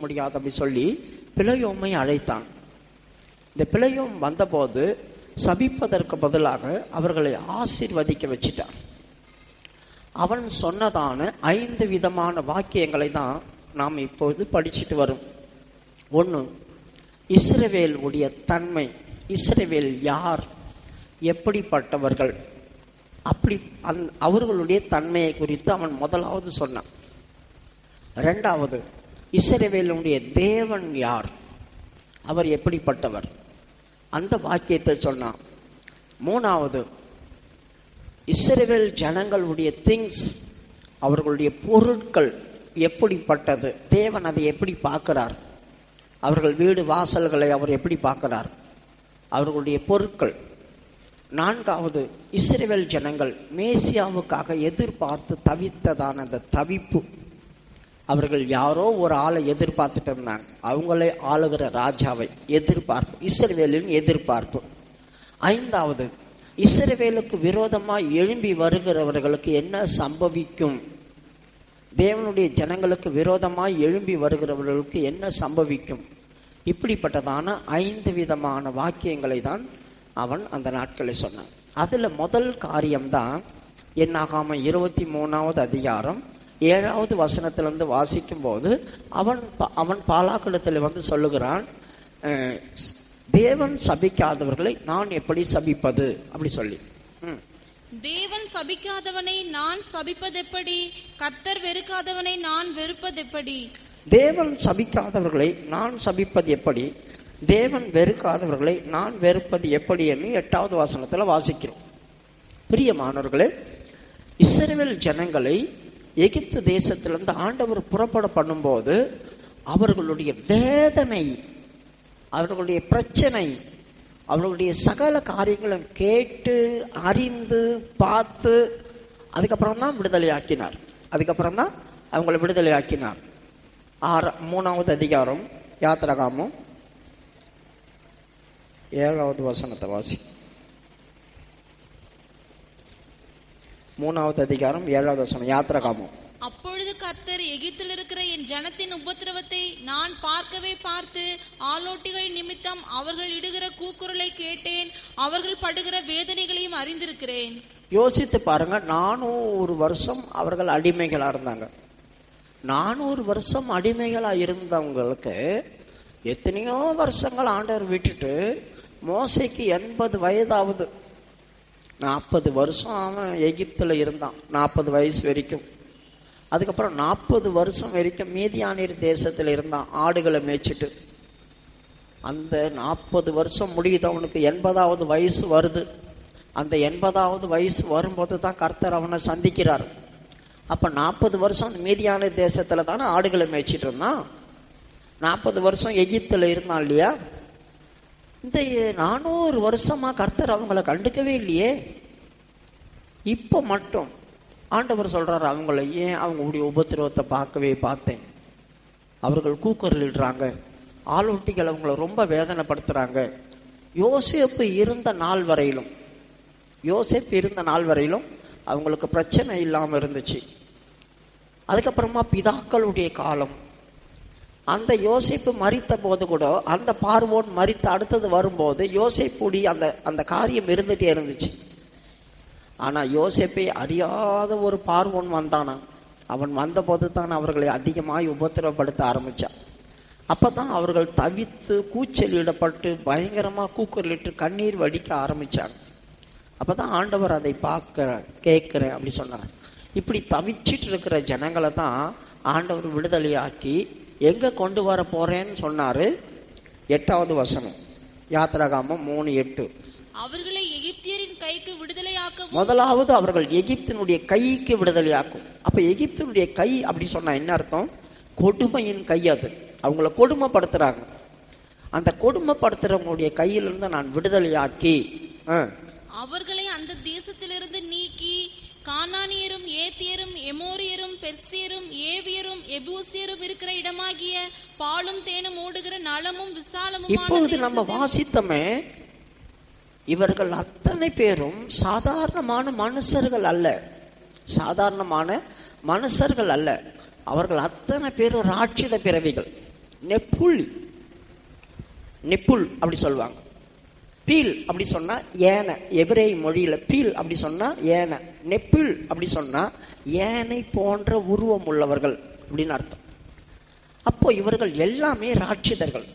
முடியாது அப்படி சொல்லி பிலேயோமை அழைத்தான். இந்த பிலேயோம் வந்தபோது சபிப்பதற்கு பதிலாக அவர்களை ஆசீர்வதிக்க வச்சிட்டான். அவன் சொன்னதான 5 விதமான வாக்கியங்களை தான் நாம் இப்போது படிச்சுட்டு வரும். 1, இஸ்ரவேல் உடைய தன்மை, இஸ்ரவேல் யார், எப்படிப்பட்டவர்கள், அப்படி அவர்களுடைய தன்மையை குறித்து அவன் முதலாவது சொன்னான். 2வது, இஸ்ரவேலுடைய தேவன் யார், அவர் எப்படிப்பட்டவர், அந்த வாக்கியத்தை சொன்னான். 3வது, இஸ்ரவேல் ஜனங்களுடைய திங்ஸ், அவர்களுடைய பொருட்கள் எப்படிப்பட்டது, தேவன் அதை எப்படி பார்க்கிறார், அவர்கள் வீடு வாசல்களை அவர் எப்படி பார்க்கிறார், அவர்களுடைய பொருட்கள். 4வது, இஸ்ரவேல் ஜனங்கள் மேசியாவுக்காக எதிர்பார்த்து தவித்ததான அந்த தவிப்பு, அவர்கள் யாரோ ஒரு ஆளை எதிர்பார்த்துட்டு இருந்தாங்க, அவங்களே ஆளுகிற ராஜாவை எதிர்பார்ப்பு, இஸ்ரவேலின் எதிர்பார்ப்பு. 5வது, இஸ்ரவேலுக்கு விரோதமாக எழும்பி வருகிறவர்களுக்கு என்ன சம்பவிக்கும், தேவனுடைய ஜனங்களுக்கு விரோதமாக எழும்பி வருகிறவர்களுக்கு என்ன சம்பவிக்கும், இப்படிப்பட்டதான 5 விதமான வாக்கியங்களை தான் அவன் அந்த நாட்களை சொன்னான். அதில் முதல் காரியம்தான் என்னாகாம 23வது அதிகாரம் 7வது வசனத்திலிருந்து வாசிக்கும் போது அவன் பாலாக்கிடத்தில் வந்து சொல்லுகிறான், தேவன் சபிக்காதவர்களை நான் எப்படி சபிப்பது அப்படி சொல்லி. தேவன் சபிக்காதவனை நான் சபிப்பதெப்படி, கர்த்தர் வெறுக்காதவனை நான் வெறுப்பதெப்படி. தேவன் சபிக்காதவர்களை நான் சபிப்பது எப்படி, தேவன் வெறுக்காதவர்களை நான் வெறுப்பது எப்படி என்று 8வது வசனத்தில் வாசிக்கிறோம். பிரியமானவர்களே, இஸ்ரவேல் ஜனங்களை எகிப்து தேசத்திலிருந்து ஆண்டவர் புறப்பட பண்ணும்போது அவர்களுடைய வேதனை, அவர்களுடைய பிரச்சனை, அவர்களுடைய சகல காரியங்களும் கேட்டு அறிந்து பார்த்து அதுக்கப்புறம் தான் விடுதலை ஆக்கினார். அதுக்கப்புறம் தான் அவங்களை விடுதலை ஆக்கினார். 3வது அதிகாரம் யாத்திராகமம் 7வது வசனத்தை வாசி. 3வது அதிகாரம் 7வது வசனம் யாத்திராகமம். அப்பொழுது கர்த்தர் எகிப்தில் இருக்கிற என் ஜனத்தின் உபத்திரவத்தை நான் பார்க்கவே பார்த்து ஆலோட்டிகளின் நிமித்தம் அவர்கள் இடுகிற கூக்குரலை கேட்டேன், அவர்கள் படுகிற வேதனைகளையும் அறிந்திருக்கிறேன். யோசித்து பாருங்க, 400 வருஷம் அவர்கள் அடிமைகளா இருந்தாங்க. 400 வருஷம் அடிமைகளா இருந்தவங்களுக்கு எத்தனையோ வருஷங்கள் ஆண்டவர் விட்டுட்டு மோசைக்கு 80 வயதாவது, 40 வருஷம் அவன் எகிப்தில் இருந்தான், 40 வயசு வரைக்கும். அதுக்கப்புறம் 40 வருஷம் வரைக்கும் மீதியானியர் தேசத்தில் இருந்தான் ஆடுகளை மேய்ச்சிட்டு. அந்த 40 வருஷம் முடியுது, அவனுக்கு 80வது வயசு வருது. அந்த 80வது வயசு வரும்போது தான் கர்த்தர் அவனை சந்திக்கிறார். அப்போ 40 வருஷம் அந்த மீதியானியர் தேசத்தில் தானே ஆடுகளை மேய்ச்சிட்டு இருந்தான். 40 வருஷம் எகிப்தில் இருந்தான் இல்லையா. இந்த 400 வருஷமாக கர்த்தர் அவங்கள கண்டுக்கவே இல்லையே. இப்போ மட்டும் ஆண்டவர் சொல்கிறார், அவங்கள ஏன் அவங்களுடைய உபத்திரவத்தை பார்க்கவே பார்த்தேன். அவர்கள் கூக்குரலிடுறாங்க, ஆளோட்டிகள் அவங்கள ரொம்ப வேதனைப்படுத்துகிறாங்க. யோசேப்பு இருந்த நாள் வரையிலும் அவங்களுக்கு பிரச்சனை இல்லாமல் இருந்துச்சு. அதுக்கப்புறமா பிதாக்களுடைய காலம், அந்த யோசேப்பு மரித்த போது கூட, அந்த பார்வோன் மரித்த அடுத்தது வரும்போது யோசேப்புடைய அந்த காரியம் இருந்துகிட்டே இருந்துச்சு. ஆனால் யோசேப்பை அறியாத ஒரு பார்வோன் வந்தானா. அவன் வந்தபோது தான் அவர்களை அதிகமாக உபத்திரவப்படுத்த ஆரம்பித்தான். அப்போ தான் அவர்கள் தவித்து கூச்சலிடப்பட்டு பயங்கரமாக கூக்குரலிட்டு கண்ணீர் வடிக்க ஆரம்பித்தாங்க. அப்போ தான் ஆண்டவர் அதை கேட்குறேன் அப்படி சொன்னார். இப்படி தவிச்சிட்டு இருக்கிற ஜனங்களை தான் ஆண்டவர் விடுதலையாக்கி எங்கே கொண்டு வர போகிறேன்னு சொன்னார். 8வது வசனம் யாத்திராகமம் 3:8. அவர்களை எகிப்தியரின் கைக்கு விடுதலையாக்கும். முதலாவது அவர்கள் எகிப்தினுடைய கைக்கு விடுதலையாக்கும். அப்ப எகிப்தினுடைய கை அப்படி சொன்னா என்ன அர்த்தம்? கொடுமையின் கை. அது அவங்கள கொடுமைப்படுத்துறாங்க. அந்த கொடுமைப்படுத்துறவங்களுடைய கையிலிருந்து நான் விடுதலையாக்கி அவர்களை அந்த தேசத்திலிருந்து நீக்கி கானானியரும் ஏத்தியரும் எமோரியரும் பெர்சியரும் ஏவியரும் எபூசியரும் இருக்கிற இடமாகிய பாலும் தேனும் ஓடுகிற நலமும் விசாலமும். இப்பொழுது நம்ம வாசித்தமே, இவர்கள் அத்தனை பேரும் சாதாரணமான மனுஷர்கள் அல்ல. அவர்கள் அத்தனை பேரும் ராட்சித பிறவிகள். நெப்புல் அப்படி சொல்லுவாங்க. பீல் அப்படி சொன்னா ஏனை, எபிரேய மொழியில பீல் அப்படி சொன்னா ஏனை, நெப்புல் அப்படி சொன்னா ஏனை போன்ற உருவம் உள்ளவர்கள் அப்படின்னு அர்த்தம். அப்போ இவர்கள் எல்லாமே ராட்சிதர்கள்.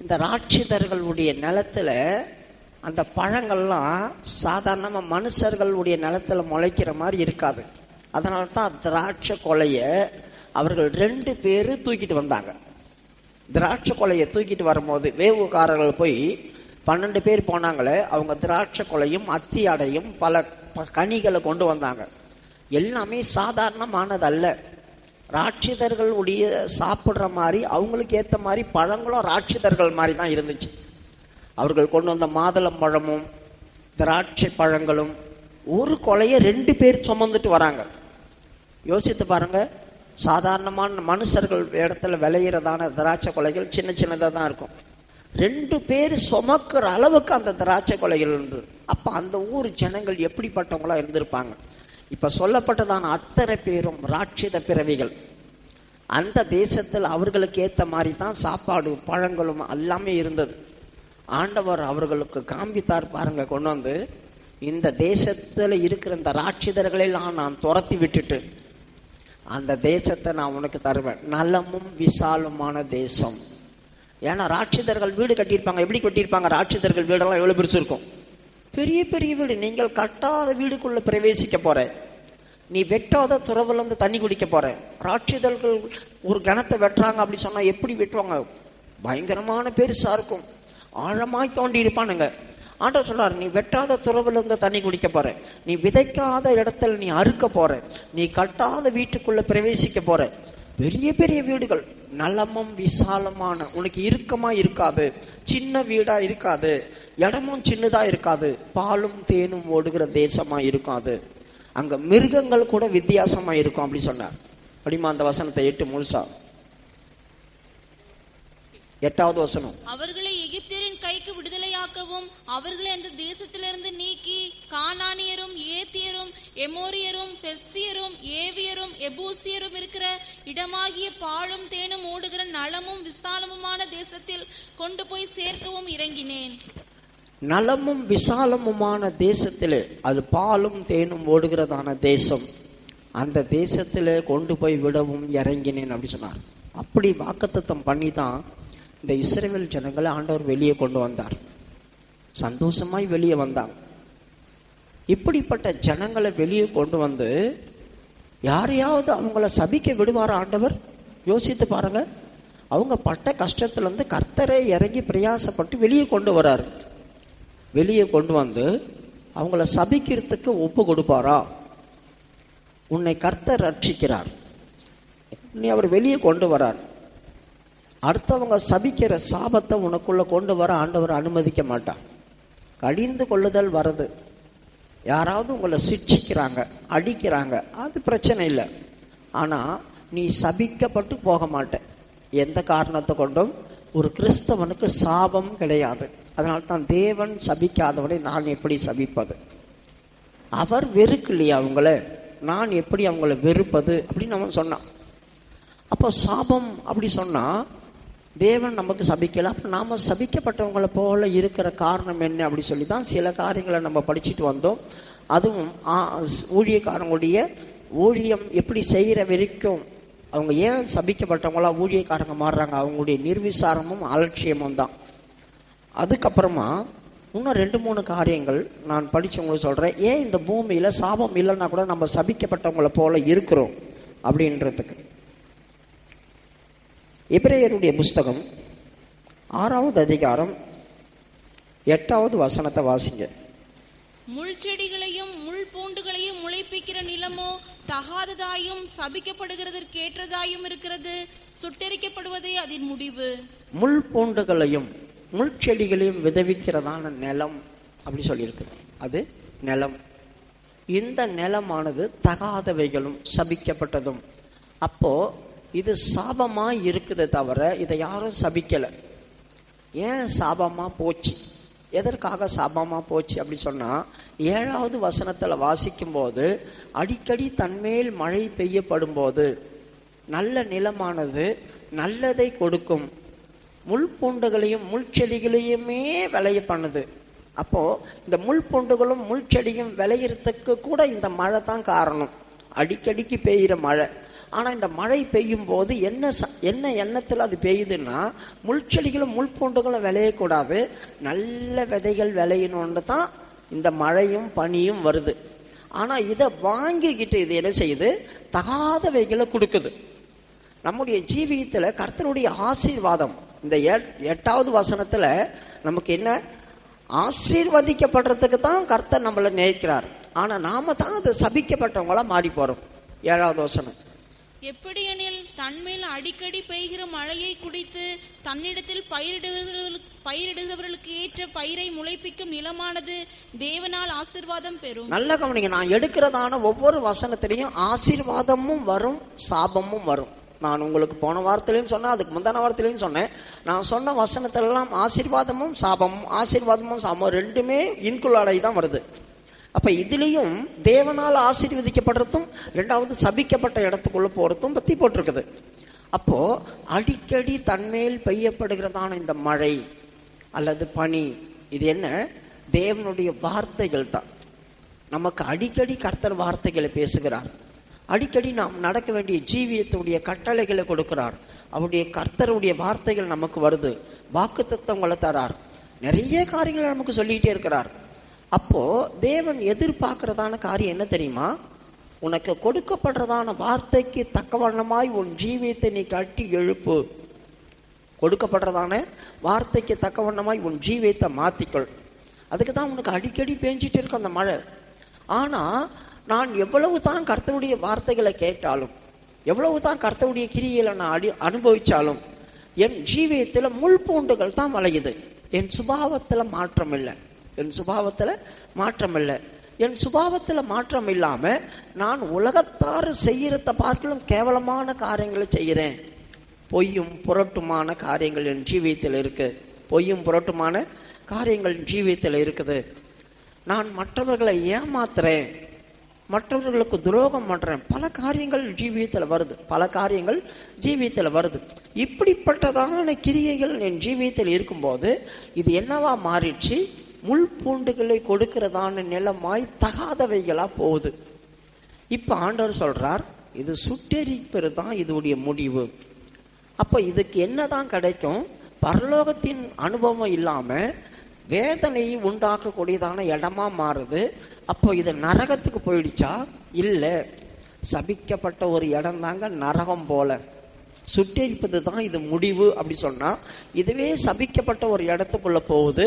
இந்த ராட்சிதர்களுடைய நிலத்துல அந்த பழங்கள்லாம் சாதாரணமாக மனுஷர்களுடைய நிலத்துல முளைக்கிற மாதிரி இருக்காது. அதனால தான் திராட்சை கொலைய அவர்கள் 2 பேர் தூக்கிட்டு வந்தாங்க. திராட்சை கொலையை தூக்கிட்டு வரும்போது வேவுகாரர்கள் போய் 12 பேர் போனாங்களே, அவங்க திராட்சை கொலையும் அத்தி அடையும் பல கனிகளை கொண்டு வந்தாங்க. எல்லாமே சாதாரணமானதல்ல. ராட்சிதர்களுடைய சாப்பிட்ற மாதிரி அவங்களுக்கு ஏற்ற மாதிரி பழங்களும் ராட்சிதர்கள் மாதிரி தான் இருந்துச்சு. அவர்கள் கொண்டு வந்த மாதுளம் பழமும் திராட்சை பழங்களும் ஒரு கொலையை 2 பேர் சுமந்துட்டு வராங்க. யோசித்து பாருங்க, சாதாரணமான மனுஷர்கள் இடத்துல விளையிறதான திராட்சை கொலைகள் சின்ன சின்னதாக தான் இருக்கும். 2 பேர் சுமக்கிற அளவுக்கு அந்த திராட்சை கொலைகள் இருந்தது. அப்போ அந்த ஊர் ஜனங்கள் எப்படிப்பட்டவங்களா இருந்திருப்பாங்க. இப்போ சொல்லப்பட்டதான அத்தனை பேரும் ராட்சித பிறவிகள். அந்த தேசத்தில் அவர்களுக்கு ஏற்ற மாதிரி தான் சாப்பாடு பழங்களும் எல்லாமே இருந்தது. ஆண்டவர் அவர்களுக்கு காண்பித்தார் பாருங்க, கொண்டு வந்து இந்த தேசத்தில் இருக்கிற இந்த ராட்சிதர்களெல்லாம் நான் துரத்தி விட்டுட்டு அந்த தேசத்தை நான் உனக்கு தருவேன், நலமும் விசாலமான தேசம். ஏன்னா ராட்சிதர்கள் வீடு கட்டியிருப்பாங்க. எப்படி கட்டியிருப்பாங்க? ராட்சிதர்கள் வீடெல்லாம் எவ்வளோ பெருசு இருக்கும், பெரிய பெரிய வீடு. நீங்கள் கட்டாத வீடுக்குள்ள பிரவேசிக்க போற, நீ வெட்டாத துறவுலேருந்து தண்ணி குடிக்க போற. ராட்சிதர்கள் ஒரு கணத்தை வெட்டுறாங்க அப்படி சொன்னா எப்படி வெட்டுவாங்க? பயங்கரமான பெருசா இருக்கும், ஆழமாய் தோண்டி இருப்பானுங்க. ஆண்டவர் சொல்றாரு, நீ வெட்டாத துறவுலேருந்து தண்ணி குடிக்க போற, நீ விதைக்காத இடத்துல நீ அறுக்க போற, நீ கட்டாத வீட்டுக்குள்ள பிரவேசிக்க போற. பெரிய பெரிய வீடுகள், நலமும் விசாலமான, உனக்கு இறுக்கமா இருக்காது, சின்ன வீடா இருக்காது, இடமும் சின்னதா இருக்காது, பாலும் தேனும் ஓடுகிற தேசமா இருக்காது, அங்க மிருகங்கள் கூட வித்தியாசமா இருக்கும் அப்படி சொன்னார். அப்படிமா அந்த வசனத்தை 8 முழுசா 8வது வசனம். அவர்களை எகிப்தியரின் கைக்கு விடுதலையாக்கவும் அவர்களை அந்த தேசத்திலிருந்து நீக்கி கானானியரும் ஏத்தியரும் எமோரியரும் பெர்சியரும் ஏவியரும் எபூசியரும் இருக்கிற இடமாகிய பாழும் தேனும் ஓடுகிற நலமும் விசாலமுமான தேசத்தில் கொண்டு போய் சேர்க்கவும் இறங்கினேன். நலமும் விசாலமுமான தேசத்திலே, அது பாலும் தேனும் ஓடுகிறதான தேசம், அந்த தேசத்திலே கொண்டு போய் விடவும் இறங்கினேன் அப்படி சொன்னார். அப்படி வாக்குத்தத்தம் பண்ணி தான் இந்த இஸ்ரவேல் ஜனங்களை ஆண்டவர் வெளியே கொண்டு வந்தார். சந்தோஷமாய் வெளியே வந்தாங்க. இப்படிப்பட்ட ஜனங்களை வெளியே கொண்டு வந்து யாரையாவது அவங்கள சபிக்க விடுவார் ஆண்டவர்? யோசித்து பாருங்க. அவங்க பட்ட கஷ்டத்திலிருந்து கர்த்தரை இறங்கி பிரயாசப்பட்டு வெளியே கொண்டு வராரு. வெளியே கொண்டு வந்து அவங்கள சபிக்கிறதுக்கு ஒப்பு கொடுப்பாரா? உன்னை கர்த்தர் ரட்சிக்கிறார், நீ அவர் வெளியே கொண்டு வரார். அடுத்தவங்க சபிக்கிற சாபத்தை உனக்குள்ள கொண்டு வர ஆண்டவர் அனுமதிக்க மாட்டார். கடிந்து கொள்ளுதல் வருது, யாராவது உங்களை சிட்சிக்கிறாங்க, அடிக்கிறாங்க, அது பிரச்சனை இல்லை. ஆனால் நீ சபிக்கப்பட்டு போக மாட்ட. எந்த காரணத்தை கொண்டும் ஒரு கிறிஸ்தவனுக்கு சாபம் கிடையாது. அதனால தான் தேவன் சபிக்காதவனை நான் எப்படி சபிப்பது? அவர் வெறுக்கலையா அவங்கள, நான் எப்படி அவங்கள வெறுப்பது அப்படின்னு அவன் சொன்னான். அப்போ சாபம் அப்படி சொன்னா தேவன் நமக்கு சபிக்கல, அப்போ நாம சபிக்கப்பட்டவங்களை போல இருக்கிற காரணம் என்ன அப்படி சொல்லி தான் சில காரியங்களை நம்ம படிச்சுட்டு வந்தோம். அதுவும் ஊழியக்காரங்களுடைய ஊழியம் எப்படி செய்கிற வரைக்கும் அவங்க ஏன் சபிக்கப்பட்டவங்களா ஊழியக்காரங்க மாறுறாங்க, அவங்களுடைய நிர்விசாரமும் அலட்சியமும் தான். அதுக்கப்புறமா இன்னும் 2-3 காரியங்கள் நான் படிச்சவங்களுக்கு சொல்கிறேன். ஏன் இந்த பூமியில் சாபம் இல்லைன்னா கூட நம்ம சபிக்கப்பட்டவங்களை போல இருக்கிறோம் அப்படின்றதுக்கு. எபிரேயருடைய புஸ்தகம் 6வது அதிகாரம் 8வது வசனத்தை வாசிங்க. முள் செடிகளையும் முள் பூண்டுகளையும் முளைப்பிக்கிற நிலமோ தகாததாயும் சபிக்கப்படுகிறதற்கேற்றதாயும் இருக்கிறது, சுட்டெரிக்கப்படுவதே அதன் முடிவு. முள் பூண்டுகளையும் முள் செடிகளையும் விதைவிக்கிறதான நிலம் அப்படி சொல்லியிருக்கு. அது நிலம். இந்த நிலமானது தகாதவைகளும் சபிக்கப்பட்டதும். அப்போ இது சாபமா இருக்குதே தவிர இதை யாரும் சபிக்கலை. ஏன் சாபமா போச்சு, எதற்காக சாபமா போச்சு அப்படி சொன்னா 7வது வசனத்துல வாசிக்கும் போது, அடிக்கடி தன்மேல் மழை பெய்யப்படும் போது நல்ல நிலமானது நல்லதை கொடுக்கும், முள் பூண்டுகளையும் முள் செடிகளையுமே விளைய பண்ணுது. அப்போ இந்த முள் பூண்டுகளும் முள் செடியும் விளையிறதுக்கு கூட இந்த மழை தான் காரணம். அடிக்கடிக்கு பெய்கிற மழை. ஆனால் இந்த மழை பெய்யும் போது என்ன எண்ணத்தில் அது பெய்யுதுன்னா, முள் செடிகளும் முள் பூண்டுகளும் விளையக்கூடாது, நல்ல விதைகள் விளையணுன்னு தான் இந்த மழையும் பனியும் வருது. ஆனால் இதை வாங்கிக்கிட்டு இது என்ன செய்யுது? தகாதவைகளை கொடுக்குது. நம்முடைய ஜீவியத்தில் கர்த்தருடைய ஆசீர்வாதம் இந்த 8வது வசனத்தில் நமக்கு என்ன? ஆசீர்வதிக்கப்படுறதுக்கு தான் கர்த்தர் நம்மளை நேசிக்கிறார். ஆனால் நாம தான் அது சபிக்கப்பட்டவங்களா மாறி போறோம். 7வது வசனம், எப்படியெனில் தன்மேல் அடிக்கடி பெய்கிற மழையை குடித்து தன்னிடத்தில் பயிரிடுகிறவர்களுக்கு ஏற்ற பயிரை முளைப்பிக்கும் நிலமானது தேவனால் ஆசீர்வாதம் பெறும். நல்ல கவனிங்க, நான் எடுக்கிறதான ஒவ்வொரு வசனத்திலையும் ஆசீர்வாதமும் வரும், சாபமும் வரும். நான் உங்களுக்கு போன வாரத்திலையும் சொன்னேன், அதுக்கு முந்தான வாரத்திலையும் சொன்னேன். நான் சொன்ன வசனத்திலெல்லாம் ஆசீர்வாதமும் சாபமும், ஆசீர்வாதமும் சாபமும் ரெண்டுமே இன்குள்ளாடை தான் வருது. அப்ப இதுலேயும் தேவனால் ஆசீர்வதிக்கப்படுறதும் 2வது சபிக்கப்பட்ட இடத்துக்குள்ள போறதும் பத்தி போட்டிருக்குது. அப்போ அடிக்கடி தன்மேல் பெய்யப்படுகிறதான இந்த மழை அல்லது பனி, இது என்ன? தேவனுடைய வார்த்தைகள் தான். நமக்கு அடிக்கடி கர்த்தர் வார்த்தைகளை பேசுகிறார். அடிக்கடி நாம் நடக்க வேண்டிய ஜீவியத்துடைய கட்டளைகளை கொடுக்கிறார். அவருடைய கர்த்தருடைய வார்த்தைகள் நமக்கு வருது. வாக்குத்தத்தங்களை தரார். நிறைய காரியங்களை நமக்கு சொல்லிக்கிட்டே இருக்கிறார். அப்போ தேவன் எதிர்பார்க்கிறதான காரியம் என்ன தெரியுமா? உனக்கு கொடுக்கப்படுறதான வார்த்தைக்கு தக்கவண்ணமாய் உன் ஜீவியத்தை நீ கட்டி எழுப்பு. கொடுக்கப்படுறதான வார்த்தைக்கு தக்கவண்ணமாய் உன் ஜீவியத்தை மாத்திக்கொள். அதுக்கு தான் உனக்கு அடிக்கடி பேஞ்சிட்டு இருக்க அந்த மழை. ஆனா நான் எவ்வளவு தான் கர்த்தருடைய வார்த்தைகளை கேட்டாலும், எவ்வளவு தான் கர்த்தருடைய கிரியைகளை நான் அனுபவிச்சாலும், என் ஜீவியத்தில் முள் பூண்டுகள் தான் வளையுது. என் சுபாவத்தில் மாற்றம் இல்லை. என் சுபாவத்தில் மாற்றம் இல்லை. என் சுபாவத்தில் மாற்றம் இல்லாமல் நான் உலகத்தார் செய்யறத பார்க்கலும் கேவலமான காரியங்களை செய்கிறேன். பொய்யும் புரட்டுமான காரியங்கள் என் ஜீவியத்தில் இருக்கு. பொய்யும் புரட்டுமான காரியங்கள் என் ஜீவியத்தில் இருக்குது. நான் மற்றவர்களை ஏமாத்துறேன், மற்றவர்களுக்கு துரோகம் பண்றேன். பல காரியங்கள் ஜீவியத்தில் வருது. இப்படிப்பட்டதான கிரியைகள் என் ஜீவியத்தில் இருக்கும்போது இது என்னவா மாறிடுச்சு? முள் பூண்டுகளை கொடுக்கிறதான நிலமாய் தகாதவைகளா போகுது. இப்ப ஆண்டவர் சொல்றார், இது சுட்டெரிப்பது தான் இதோடைய முடிவு. அப்ப இதுக்கு என்னதான் கிடைக்கும்? பரலோகத்தின் அனுபவம் இல்லாம வேதனை உண்டாக்கக்கூடியதான இடமா மாறுது. அப்போ இது நரகத்துக்கு போயிடுச்சா? இல்லை, சபிக்கப்பட்ட ஒரு இடம் தாங்க நரகம் போல. சுட்டெரிப்பது தான் இது முடிவு அப்படி சொன்னா, இதுவே சபிக்கப்பட்ட ஒரு இடத்துக்குள்ள போகுது.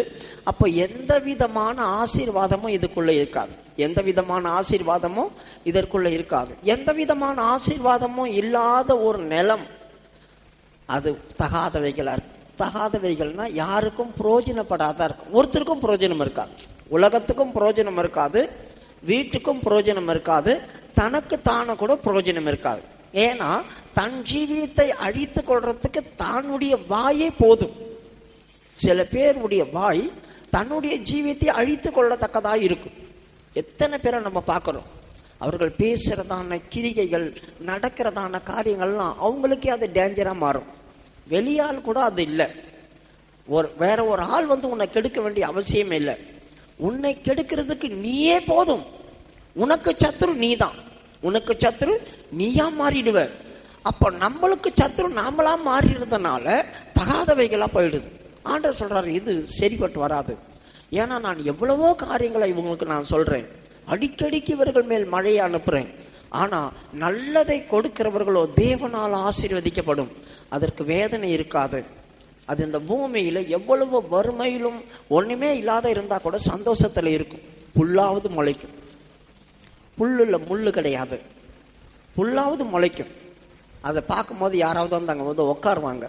அப்போ எந்த விதமான ஆசீர்வாதமும் இதுக்குள்ள இருக்காது. எந்த விதமான ஆசீர்வாதமும் இதற்குள்ள இருக்காது. எந்த விதமான ஆசீர்வாதமும் இல்லாத ஒரு நிலம் அது தகாதவைகளா இருக்கு. தகாதவைகள்னா யாருக்கும் பிரயோஜனப்படாதா இருக்கும். ஒருத்தருக்கும் பிரயோஜனம் இருக்காது, உலகத்துக்கும் பிரயோஜனம் இருக்காது, வீட்டுக்கும் பிரயோஜனம் இருக்காது, தனக்கு தானே கூட பிரயோஜனம் இருக்காது. ஏன்னா தன் ஜீவியத்தை அழித்து கொள்றதுக்கு தன்னுடைய வாயே போதும். சில பேருடைய வாய் தன்னுடைய ஜீவியத்தை அழித்து கொள்ளத்தக்கதாக இருக்கும். எத்தனை பேரை நம்ம பார்க்குறோம், அவர்கள் பேசுறதான கிரிகைகள், நடக்கிறதான காரியங்கள்லாம் அவங்களுக்கே அது டேஞ்சராக மாறும். வெளியால் கூட அது இல்லை. வேற ஒரு ஆள் வந்து உன்னை கெடுக்க வேண்டிய அவசியமே இல்லை. உன்னை கெடுக்கிறதுக்கு நீயே போதும். உனக்கு சத்துரு நீதான். உனக்கு சத்துரு நீயா மாறிடுவ. அப்ப நம்மளுக்கு சத்துரு நாமளா மாறிடுறதுனால தகாதவைகளா போயிடுது. ஆண்டவர் சொல்றாரு, இது சரிப்பட்டு வராது. ஏன்னா நான் எவ்வளவோ காரியங்களை இவங்களுக்கு நான் சொல்றேன். அடிக்கடிக்கு இவர்கள் மேல் மழையை அனுப்புறேன். ஆனா நல்லதை கொடுக்கிறவர்களோ தேவனால் ஆசீர்வதிக்கப்படும். அதற்கு வேதனை இருக்காது. அது இந்த பூமியில எவ்வளவு வறுமையிலும் ஒண்ணுமே இல்லாத இருந்தா கூட சந்தோஷத்துல இருக்கும். புல்லாவது முளைக்கும். புல்லுல முள்ளு கிடையாது, புல்லாவது முளைக்கும். அதை பார்க்கும் போது யாராவது வந்து அங்கே வந்து உட்காருவாங்க.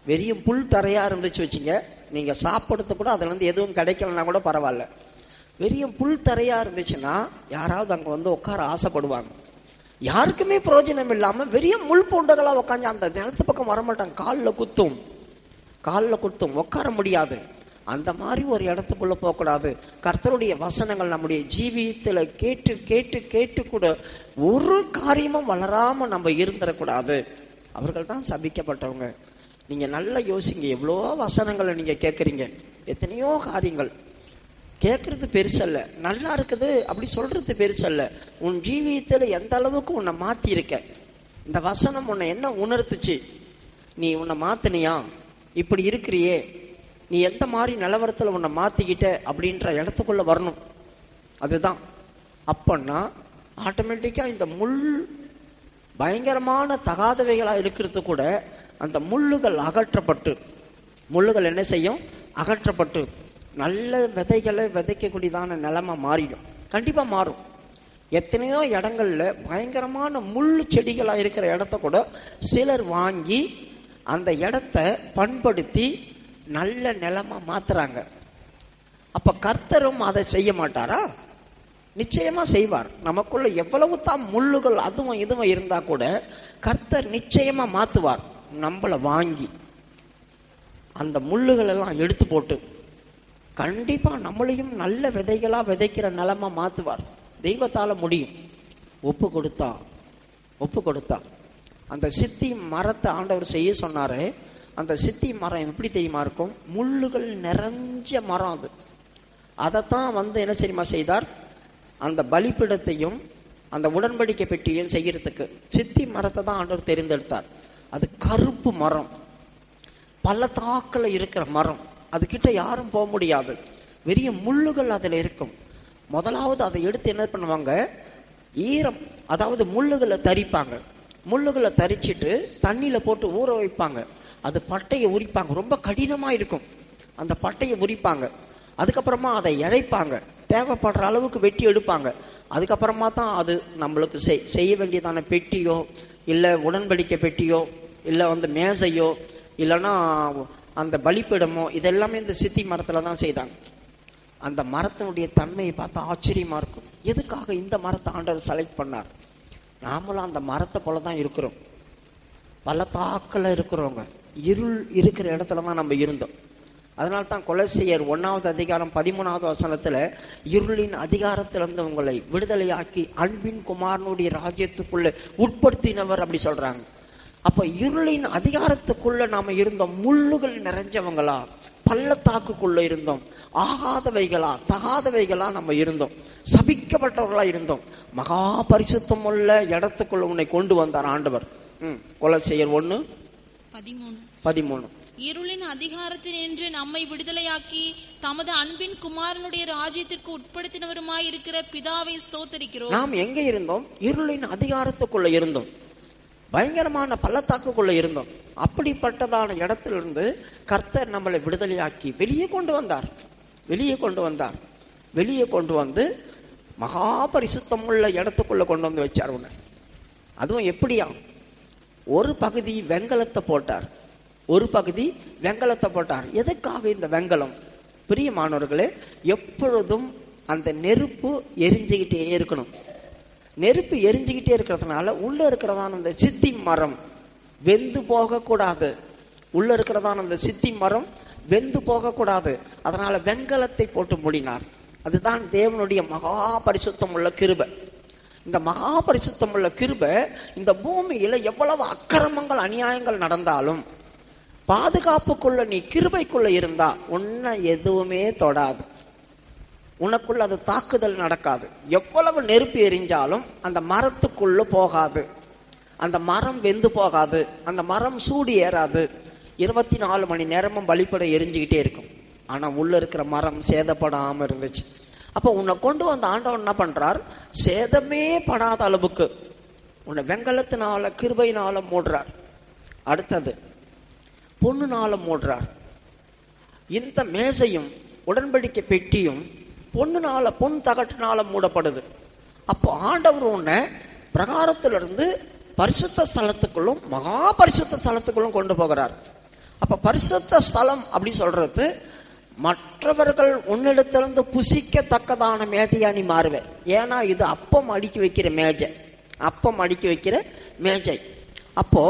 வெறியும் புல் தரையா இருந்துச்சு வச்சுங்க, நீங்க சாப்பிடுறது கூட அதுல இருந்து எதுவும் கிடைக்கலன்னா கூட பரவாயில்ல. வெறியும் புல் தரையா இருந்துச்சுன்னா யாராவது அங்கே வந்து உட்கார ஆசைப்படுவாங்க. யாருக்குமே பிரயோஜனம் இல்லாம வெறியும் முள் பூண்டுகளா உட்காந்து அந்த நிலத்து பக்கம் வரமாட்டாங்க. காலில் குத்தும், உட்கார முடியாது. அந்த மாதிரி ஒரு இடத்துக்குள்ள போகக்கூடாது. கர்த்தருடைய வசனங்கள் நம்முடைய ஜீவியத்தில் கேட்டு கேட்டு கேட்டு கூட ஒரு காரியமும் வளராம நம்ம இருந்துடக்கூடாது. அவர்கள் தான் சபிக்கப்பட்டவங்க. நீங்க நல்லா யோசிங்க, எவ்வளோ வசனங்களை நீங்க கேட்குறீங்க, எத்தனையோ காரியங்கள் கேட்கறது பெருசல்ல, நல்லா இருக்குது அப்படி சொல்றது பெருசல்ல. உன் ஜீவியத்தில் எந்த அளவுக்கு உன்னை மாத்தி இருக்க, இந்த வசனம் உன்னை என்ன உணர்த்துச்சு, நீ உன்னை மாத்தினியா, இப்படி இருக்கிறியே, நீ எந்த மாதிரி நிலவரத்தில் உன்னை மாத்திக்கிட்ட அப்படின்ற இடத்துக்குள்ள வரணும். அதுதான். அப்பன்னா ஆட்டோமேட்டிக்கா இந்த முள் பயங்கரமான தகாதவைகளாக இருக்கிறது கூட அந்த முள்ளுகள் அகற்றப்பட்டு, முள்ளுகள் என்ன செய்யும், அகற்றப்பட்டு நல்ல விதைகளை விதைக்கக்கூடியதான நிலைமை மாறிடும். கண்டிப்பா மாறும். எத்தனையோ இடங்கள்ல பயங்கரமான முள் செடிகளாக இருக்கிற இடத்த கூட சிலர் வாங்கி அந்த இடத்த பண்படுத்தி நல்ல நிலைமை மாத்துறாங்க. அப்ப கர்த்தரும் அதை செய்ய மாட்டாரா? நிச்சயமா செய்வார். நமக்குள்ள எவ்வளவு தான் முள்ளுகள் அதுவும் இதுவும் இருந்தா கூட கர்த்தர் நிச்சயமா மாத்துவார். நம்மளை வாங்கி அந்த முள்ளுகள் எல்லாம் எடுத்து போட்டு கண்டிப்பா நம்மளையும் நல்ல விதைகளா விதைக்கிற நிலைமை மாத்துவார். தெய்வத்தால முடியும். ஒப்பு கொடுத்தா அந்த சித்தி மரத்தை ஆண்டவர் செய்ய சொன்னாரு. அந்த சித்தி மரம் எப்படி தெரியுமா இருக்கும்? முள்ளுகள் நிறைஞ்ச மரம் அது. அதைத்தான் என்ன தெரியுமா செய்தார்? அந்த பலிபீடத்தையும் அந்த உடன்படிக்கை பெட்டியும் செய்யறதுக்கு சித்தி மரத்தை தான் ஆண்டவர் தெரிந்தெடுத்தார். அது கருப்பு மரம், பள்ளத்தாக்குல இருக்கிற மரம், அதுகிட்ட யாரும் போக முடியாது. பெரிய முள்ளுகள் அதில் இருக்கும். முதலாவது அதை எடுத்து என்ன பண்ணுவாங்க, ஈரம் அதாவது முள்ளுகளை தரிப்பாங்க. முள்ளுகளை தரிச்சிட்டு தண்ணியில போட்டு ஊற வைப்பாங்க. அது பட்டையை உரிப்பாங்க, ரொம்ப கடினமா இருக்கும். அந்த பட்டையை உரிப்பாங்க. அதுக்கப்புறமா அதை இழைப்பாங்க, தேவைப்படுற அளவுக்கு வெட்டி எடுப்பாங்க. அதுக்கப்புறமா தான் அது நம்மளுக்கு செய்ய வேண்டியதான பெட்டியோ இல்லை உடன்படிக்கை பெட்டியோ இல்லை மேசையோ இல்லைன்னா அந்த பலிப்பீடமோ இதெல்லாமே இந்த சித்தி மரத்துல தான் செய்தாங்க. அந்த மரத்தினுடைய தன்மையை பார்த்தா ஆச்சரியமா இருக்கும். எதுக்காக இந்த மரத்தை ஆண்டவர் செலக்ட் பண்ணார்? நாமளும் அந்த மரத்தை போல தான் இருக்கிறோம். பள்ளத்தாக்குல இருக்கிறவங்க, இருள் இருக்கிற இடத்துல தான் நம்ம இருந்தோம். அதனால தான் கொலோசியர் 1:13 இருளின் அதிகாரத்திலிருந்து உங்களை விடுதலையாக்கி அன்பின் குமாரனுடைய ராஜ்யத்துக்குள்ள உட்படுத்தினவர் அப்படி சொல்றாங்க. அப்ப இருளின் அதிகாரத்துக்குள்ள நாம இருந்தோம். முள்ளுகள் நிறைஞ்சவங்களா, பள்ளத்தாக்குக்குள்ள இருந்தோம். ஆகாதவைகளா, தகாதவைகளா நம்ம இருந்தோம். சபிக்கப்பட்டவர்களா இருந்தோம். மகா பரிசுத்தம் உள்ள இடத்துக்குள்ள உன்னை கொண்டு வந்தார் ஆண்டவர். கொலோசியர் 1:13. இருளின் அதிகாரத்தில் என்று நம்மை விடுதலையாக்கி தமது அன்பின் குமாரனுடைய ராஜ்யத்திற்கு உட்படுத்தினவருமாய் இருக்கிற பிதாவை ஸ்தோத்திரிக்கிறோம். நாம் எங்க இருந்தோம்? இருளின் அதிகாரத்துக்குள்ள இருந்தோம். பயங்கரமான பள்ளத்தாக்குக்குள்ள இருந்தோம். அப்படிப்பட்டதான இடத்திலிருந்து கர்த்தர் நம்மளை விடுதலையாக்கி வெளியே கொண்டு வந்தார். வெளியே கொண்டு வந்து மகா பரிசுத்தம் உள்ள இடத்துக்குள்ள கொண்டு வந்து வச்சார். உன்னை அதுவும் எப்படியா? ஒரு பகுதி வெங்கலத்தை போட்டார், ஒரு பகுதி வெங்கலத்தை போட்டார். எதுக்காக இந்த வெங்கலம்? பிரியமானவர்களே, எப்பொழுதும் அந்த நெருப்பு எரிஞ்சுக்கிட்டே இருக்கணும். நெருப்பு எரிஞ்சுக்கிட்டே இருக்கிறதுனால உள்ள இருக்கிறதான அந்த சித்தி மரம் வெந்து போகக்கூடாது. உள்ள இருக்கிறதான அந்த சித்தி மரம் வெந்து போகக்கூடாது. அதனால வெங்கலத்தை போட்டு மூடினார். அதுதான் தேவனுடைய மகா பரிசுத்தம் உள்ள கிருபை. இந்த மகா பரிசுத்தம் உள்ள கிருபை இந்த பூமியில எவ்வளவு அக்கிரமங்கள் அநியாயங்கள் நடந்தாலும் பாதுகாப்புக்குள்ள நீ கிருபைக்குள்ள இருந்தா உன்னை எதுவுமே தொடாது. உனக்குள்ள அது தாக்குதல் நடக்காது. எவ்வளவு நெருப்பு எரிஞ்சாலும் அந்த மரத்துக்குள்ள போகாது. அந்த மரம் வெந்து போகாது. அந்த மரம் சூடு ஏறாது. 24 மணி நேரமும் பலிபீடம் எரிஞ்சுக்கிட்டே இருக்கும். ஆனா உள்ள இருக்கிற மரம் சேதப்படாம இருந்துச்சு. அப்ப உன்னை கொண்டு வந்த ஆண்டவன் என்ன பண்றார்? சேதமே படாத அளவுக்கு உன்னை வெங்கலத்தினால கிருபையினால மூடுறார். அடுத்தது பொண்ணுனால மூடுறார். இந்த மேசையும் உடன்படிக்கை பெட்டியும் பொன் தகட்டினால மூடப்படுது. அப்போ ஆண்டவர் உன்னை பிரகாரத்திலிருந்து பரிசுத்த ஸ்தலத்துக்குள்ளும் மகா பரிசுத்த ஸ்தலத்துக்குள்ளும் கொண்டு போகிறார். அப்ப பரிசுத்த ஸ்தலம் அப்படி சொல்றது மற்றவர்கள் உன்னிடத்திலிருந்து புசிக்கத்தக்கதான மேஜையா நீ மாறுவேன். ஏன்னா இது அப்பம் அடுக்கி வைக்கிற மேஜை. அப்போ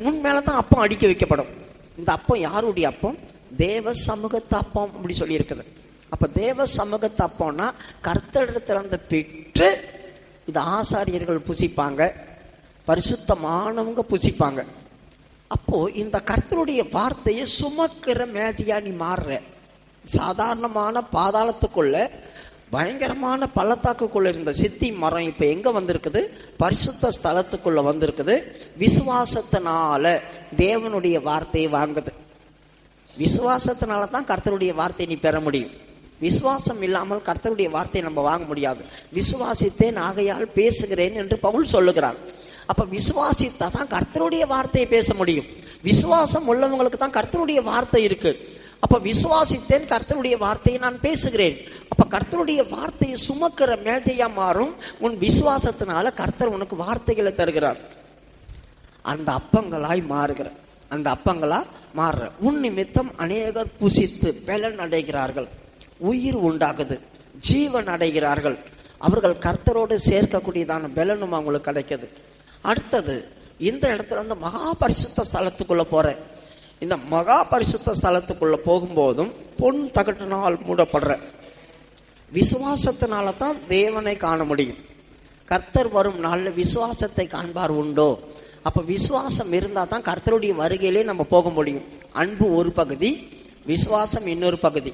உன் மேலதான் அப்பம் அடுக்கி வைக்கப்படும். இந்த அப்பம் யாருடைய அப்பம்? தேவ சமூகத்து அப்பம் அப்படி சொல்லி இருக்குது. அப்ப தேவ சமூகத்து அப்பம்னா கர்த்தரிடத்திலிருந்து பெற்று இது ஆசாரியர்கள் புசிப்பாங்க, பரிசுத்தமானவங்க புசிப்பாங்க. அப்போ இந்த கர்த்தருடைய வார்த்தையை சுமக்கிற மேஜையா நீ மாறுற. சாதாரணமான பாதாளத்துக்குள்ள பயங்கரமான பள்ளத்தாக்குக்குள்ள இருந்த சித்தி மரம் இப்ப எங்க வந்திருக்குது? பரிசுத்த ஸ்தலத்துக்குள்ள வந்திருக்குது. விசுவாசத்தினால தேவனுடைய வார்த்தையை வாங்குது. விசுவாசத்தினால தான் கர்த்தருடைய வார்த்தையை நீ பெற முடியும். விசுவாசம் இல்லாமல் கர்த்தருடைய வார்த்தையை நம்ம வாங்க முடியாது. விசுவாசித்தேன் ஆகையால் பேசுகிறேன் என்று பவுல் சொல்லுகிறார். அப்ப விசுவாசித்தா தான் கர்த்தருடைய வார்த்தையை பேச முடியும். விசுவாசம் உள்ளவங்களுக்கு தான் கர்த்தருடைய வார்த்தை இருக்கு. அப்ப விசுவாசித்தேன், கர்த்தருடைய வார்த்தையை நான் பேசுகிறேன். அப்ப கர்த்தருடைய வார்த்தையை சுமக்கிற மேஜையா மாறும் உன் விசுவாசத்தினால. கர்த்தர் உனக்கு வார்த்தைகளை தருகிறார். அந்த அப்பங்களாய் மாறுகிற, அந்த அப்பங்களா மாறுற. உன் நிமித்தம் அநேகர் புசித்து பலன் அடைகிறார்கள், உயிர் உண்டாகுது, ஜீவன் அடைகிறார்கள். அவர்கள் கர்த்தரோடு சேர்க்கக்கூடியதான பலனும் அவங்களுக்கு கிடைக்குது. அடுத்தது, இந்த இடத்துல வந்து மகா பரிசுத்த ஸ்தலத்துக்குள்ள போற. இந்த மகா பரிசுத்த ஸ்தலத்துக்குள்ள போகும்போதும் பொன் தகட்டினால் மூடப்படுற. விசுவாசத்தினால தான் தேவனை காண முடியும். கர்த்தர் வரும் நாளில் விசுவாசத்தை காண்பார் உண்டோ? அப்ப விசுவாசம் இருந்தால் தான் கர்த்தருடைய வருகையிலே நம்ம போக முடியும். அன்பு ஒரு பகுதி, விசுவாசம் இன்னொரு பகுதி.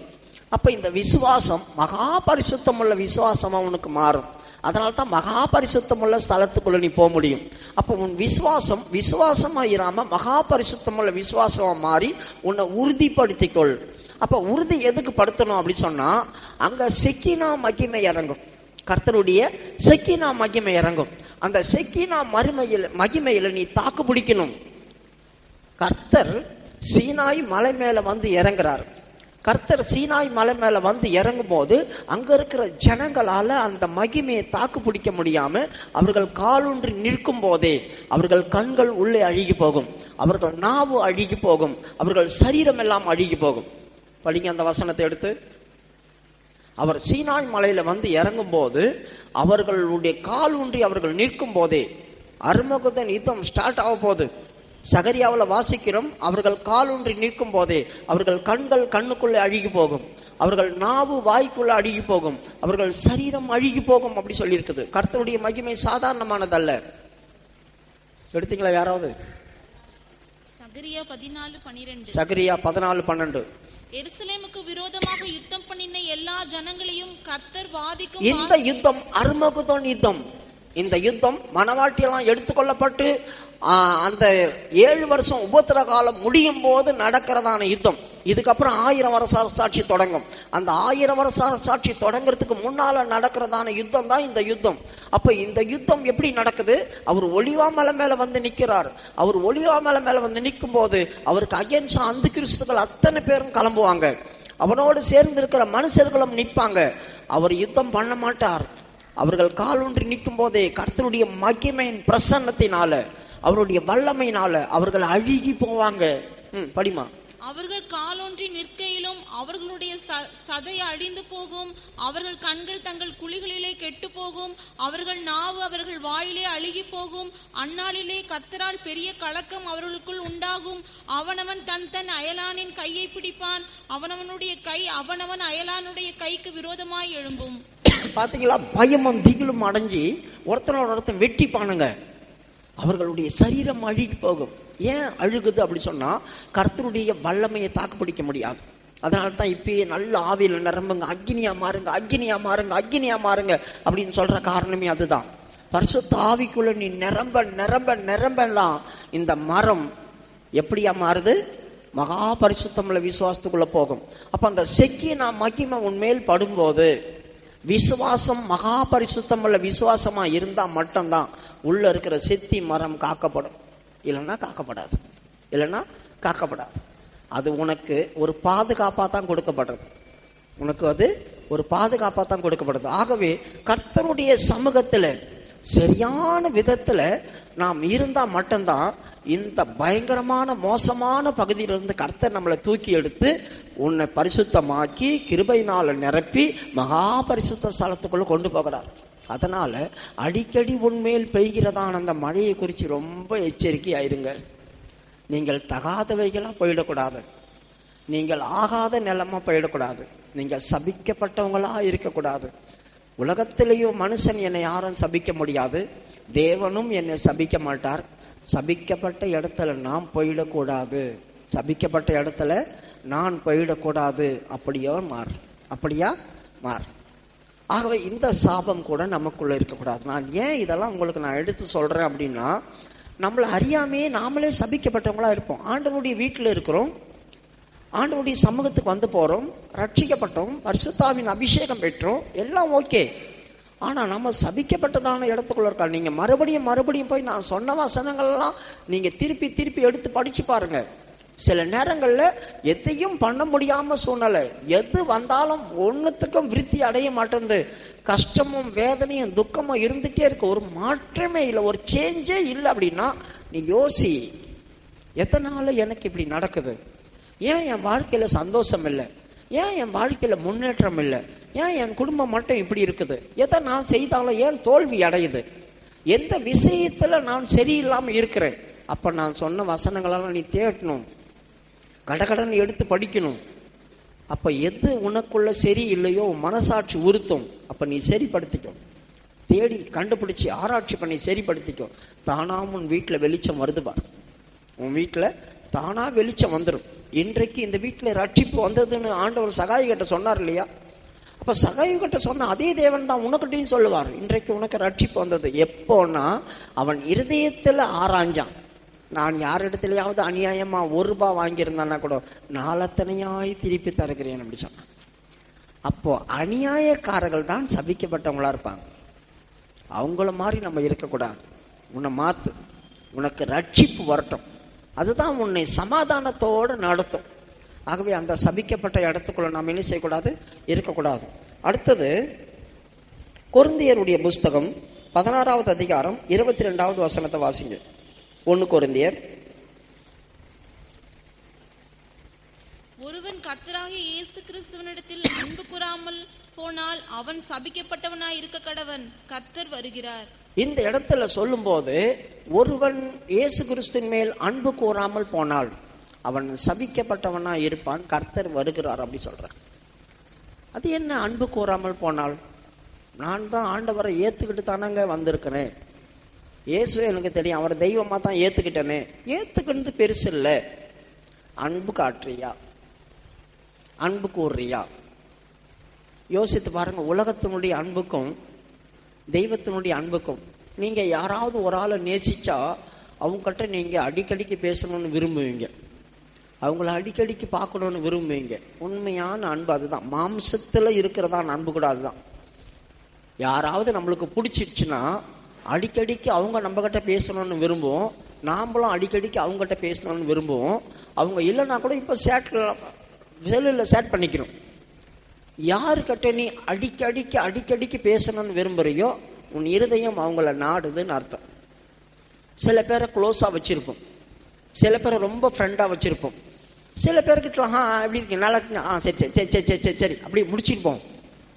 அப்ப இந்த விசுவாசம் மகா பரிசுத்தம் உள்ள விசுவாசமா உனக்கு மாறும். அதனால தான் மகா பரிசுத்தம் உள்ள ஸ்தலத்துக்குள்ள நீ போக முடியும். அப்போ உன் விசுவாசம் விசுவாசமா இராம மகா பரிசுத்தம் உள்ள விசுவாசமா மாறி உன்னை உறுதிப்படுத்திக்கொள். அப்ப உறுதி எதுக்கு படுத்தணும் அப்படி சொன்னா, அங்க செக்கினா மகிமை இறங்கும். கர்த்தருடைய செக்கினா மகிமை இறங்கும். அந்த செக்கினா மகிமையில நீ தாக்கு பிடிக்கணும். கர்த்தர் சீனாய் மலை மேல வந்து இறங்குறார். கர்த்தர் சீனாய் மலை மேல வந்து இறங்கும் போது அங்க இருக்கிற ஜனங்களால அந்த மகிமையை தாக்கு பிடிக்க முடியாம அவர்கள் காலூன்றி நிற்கும் போதே அவர்கள் கண்கள் உள்ளே அழுகி போகும், அவர்கள் நாவு அழுகி போகும், அவர்கள் சரீரம் எல்லாம் அழுகி போகும். படிங்க அந்த வசனத்தை எடுத்து. அவர் சீனாய் மலையில வந்து இறங்கும் போது அவர்களுடைய கால் ஊன்றி அவர்கள் நிற்கும் போதே அர்மகுதன் யுத்தம் ஸ்டார்ட் ஆக போகுது. சகரியாவில் வாசிக்கிறோம், அவர்கள் கால் ஊன்றி நிற்கும் போதே அவர்கள் கண்கள் கண்ணுக்குள்ளே அழுகி போகும், அவர்கள் நாவு வாய்க்குள்ள அழுகி போகும், அவர்கள் சரீரம் அழுகி போகும் அப்படி சொல்லியிருக்குது. கர்த்தருடைய மகிமை சாதாரணமானதல்ல. எடுத்தீங்களா யாராவது? சகரியா 14:12. எருசலேமுக்கு விரோதமாக யுத்தம் பண்ணின எல்லா ஜனங்களையும் கர்த்தர் வாதிக்கும். இந்த யுத்தம் அர்மகுதோன் யுத்தம். இந்த யுத்தம் மனவாட்டியெல்லாம் எடுத்துக்கொள்ளப்பட்டு அந்த 7 வருஷம் உபத்திர காலம் முடியும் போது நடக்கிறதான யுத்தம். இதுக்கப்புறம் 1000 வருஷ சாட்சி தொடங்கும். அந்த 1000 வருஷ சாட்சி தொடங்குறதுக்கு முன்னால நடக்கிறதான யுத்தம் தான் இந்த யுத்தம். அப்ப இந்த யுத்தம் எப்படி நடக்குது? அவர் ஒலிவா மலை மேல வந்து நிற்கிறார். அவர் ஒலிவா மலை மேல வந்து நிற்கும் போது அவருக்கு அகேன்ஸ்டா அந்த கிறிஸ்துக்கள் அத்தனை பேரும் கிளம்புவாங்க. அவனோடு சேர்ந்து இருக்கிற மனுஷர்களும் நிற்பாங்க. அவர் யுத்தம் பண்ண மாட்டார். அவர்கள் கால் ஒன்றி நிற்கும் போதே கர்த்தருடைய மகிமையின் பிரசன்னத்தினால, அவருடைய வல்லமையினால அவர்கள் அழுகி போவாங்க. படிமா. அவர்கள் காலொன்றி நிற்கையிலும் அவர்களுடைய சதை அழிந்து போகும், அவர்கள் கண்கள் தங்கள் குழிகளிலே கெட்டு போகும், அவர்கள் நாவு அவர்கள் வாயிலே அழுகி போகும். அந்நாளிலே கர்த்தரால் பெரிய கலக்கம் அவர்களுக்குள் உண்டாகும். அவனவன் தன் அயலானின் கையை பிடிப்பான், அவனவனுடைய கை அவனவன் அயலானுடைய கைக்கு விரோதமாய் எழும்பும். பாத்தீங்களா? பயமும் திகிலும் அடைஞ்சி ஒருத்தனோட ஒருத்தன் வெட்டிப்பானுங்க. அவர்களுடைய சரீரம் அழுகி போகும். ஏன் அழுகுது அப்படி சொன்னா, கர்த்தருடைய வல்லமையை தாக்கு பிடிக்க முடியாது. அதனால தான் இப்பயே நல்ல ஆவியில் நிரம்புங்க, அக்னியா மாறுங்க, அக்னியா மாறுங்க, அக்னியா மாறுங்க அப்படின்னு சொல்ற காரணமே அதுதான். பரிசுத்த ஆவிக்குள்ள நீ நிரம்ப நிரம்ப நிரம்பலாம். இந்த மரம் எப்படியா மாறுது? மகா பரிசுத்தமுள்ள விசுவாசத்துக்குள்ள போகும். அப்ப அந்த செக்கினா மகிமை உன்மேல் படும்போது, விசுவாசம் மகா பரிசுத்தமுள்ள விசுவாசமா இருந்தா மட்டும்தான் உள்ள இருக்கிற செத்தி மரம் காக்கப்படும். இல்லைன்னா காக்கப்படாது. இல்லைன்னா காக்கப்படாது. அது உனக்கு ஒரு பாதுகாப்பா தான் கொடுக்கப்படுறது. உனக்கு அது ஒரு பாதுகாப்பா தான் கொடுக்கப்படுது. ஆகவே கர்த்தருடைய சமூகத்துல சரியான விதத்துல நாம் இருந்தா மட்டும்தான் இந்த பயங்கரமான மோசமான பகுதியிலிருந்து கர்த்தர் நம்மளை தூக்கி எடுத்து உன்னை பரிசுத்தமாக்கி கிருபையினால நிரப்பி மகா பரிசுத்த ஸ்தலத்துக்குள்ள கொண்டு போகிறார். அதனால அடிக்கடி உன்மேல் பெய்கிறதான அந்த மழையை குறித்து ரொம்ப எச்சரிக்கை ஆயிருங்க. நீங்கள் தகாதவைகளா போயிடக்கூடாது. நீங்கள் ஆகாத நிலைமை போயிடக்கூடாது. நீங்கள் சபிக்கப்பட்டவங்களா இருக்கக்கூடாது. உலகத்திலேயும் மனுஷன் என்னை யாரும் சபிக்க முடியாது, தேவனும் என்னை சபிக்க மாட்டார். சபிக்கப்பட்ட இடத்துல நாம் போயிடக்கூடாது. சபிக்கப்பட்ட இடத்துல நான் போயிடக்கூடாது. அப்படியா மாறு. ஆகவே இந்த சாபம் கூட நமக்குள்ள இருக்கக்கூடாது. நான் ஏன் இதெல்லாம் உங்களுக்கு நான் எடுத்து சொல்றேன் அப்படின்னா, நம்மளை அறியாமையே நாமளே சபிக்கப்பட்டவங்களா இருப்போம். ஆண்டவருடைய வீட்டில் இருக்கிறோம், ஆண்டவருடைய சமூகத்துக்கு வந்து போறோம், ரட்சிக்கப்பட்டோம், பரிசுத்தாவின் அபிஷேகம் பெற்றோம், எல்லாம் ஓகே. ஆனா நம்ம சபிக்கப்பட்டதான இடத்துக்குள்ள இருக்கா. நீங்க மறுபடியும் போய் நான் சொன்ன வசனங்கள்லாம் நீங்க திருப்பி எடுத்து படிச்சு பாருங்க. சில நேரங்கள்ல எதையும் பண்ண முடியாம சூழ்நிலை, எது வந்தாலும் ஒன்னுத்துக்கும் விருத்தி அடைய மாட்டேங்குது. கஷ்டமும் வேதனையும் துக்கமும் இருந்துட்டே இருக்கு, ஒரு மாற்றமே இல்லை, ஒரு சேஞ்சே இல்லை அப்படின்னா நீ யோசி, எத்தனால எனக்கு இப்படி நடக்குது? ஏன் என் வாழ்க்கையில சந்தோஷம் இல்லை? ஏன் என் வாழ்க்கையில முன்னேற்றம் இல்லை? ஏன் என் குடும்பம் மட்டும் இப்படி இருக்குது? எதை நான் செய்தாலும் ஏன் தோல்வி அடையுது? எந்த விஷயத்துல நான் சரியில்லாம இருக்கிறேன்? அப்ப நான் சொன்ன வசனங்களெல்லாம் நீ தேடணும், கடகடன் எடுத்து படிக்கணும். அப்ப எது உனக்குள்ள சரி இல்லையோ மனசாட்சி உறுத்தும், அப்ப நீ சரிப்படுத்திக்கும். தேடி கண்டுபிடிச்சி ஆராய்ச்சி பண்ணி சரிப்படுத்திக்கும். தானா உன் வீட்டில் வெளிச்சம் வருது பார், உன் வீட்டில் தானா வெளிச்சம் வந்துடும். இன்றைக்கு இந்த வீட்டில் ரட்சிப்பு வந்ததுன்னு ஆண்டவர் சகாயிகிட்ட சொன்னார் இல்லையா? அப்ப சகாயிகிட்ட சொன்ன அதே தேவன் தான் உனக்கிட்டையும் சொல்லுவார், இன்றைக்கு உனக்கு ரட்சிப்பு வந்தது. எப்போன்னா அவன் இருதயத்தில் ஆராய்ஞ்சான். நான் யாரிடத்துலையாவது அநியாயமா ₹1 வாங்கியிருந்தான்னா கூட நாளத்தனையாய் திருப்பி தருகிறேன் அப்படி சொன்னான். அப்போ அநியாயக்காரர்கள் தான் சபிக்கப்பட்டவங்களா இருப்பாங்க. அவங்கள மாதிரி நம்ம இருக்கக்கூடாது. உன்னை மாத்து, உனக்கு ரட்சிப்பு வரட்டும், அதுதான் உன்னை சமாதானத்தோடு நடத்தும். ஆகவே அந்த சபிக்கப்பட்ட இடத்துக்குள்ள நாம் என்ன செய்யக்கூடாது, இருக்கக்கூடாது. அடுத்தது கொரிந்தியருடைய புஸ்தகம் 16வது அதிகாரம் 22வது வசனத்தை வாசிங்க. 1 கொரிந்தியர். ஒருவன் கர்த்தராகிய இயேசு கிறிஸ்துவனிடத்தில் அன்பு கூறாமல் போனால் அவன் சபிக்கப்பட்டவனாய் இருக்க கடவன், கர்த்தர் வருகிறார். இந்த இடத்துல சொல்லும் போது ஒருவன் இயேசு கிறிஸ்துவின் மேல் அன்பு கூறாமல் போனால் அவன் சபிக்கப்பட்டவனா இருப்பான், கர்த்தர் வருகிறார் அப்படி சொல்றான். அது என்ன அன்பு கூறாமல் போனால்? நான் தான் ஆண்டவரை ஏத்துக்கிட்டு தானங்க வந்திருக்கிறேன், இயேசுவே எனக்கு தெரியும், அவரை தெய்வமா தான் ஏத்துக்கிட்டேனே. ஏத்துக்கிட்டு பெருசு இல்லை, அன்பு காட்டுறியா, அன்பு கூறுறியா? யோசித்து பாருங்க. உலகத்தினுடைய அன்புக்கும் தெய்வத்தினுடைய அன்புக்கும், நீங்க யாராவது ஒரு ஆளை நேசிச்சா அவங்ககிட்ட நீங்க அடிக்கடிக்கு பேசணும்னு விரும்புவீங்க, அவங்கள அடிக்கடிக்கு பார்க்கணும்னு விரும்புவீங்க. உண்மையான அன்பு அதுதான். மாம்சத்துல இருக்கிறதான அன்பு கூட அதுதான். யாராவது நம்மளுக்கு பிடிச்சிடுச்சுன்னா அடிக்கடிக்கு அவங்க நம்ம கிட்ட பேசணும்னு விரும்புவோம், நாமளும் அடிக்கடிக்கு அவங்ககிட்ட பேசணும்னு விரும்புவோம். அவங்க இல்லைன்னா கூட இப்போ செல்லில் சேட் பண்ணிக்கிறோம். யாருக்கிட்ட நீ அடிக்கடிக்கு பேசணும்னு விரும்புறியோ உன் இருதயம் அவங்கள நாடுதுன்னு அர்த்தம். சில பேரை க்ளோஸாக வச்சிருப்போம், சில பேரை ரொம்ப ஃப்ரெண்டாக வச்சிருப்போம், சில பேர்கிட்ட எப்படி இருக்கு, நல்லா சரி சரி சரி சரி சரி சரி சரி அப்படி முடிச்சிருப்போம்.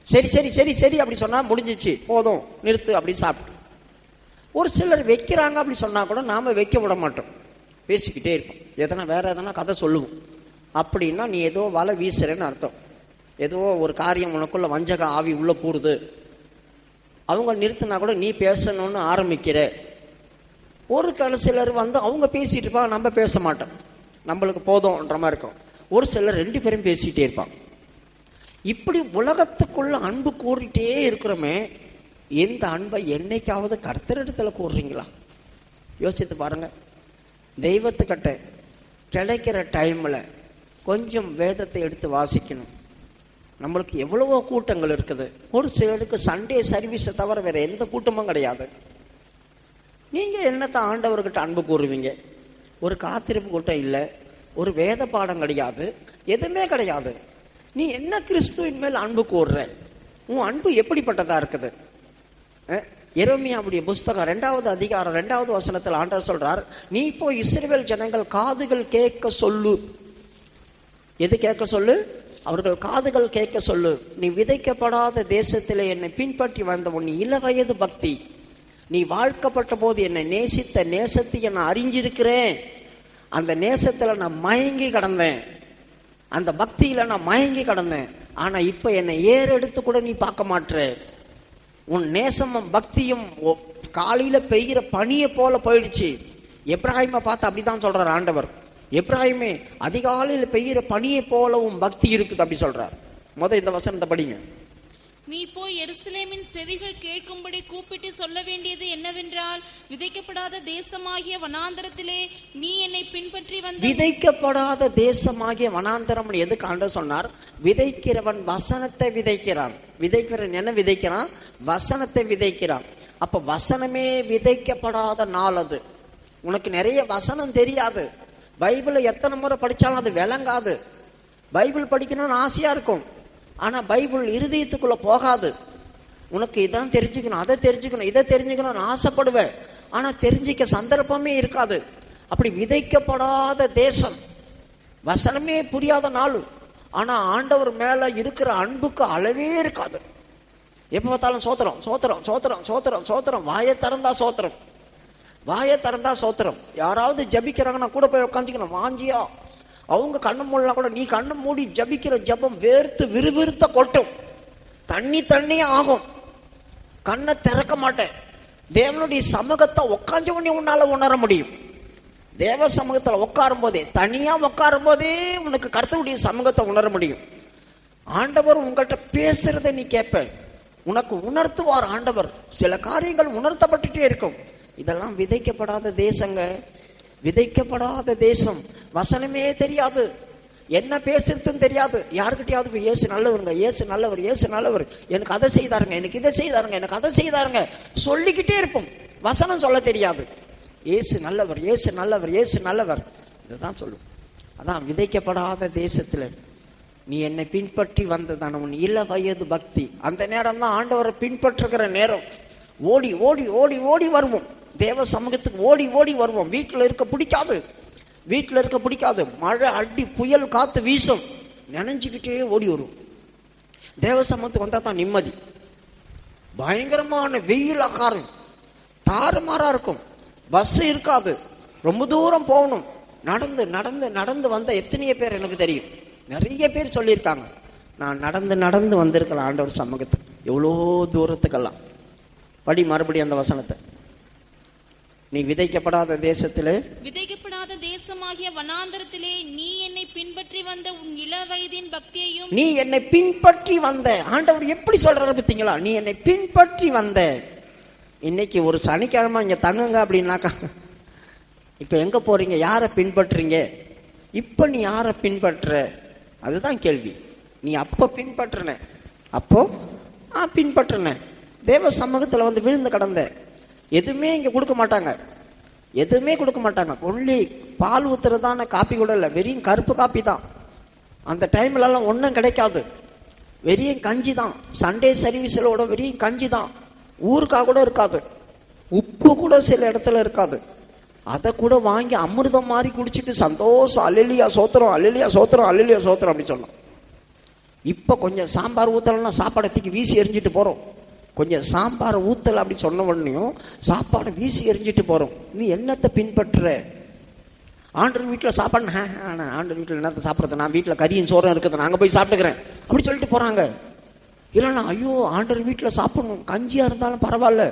சரி சரி சரி சரி அப்படி சொன்னால் முடிஞ்சிச்சு, போதும் நிறுத்து அப்படி சாப்பிட்டு. ஒரு சிலர் வைக்கிறாங்க அப்படி சொன்னால் கூட நாம் வைக்க விட மாட்டோம், பேசிக்கிட்டே இருப்போம். வேற எதனா கதை சொல்லுவோம். அப்படின்னா நீ ஏதோ வலை வீசுறேன்னு அர்த்தம், ஏதோ ஒரு காரியம் உனக்குள்ள வஞ்சக ஆவி உள்ள போடுது. அவங்க நிறுத்தினா கூட நீ பேசணும்னு ஆரம்பிக்கிற. ஒரு சிலர் அவங்க பேசிட்டு இருப்பாங்க, நம்ம பேச மாட்டோம், நம்மளுக்கு போதும்ன்ற மாதிரி இருக்கும். ஒரு சிலர் 2 பேரும் பேசிட்டே இருப்பாங்க. இப்படி உலகத்துக்குள்ள அன்பு கூறிட்டே இருக்கிறோமே, எந்த அன்பை என்னைக்காவது கர்த்தரிடத்துல கூறுறீங்களா? யோசித்து பாருங்க. தெய்வத்துக்கிட்ட கிடைக்கிற டைம்ல கொஞ்சம் வேதத்தை எடுத்து வாசிக்கணும். நம்மளுக்கு எவ்வளவோ கூட்டங்கள் இருக்குது. ஒரு சிலருக்கு சண்டே சர்வீஸை தவிர வேற எந்த கூட்டமும் கிடையாது. நீங்க என்னத்தான் ஆண்டவர்கிட்ட அன்பு கூறுவீங்க? ஒரு காத்திருப்பு கூட்டம் இல்லை, ஒரு வேத பாடம் கிடையாது, எதுவுமே கிடையாது. நீ என்ன கிறிஸ்துவின் மேல் அன்பு கூறுற? உன் அன்பு எப்படிப்பட்டதா இருக்குது? எரேமியாவுடைய புஸ்தகம் 2வது அதிகாரம் 2வது வசனத்தில் ஆண்டவர் சொல்றார், நீ இப்போ இஸ்ரவேல் ஜனங்கள் காதுகள் கேட்க சொல்லு. எது கேட்க சொல்லு? அவர்கள் காதுகள் கேட்க சொல்லு. நீ விதைக்கப்படாத தேசத்திலே என்னை பின்பற்றி வந்த உன் இளவயது பக்தி, நீ வாழ்க்கப்பட்ட போது என்னை நேசித்த நேசத்தை நான் அறிஞ்சிருக்கிறேன், அந்த நேசத்துல நான் மயங்கி கிடந்தேன், அந்த பக்தியில நான் மயங்கி கிடந்தேன். ஆனா இப்ப என்னை ஏறெடுத்து கூட நீ பார்க்க மாட்ற. உன் நேசமும் பக்தியும் காலையில பெய்கிற பனியை போல போயிடுச்சு. எப்ராஹிமை பார்த்து அப்படிதான் சொல்றார் ஆண்டவர். எப்ராஹிமே, அதிகாலையில் பெய்கிற பனியை போல உன் பக்தி இருக்குது அப்படி சொல்றார். இந்த வசனத்தை படிங்க. நீ போய் எருசலேமின் செவிகள் கேட்கும்படி கூப்பிட்டு சொல்ல வேண்டியது என்னவென்றால், விதைக்கப்படாத தேசமாகிய வனாந்தரத்திலே நீ என்னை பின்பற்றி வந்த. விதைக்கப்படாத தேசமாகிய வனாந்தரம் எதுக்கு ஆண்டவர் சொன்னார்? விதைக்கிறவன் வசனத்தை விதைக்கிறான். விதைக்கிறவன் என்ன விதைக்கிறான்? வசனத்தை விதைக்கிறான். அப்ப வசனமே விதைக்கப்படாத நாள் அது. உனக்கு நிறைய வசனம் தெரியாது. பைபிளை எத்தனை முறை படிச்சாலும் அது விளங்காது. பைபிள் படிக்கணும்னு ஆசையா இருக்கும், ஆனா பைபிள் இருதயத்துக்குள்ள போகாது. உனக்கு இதான் தெரிஞ்சுக்கணும், அதை தெரிஞ்சுக்கணும், இதை தெரிஞ்சுக்கணும்னு ஆசைப்படுவேன், ஆனா தெரிஞ்சிக்க சந்தர்ப்பமே இருக்காது. அப்படி விதைக்கப்படாத தேசம், வசனமே புரியாத நாள். ஆனா ஆண்டவர் மேல இருக்கிற அன்புக்கு அளவே இருக்காது. எப்ப பார்த்தாலும் சோத்திரம் சோத்திரம் சோத்திரம் சோத்திரம் சோத்திரம். வாயை திறந்தா சோத்திரம், வாயை திறந்தா சோத்திரம். யாராவது ஜபிக்கிறாங்கன்னா கூட போய் உட்காந்துக்கணும் வாஞ்சியா. அவங்க கண்ணு மூடலாம் கூட, நீ கண்ணு மூடி ஜபிக்கிற ஜபம் வேர்த்து விறுவிறுத்த கொட்டும், தண்ணி ஆகும். கண்ணை திறக்க மாட்டேன். தேவனுடைய சமூகத்தை உட்காந்து உன்னால உணர முடியும். தேவ சமூகத்தில் உட்காரும் போதே, தனியா உட்காரும் போதே உனக்கு கர்த்தருடைய சமூகத்தை உணர முடியும். ஆண்டவர் உங்கள்கிட்ட பேசுறதை நீ கேட்ப, உனக்கு உணர்த்துவார் ஆண்டவர். சில காரியங்கள் உணர்த்தப்பட்டுட்டே இருக்கும். இதெல்லாம் விதைக்கப்படாத தேசங்க, விதைக்கப்படாத தேசம். வசனமே தெரியாது, என்ன பேசுறதுன்னு தெரியாது. யாருக்கிட்டையாவது இயேசு நல்லவருங்க, இயேசு நல்லவர், இயேசு நல்லவர், எனக்கு அதை செய்தாருங்க, எனக்கு இதை செய்தாருங்க, எனக்கு அதை செய்தாருங்க சொல்லிக்கிட்டே இருப்போம். வசனம் சொல்ல தெரியாது. இயேசு நல்லவர், இயேசு நல்லவர், இயேசு நல்லவர், இதுதான் சொல்லுவோம். அதான் விதைக்கப்படாத தேசத்துல நீ என்னை பின்பற்றி வந்ததான உன் இள வயது பக்தி. அந்த நேரம் தான் ஆண்டவரை பின்பற்றுகிற நேரம். ஓடி ஓடி ஓடி ஓடி வருவோம் தேவ சமூகத்துக்கு, ஓடி ஓடி வருவோம். வீட்டில் இருக்க பிடிக்காது, வீட்டில் இருக்க பிடிக்காது. மழை அடி புயல் காத்து வீசும், நினைஞ்சுக்கிட்டே ஓடி வரும். தேவ சமூகத்துக்கு வந்தா தான் நிம்மதி. பயங்கரமான வெயில் ஆகாரம் தாறுமாறா இருக்கும், பஸ் இருக்காது, ரொம்ப தூரம் போகணும். நடந்து நடந்து நடந்து வந்த எத்தனையோ பேர் எனக்கு தெரியும். நிறைய பேர் சொல்லியிருக்காங்க, நான் நடந்து நடந்து வந்திருக்கலாம் ஆண்டவர் சமூகத்துக்கு, எவ்வளோ தூரத்துக்கெல்லாம். படி மறுபடியும் அந்த வசனத்தை. நீ விதைக்கப்படாத தேசத்திலே, விதைக்கப்படாத தேசமாகிய வனாந்தரத்திலே நீ என்னை பின்பற்றி வந்த உன் இள வயதின் பக்தியையும். நீ என்னை பின்பற்றி வந்த ஆண்டவர் எப்படி சொல்றாரு பார்த்தீங்களா? நீ என்னை பின்பற்றி வந்த. இன்னைக்கு ஒரு சனிக்கிழமை இங்க தங்குங்க அப்படின்னாக்கா, இப்ப எங்க போறீங்க, யாரை பின்பற்றுறீங்க, இப்ப நீ யாரை பின்பற்ற, அதுதான் கேள்வி. நீ அப்ப பின்பற்றின, அப்போ பின்பற்றின தேவ சமூகத்துல வந்து விழுந்து கடந்த. எதுவுமே இங்க கொடுக்க மாட்டாங்க, எதுவுமே கொடுக்க மாட்டாங்க. ஒன்லி பால் ஊத்துறதான காப்பி கூட இல்லை, வெறும் கருப்பு காப்பி தான். அந்த டைம்ல எல்லாம் ஒன்றும் கிடைக்காது, வெறும் கஞ்சி தான். சண்டே சர்வீஸோட வெறும் கஞ்சி தான், ஊருக்காக கூட இருக்காது, உப்பு கூட சில இடத்துல இருக்காது. அதை கூட வாங்கி அமிர்தம் மாதிரி குடிச்சிட்டு சந்தோஷம் அல்லேலூயா சோத்திரம், அல்லேலூயா சோத்திரம், அல்லேலூயா சோத்திரம் அப்படி சொல்லலாம். இப்போ கொஞ்சம் சாம்பார் ஊற்றலைன்னா சாப்பாடத்துக்கு வீசி எரிஞ்சிட்டு போகிறோம். கொஞ்சம் சாம்பார் ஊற்றலை அப்படி சொன்ன உடனேயும் சாப்பாடை வீசி எரிஞ்சிட்டு போகிறோம். நீ என்னத்தை பின்பற்றுற? ஆண்டர் வீட்டில் சாப்பாடு, ஆண்டர் வீட்டில் என்னத்தை சாப்பிட்றது, நான் வீட்டில் கறியும் சோறும் இருக்குது, நாங்கள் போய் சாப்பிட்டுக்கிறேன் அப்படி சொல்லிட்டு போகிறாங்க. இல்லைன்னா ஐயோ ஆண்டர் வீட்டில் சாப்பிடணும், கஞ்சியாக இருந்தாலும் பரவாயில்ல,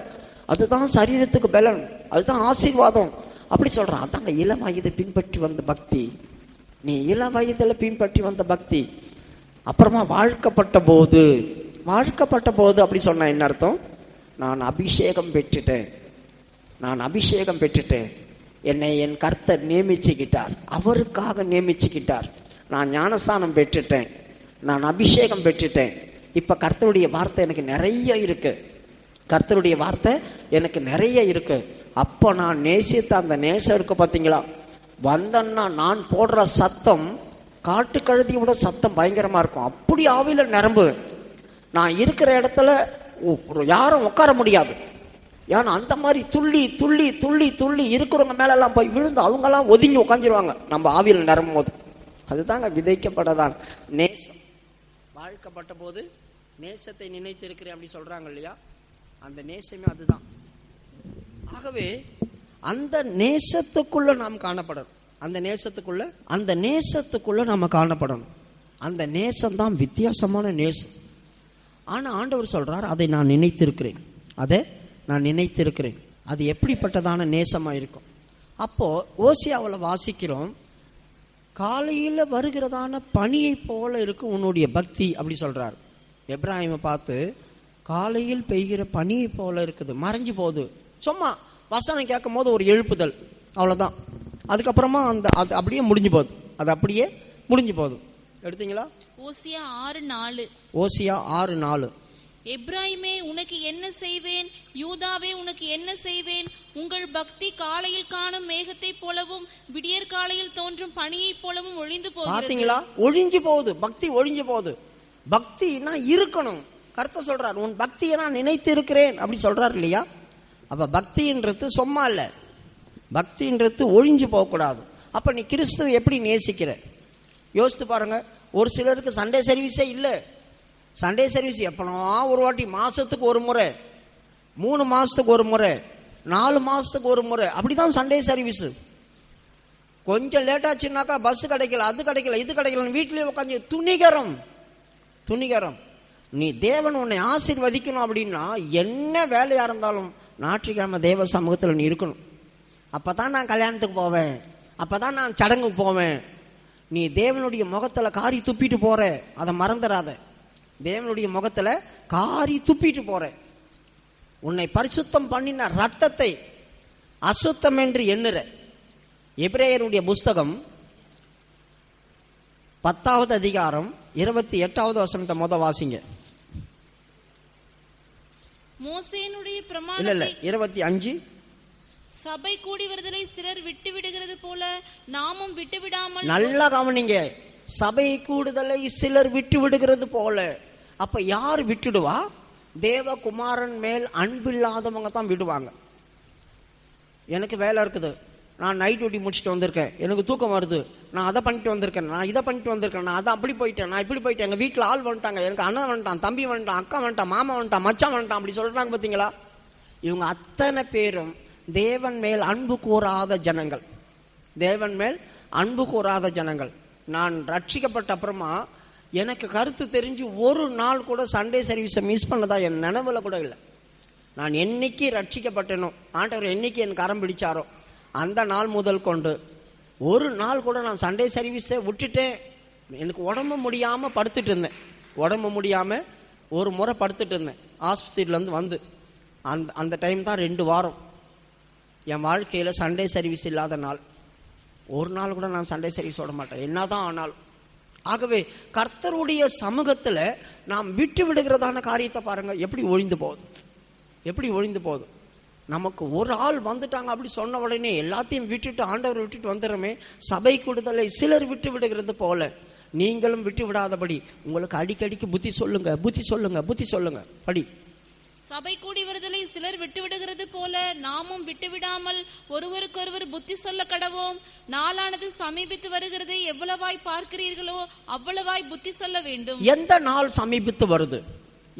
அதுதான் சரீரத்துக்கு பலன், அதுதான் ஆசீர்வாதம் அப்படி சொல்கிறான். அதாங்க இளம் வயது பின்பற்றி வந்த பக்தி. நீ இளம் வயதில் பின்பற்றி வந்த பக்தி. அப்புறமா வாழ்க்கப்பட்ட போது, வாழ்க்கப்பட்ட போது அப்படி சொன்ன என்ன அர்த்தம்? நான் அபிஷேகம் பெற்றுட்டேன், நான் அபிஷேகம் பெற்றுட்டேன், என்னை என் கர்த்தர் நியமிச்சுக்கிட்டார், அவருக்காக நியமிச்சுக்கிட்டார். நான் ஞானஸ்தானம் பெற்றுட்டேன், நான் அபிஷேகம் பெற்றுட்டேன். இப்போ கர்த்தருடைய வார்த்தை எனக்கு நிறைய இருக்கு, கர்த்தருடைய வார்த்தை எனக்கு நிறைய இருக்கு. அப்போ நான் நேசித்த அந்த நேசம் இருக்கு பார்த்தீங்களா, வந்தன்னா நான் போடுற சத்தம் காட்டுக்கழுதியோட சத்தம் பயங்கரமா இருக்கும். அப்படி ஆவில நிரம்பு. நான் இருக்கிற இடத்துல யாரும் உட்கார முடியாது. ஏன்னா அந்த மாதிரி துள்ளி துள்ளி துள்ளி துள்ளி இருக்கிறவங்க மேலெல்லாம் போய் விழுந்து அவங்கெல்லாம் ஒதுங்கி உட்காந்துருவாங்க நம்ம ஆவியில் நிரம்பும் போது. அதுதாங்க விதைக்கப்பட்டதான் நேசம். வாழ்க்கப்பட்ட போது நேசத்தை நினைத்து இருக்கிறேன் அப்படி சொல்றாங்க இல்லையா, அந்த நேசமே அதுதான். ஆகவே அந்த நேசத்துக்குள்ள நாம் காணப்படணும், அந்த நேசத்துக்குள்ள நாம காணப்படணும். அந்த நேசம்தான் வித்தியாசமான நேசம். ஆனால் ஆண்டவர் சொல்றார், அதை நான் நினைத்திருக்கிறேன், அதை நான் நினைத்திருக்கிறேன். அது எப்படிப்பட்டதான நேசமாக இருக்கும்? அப்போ ஓசியாவில் வாசிக்கிறோம், காலையில் வருகிறதான பனியை போல இருக்கும் உன்னுடைய பக்தி அப்படி சொல்றார். எப்ராஹிமை பார்த்து காலையில் பெய்கிற பனியை போல இருக்குது, மறைஞ்சு போகுது. சும்மா வசனம் கேட்கும் போது ஒரு எழுப்புதல், அவ்வளோதான். அதுக்கப்புறமா அது அப்படியே முடிஞ்சு போகுது, அது அப்படியே முடிஞ்சு போகுது. எடுத்தீங்களா? ஓசியா 6:4. ஓசியா 6:4. எப்ராயிமே உனக்கு என்ன செய்வேன், யூதாவே உனக்கு என்ன செய்வேன்? உங்கள் பக்தி காலையில் காணும் மேகத்தை போலவும் விடியற் காலையில் தோன்றும் பனியை போலவும் ஒழிந்து போகிறது. பாத்தீங்களா? ஒழிஞ்சு போகுது, பக்தி ஒழிஞ்சு போகுது. பக்தினா இருக்கணும். கர்த்தர் சொல்றார், உன் பக்தியை நான் நினைத்து இருக்கிறேன் அப்படி சொல்றாரு இல்லையா? அப்ப பக்தின்றது சும்மா இல்ல, பக்தின்றது ஒழிஞ்சு போகக்கூடாது. அப்ப நீ கிறிஸ்துவை எப்படி நேசிக்கிற யோசித்து பாருங்க. ஒரு சிலருக்கு சண்டே சர்வீஸே இல்லை. சண்டே சர்வீஸ் எப்பனா ஒரு வாட்டி, மாசத்துக்கு ஒரு முறை, 3 மாசத்துக்கு ஒரு முறை, 4 மாசத்துக்கு ஒரு முறை, அப்படிதான் சண்டே சர்வீஸ். கொஞ்சம் லேட்டாச்சுன்னாக்கா பஸ் கிடைக்கல, அது கிடைக்கல, இது கிடைக்கல, வீட்லயே உட்காந்து துணிகரம். நீ தேவன் உன்னை ஆசீர்வதிக்கணும் அப்படின்னா என்ன வேலையா இருந்தாலும் ஞாயிற்றுக்கிழமை தேவ சமூகத்தில் நீ இருக்கணும். அப்பதான் நான் கல்யாணத்துக்கு போவேன், அப்பதான் நான் சடங்குக்கு போவேன். நீ தேவனுடைய முகத்துல காரி துப்பிட்டு போற, அதை மறந்துடாத. தேவனுடைய முகத்துல காரி துப்பிட்டு போற. உன்னை பரிசுத்தம் பண்ணின ரத்தத்தை அசுத்தம் என்று எண்ணுற. எபிரேயருடைய புஸ்தகம் 10வது அதிகாரம் 28வது வசனத்தை முத வாசிங்க. மோசேயினுடைய பிரமாணத்தை 25. சபை கூடி வருதலை சிலர் விட்டு விடுகிறது போல நாமும் விட்டு விடாமல். நல்லா கவனிங்க, சபை கூடுதலை சிலர் விட்டு விடுகிறது போல. அப்ப யார் விட்டுடுவா? தேவகுமாரன் மேல் அன்பில்லாதவங்க தான் விடுவாங்க. எனக்கு வேலை இருக்குது, நான் நைட் டியூட்டி முடிச்சுட்டு வந்திருக்கேன், எனக்கு தூக்கம் வருது, நான் அதை பண்ணிட்டு வந்திருக்கேன், நான் இதை பண்ணிட்டு வந்திருக்கேன், நான் அதை அப்படி போயிட்டேன், நான் இப்படி போயிட்டேன், எங்கள் வீட்டில் ஆள் வந்துட்டாங்க, எனக்கு அண்ணன் வந்துட்டான், தம்பி வந்துட்டான், அக்கா வந்துட்டான், மாமா வந்துட்டான், மச்சான் வந்துட்டான், அப்படி சொல்றாங்க. பார்த்தீங்களா? இவங்க அத்தனை பேரும் தேவன் மேல் அன்பு கூறாத ஜனங்கள். தேவன் மேல் அன்பு கூறாத ஜனங்கள். நான் ரட்சிக்கப்பட்ட அப்புறமா எனக்கு கருத்து தெரிஞ்சு ஒரு நாள் கூட சண்டே சர்வீஸை மிஸ் பண்ணதா என் நினைவுல கூட இல்லை. நான் என்னைக்கு ரட்சிக்கப்பட்டேனோ, ஆண்டவர் என்னைக்கு எனக்கு கரம் பிடிச்சாரோ அந்த நாள் முதல் கொண்டு ஒரு நாள் கூட நான் சண்டே சர்வீஸை விட்டுட்டேன். எனக்கு உடம்பு முடியாமல் படுத்துட்டு இருந்தேன். உடம்பு முடியாமல் ஒரு முறை படுத்துட்டு இருந்தேன் ஆஸ்பத்திரியிலேருந்து வந்து. அந்த டைம் தான் 2 வாரம் என் வாழ்க்கையில் சண்டே சர்வீஸ் இல்லாத நாள். ஒரு நாள் கூட நான் சண்டே சர்வீஸ் விட மாட்டேன், என்னதான் ஆனாலும். ஆகவே கர்த்தருடைய சமூகத்தில் நாம் விட்டு விடுகிறதான காரியத்தை பாருங்க எப்படி ஒழிந்து போகுது, எப்படி ஒழிந்து போகுது. நமக்கு ஒரு ஆள் வந்துட்டாங்க அப்படி சொன்ன உடனே எல்லாத்தையும் விட்டுட்டு ஆண்டவர் விட்டுட்டு வந்துடுறோமே. சபை கூடுதலை சிலர் விட்டு விடுகிறது போல நீங்களும் விட்டு விடாதபடி உங்களுக்கு அடிக்கடிக்கு புத்தி சொல்லுங்க, புத்தி சொல்லுங்க, புத்தி சொல்லுங்க. படி. சபை கூடி வருதலை சிலர் விட்டு விடுகிறது போல நாமும் விட்டு விடாமல் ஒருவருக்கொருவர் புத்தி சொல்ல கடவோம். நாளானது சமீபித்து வருகிறதை எவ்வளவாய் பார்க்கிறீர்களோ அவ்வளவாய் புத்தி சொல்ல வேண்டும். எந்த நாள் சமீபித்து வருது?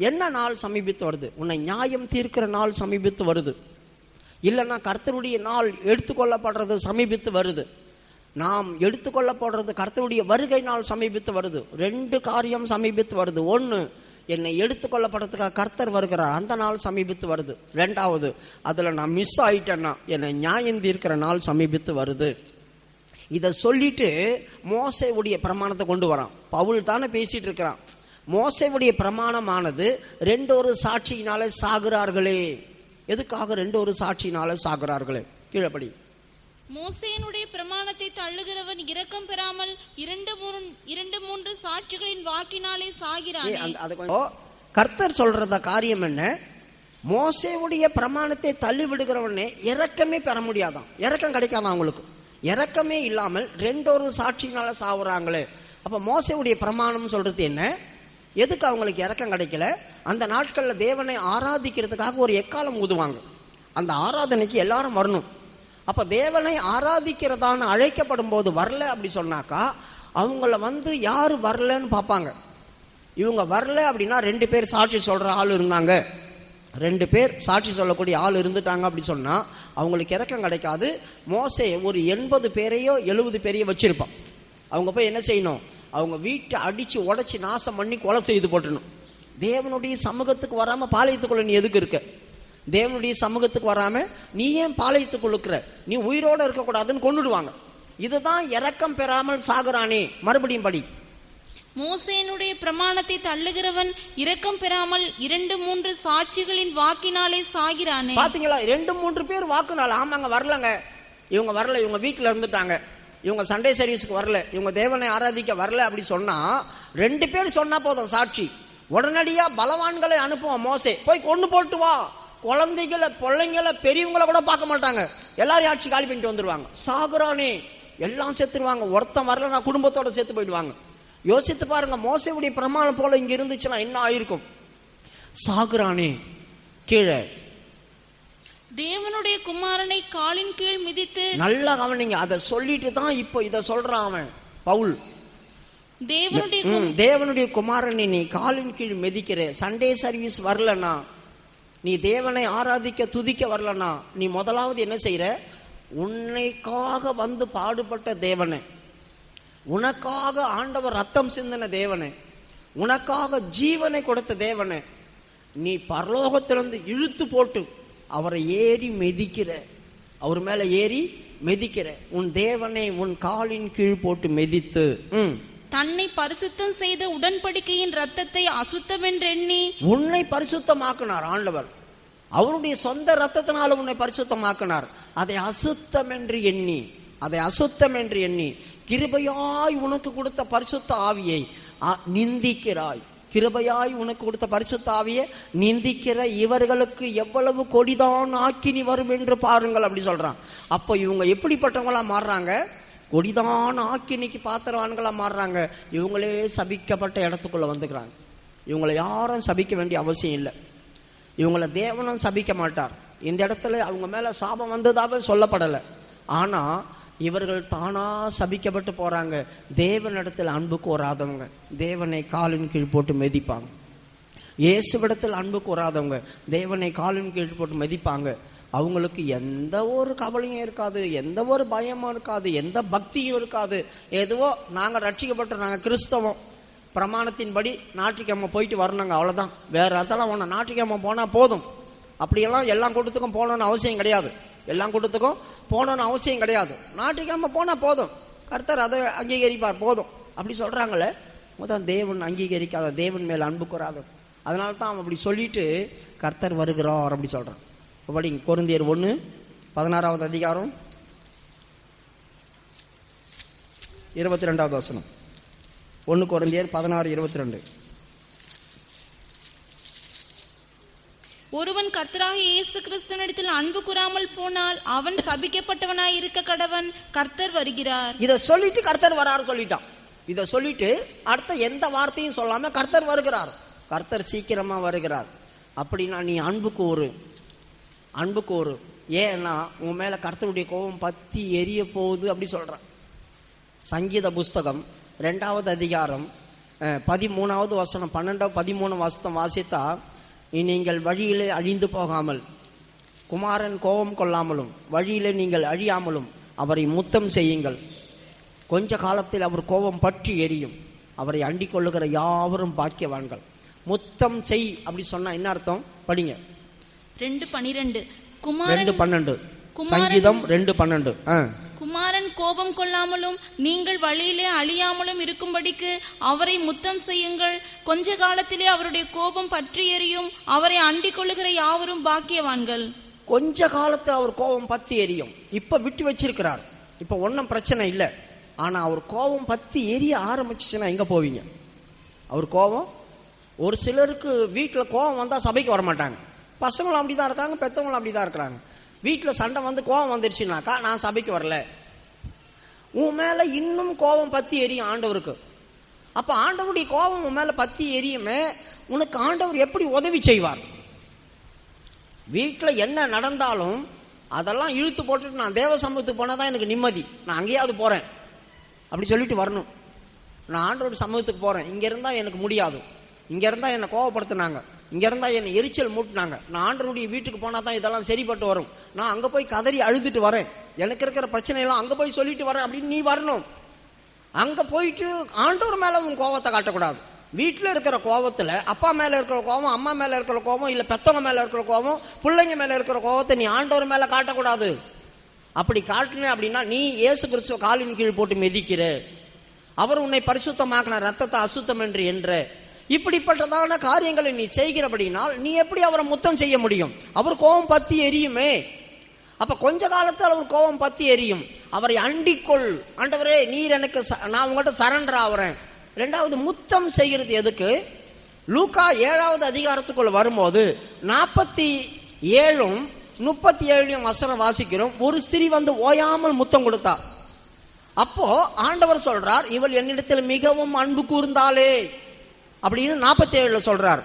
என்ன நாள் சமீபித்து வருது? உன்னை நியாயம் தீர்க்கிற நாள் சமீபித்து வருது, இல்லைன்னா கர்த்தருடைய நாள் எடுத்துக்கொள்ளப்படுறது சமீபித்து வருது. நாம் எடுத்துக்கொள்ளப்படுறது கர்த்தருடைய வருகை நாள் சமீபித்து வருது. 2 காரியம் சமீபித்து வருது. 1, என்னை எடுத்துக்கொள்ளப்படுறதுக்காக கர்த்தர் வருகிறார், அந்த நாள் சமீபித்து வருது. 2வது, அதில் நான் மிஸ் ஆயிட்டேன்னா என்னை நியாயம் தீர்க்கிற நாள் சமீபித்து வருது. இதை சொல்லிட்டு மோசேவுடைய பிரமாணத்தை கொண்டு வரான். பவுல் தானே பேசிட்டு இருக்கிறான். மோசேவுடைய பிரமாணமானது 2 சாட்சியினாலே சாகுறார்களே. எதுக்காக 2 சாட்சியினாலே சாகுறார்களே? கீழப்படி. மோசேயினுடைய பிரமாணத்தை தள்ளுகிறவன் இரக்கம் பெறாமல் 2-3 சாட்சிகளின் வாக்கினாலே சாகிறானே. கர்த்தர் சொல்றத காரியம் என்ன? மோசேவுடைய பிரமாணத்தை தள்ளி விடுகிறவனே இரக்கமே பெற முடியாதான், இரக்கம் கிடைக்காதான் அவங்களுக்கு. இரக்கமே இல்லாமல் 2 சாட்சியினால சாவுறாங்களே. அப்ப மோசேவுடைய பிரமாணம் சொல்றது என்ன? எதுக்கு அவங்களுக்கு இரக்கம் கிடைக்கல? அந்த நாட்கள்ல தேவனை ஆராதிக்கிறதுக்காக ஒரு எக்காலம் ஊதுவாங்க. அந்த ஆராதனைக்கு எல்லாரும் வரணும். அப்ப தேவனை ஆராதிக்கிறதான அழைக்கப்படும் போது வரல அப்படி சொன்னாக்கா அவங்கள யாரு வரலன்னு பார்ப்பாங்க. இவங்க வரல அப்படின்னா 2 பேர் சாட்சி சொல்ற ஆள் இருந்தாங்க, 2 பேர் சாட்சி சொல்லக்கூடிய ஆள் இருந்துட்டாங்க அப்படி சொன்னா அவங்களுக்கு இரக்கம் கிடைக்காது. மோசே ஒரு 80 பேரையோ 70 பேரையோ வச்சிருப்பான். அவங்க போய் என்ன செய்யணும்? அவங்க வீட்டை அடிச்சு உடைச்சி நாசம் பண்ணி கொலை செய்து போட்டணும். தேவனுடைய சமூகத்துக்கு வராம பாளையத்துக்குள்ள நீ எதுக்கு இருக்க? தேவனுடைய சமூகத்துக்கு வராம நீ ஏன் பாளையத்துக்குள்ள இருக்கிற? நீ உயிரோட இருக்கக்கூடாதுன்னு கொண்டுடுவாங்க. இதுதான் இரக்கம் பெறாமல் சாகுறானே. மறுபடியும் படி. மோசேயினுடைய பிரமாணத்தை தள்ளுகிறவன் இரக்கம் பெறாமல் 2-3 சாட்சிகளின் வாக்கினாலே சாகிறானே. பாத்தீங்களா? 2-3 பேர் வாக்குனால. ஆமாங்க, வரலங்க, இவங்க வரல, இவங்க வீட்டுல இருந்துட்டாங்க, இவங்க சண்டே சர்வீஸ்க்கு வரல, இவங்க தேவனை ஆராதிக்க வரல அப்படி சொன்னா 2 பேர் சொன்னா போதும் சாட்சி. உடனடியா பலவான்களை அனுப்புவான் மோசே. போய் கொண்டு போட்டு வா. குழந்தைகளை, பிள்ளைங்களை, பெரியவங்களை கூட பார்க்க மாட்டாங்க. எல்லாரும் ஆட்சி காலி பண்ணிட்டு வந்துருவாங்க. சாகுறானே, எல்லாம் செத்துருவாங்க. ஒருத்தன் வரலன்னா குடும்பத்தோட செத்து போயிடுவாங்க. யோசித்து பாருங்க, மோசேவுடைய பிரமாணம் போல இங்க இருந்துச்சுன்னா என்ன ஆயிருக்கும்? சாகுறானே. கீழே தேவனுடைய குமாரனை காலின் கீழ் மிதித்து. நல்லா கவனிங்க, அதை சொல்லிட்டு தான் இப்போ இதை சொல்றான் அவன் பவுல். தேவனுடைய குமாரனை நீ காலின் கீழ் மிதிக்கிற. சண்டே சர்வீஸ் வரலன்னா, நீ தேவனை ஆராதிக்க துதிக்க வரலன்னா, நீ முதலாவது என்ன செய்யற? உன்னைக்காக வந்து பாடுபட்ட தேவனை, உனக்காக ஆண்டவர் ரத்தம் சிந்தின தேவனை, உனக்காக ஜீவனை கொடுத்த தேவனை நீ பரலோகத்திலிருந்து இழுத்து போட்டு அவரை ஏறி மிதிக்கிற. அவர் மேல ஏறி மிதிக்கிற. உன் தேவனை உன் காலின் கீழ் போட்டு மிதித்து தன்னை பரிசுத்தம் செய்த உடன்படிக்கையின் ரத்தத்தை அசுத்தம் என்று எண்ணி உன்னை பரிசுத்தமாக்கினார் ஆண்டவர். அவருடைய சொந்த ரத்தத்தினால உன்னை பரிசுத்தமாக்கினார். அதை அசுத்தம் என்று எண்ணி, அதை அசுத்தம் என்று எண்ணி கிருபையாய் உனக்கு கொடுத்த பரிசுத்த ஆவியை நிந்திக்கிறாய். கிருபையாய் உனக்கு கொடுத்த பரிசுத்த ஆவியை நிந்திக்கிற இவர்களுக்கு எவ்வளவு கொடிதான் ஆக்கினி வரும் என்று பாருங்கள் அப்படி சொல்றான். அப்போ இவங்க எப்படிப்பட்டவங்களா மாறுறாங்க? கொடிதான் ஆக்கினிக்கு பாத்திரவான்களா மாறுறாங்க. இவங்களே சபிக்கப்பட்ட இடத்துக்குள்ள வந்துக்கிறாங்க. இவங்களை யாரும் சபிக்க வேண்டிய அவசியம் இல்லை. இவங்களை தேவனும் சபிக்க மாட்டார். இந்த இடத்துல அவங்க மேல சாபம் வந்ததாவே சொல்லப்படலை. ஆனா இவர்கள் தானா சபிக்கப்பட்டு போறாங்க. தேவனிடத்தில் அன்பு கோராதவங்க தேவனை காலின் கீழ் போட்டு மிதிப்பாங்க. இயேசுவிடத்தில் அன்பு கோராதவங்க தேவனை காலின் கீழ் போட்டு மிதிப்பாங்க. அவங்களுக்கு எந்த ஒரு கவலையும் இருக்காது, எந்த ஒரு பயமும் இருக்காது, எந்த பக்தியும் இருக்காது. எதுவோ நாங்கள் ரட்சிக்கப்பட்டோம், நாங்கள் கிறிஸ்தவம், பிரமாணத்தின்படி ஞாயிற்றுக்கிழமை போயிட்டு வரணுங்க, அவ்வளோதான். வேற அதெல்லாம் ஒன்று ஞாயிற்றுக்கிழமை போனால் போதும். அப்படியெல்லாம் எல்லா கூட்டத்துக்கும் போகணுன்னு அவசியம் கிடையாது. எல்லா கூட்டத்துக்கும் போகணுன்னு அவசியம் கிடையாது. ஞாயிற்றுக்கிழமை போனால் போதும், கர்த்தர் அதை அங்கீகரிப்பார், போதும் அப்படி சொல்கிறாங்களே. முதல் தேவன் அங்கீகரிக்காத, தேவன் மேல் அன்பு கூறாத. அதனால தான் அவன் அப்படி சொல்லிட்டு கர்த்தர் வருகிறார் அப்படி சொல்கிறான். படிங்க கொரிந்தியர் 1:16 அதிகாரம் 22வது வசனம். 1 கொரிந்தியர் 16:22. ஒருவன் கர்த்தராகிய இயேசு கிறிஸ்துவினிடத்தில் அன்பு கூறாமல் போனால் அவன் சபிக்கப்பட்டவனாய் இருக்க கடவன், கர்த்தர் வருகிறார். இதை சொல்லிட்டு கர்த்தர் வராரு சொல்லிட்டான். இதை சொல்லிட்டு அடுத்த எந்த வார்த்தையும் சொல்லாம கர்த்தர் வருகிறார், கர்த்தர் சீக்கிரமா வருகிறார். அப்படின்னா நீ அன்பு கூறு, அன்பு கூறு. ஏன்னா உன் மேல கர்த்தருடைய கோபம் பத்தி எரிய போகுது அப்படி சொல்றான். சங்கீத புஸ்தகம் 2வது அதிகாரம் 13வது வசனம் 12-13 வசனம் வாசித்தா, நீங்கள் வழியிலே அழிந்து போகாமல், குமாரன் கோபம் கொள்ளாமலும் வழியிலே நீங்கள் அழியாமலும் அவரை முத்தம் செய்யுங்கள். கொஞ்ச காலத்தில் அவர் கோபம் பற்றி எரியும். அவரை அண்டிக் கொள்ளுகிற யாவரும் பாக்கியவான்கள். முத்தம் செய் அப்படி சொன்னா என்ன அர்த்தம்? படிங்க. 2:12 சங்கீதம் 2:12. குமாரன் கோபம் கொள்ளாமலும் நீங்கள் வழியிலே அழியாமலும் இருக்கும்படிக்கு அவரை முத்தம் செய்யுங்கள். கொஞ்ச காலத்திலே அவருடைய கோபம் பற்றி எரியும். அவரை அண்டிக் கொள்ளுகிற யாவரும் பாக்கியவான்கள். கொஞ்ச காலத்தில் அவர் கோபம் பத்தி எரியும். இப்ப விட்டு வச்சிருக்கிறார், இப்ப ஒன்றும் பிரச்சனை இல்லை. ஆனா அவர் கோபம் பத்தி எரிய ஆரம்பிச்சுன்னா எங்க போவீங்க? அவர் கோபம், ஒரு சிலருக்கு வீட்டில் கோபம் வந்தா சபைக்கு வரமாட்டாங்க. பசங்களும் அப்படிதான் இருக்காங்க, பெற்றவங்களும் அப்படிதான் இருக்கிறாங்க. வீட்டில் சண்டை வந்து கோபம் வந்துருச்சுனாக்கா நான் சபைக்கு வரல. உன் மேல இன்னும் கோபம் பத்தி எரியும் ஆண்டவருக்கு. அப்ப ஆண்டவருடைய கோபம் உன் மேல பத்தி எரியுமே, உனக்கு ஆண்டவர் எப்படி உதவி செய்வார்? வீட்டில் என்ன நடந்தாலும் அதெல்லாம் இழுத்து போட்டுட்டு நான் தேவ சமூகத்துக்கு போனாதான் எனக்கு நிம்மதி, நான் அங்கேயாவது போறேன் அப்படி சொல்லிட்டு வரணும். நான் ஆண்டவர் சமூகத்துக்கு போறேன், இங்க இருந்தா எனக்கு முடியாது, இங்க இருந்தா என்னை கோவப்படுத்தினாங்க, இங்க இருந்தா என்னை எரிச்சல் மூட்டினாங்க, நான் ஆண்டவருடைய வீட்டுக்கு போனா தான் இதெல்லாம் சரிப்பட்டு வரும், நான் அங்க போய் கதறி அழுதுட்டு வரேன், எனக்கு இருக்கிற பிரச்சனை எல்லாம் அங்க போய் சொல்லிட்டு வரேன் அப்படின்னு நீ வரணும். அங்க போயிட்டு ஆண்டவர் மேல உன் கோபத்தை காட்டக்கூடாது. வீட்டில் இருக்கிற கோபத்துல அப்பா மேல இருக்கிற கோபம், அம்மா மேல இருக்கிற கோபம், இல்ல பெத்தவங்க மேல இருக்கிற கோபம், பிள்ளைங்க மேல இருக்கிற கோபத்தை நீ ஆண்டவர் மேல காட்டக்கூடாது. அப்படி காட்டின அப்படின்னா நீ இயேசு கிறிஸ்துவ காலின் கீழ் போட்டு மிதிக்கிற. அவர் உன்னை பரிசுத்தமாக்கின ரத்தத்தை அசுத்தம் என்று இப்படிப்பட்டதான காரியங்களை நீ செய்கிறபடினால் நீ எப்படி அவரை முத்தம் செய்ய முடியும்? அவர் கோபம் பத்தி எரியுமே. அப்ப கொஞ்ச காலத்தில் அவர் கோபம் பத்தி எரியும். அவரை அண்டிக்கொள். ஆண்டவரே நீர் எனக்கு, நான் உங்கள்கிட்ட சரண்டர் ஆகிறேன். ரெண்டாவது, முத்தம் செய்கிறது எதுக்கு? லூக்கா 7வது அதிகாரத்துக்குள்ள வரும்போது 47ம் 37 வசனம் வாசிக்கிறோம். ஒரு ஸ்திரீ வந்து ஓயாமல் முத்தம் கொடுத்தா. அப்போ ஆண்டவர் சொல்றார், இவள் என்னிடத்தில் மிகவும் அன்பு கூர்ந்தாளே அப்படின்னு 47 சொல்றார்.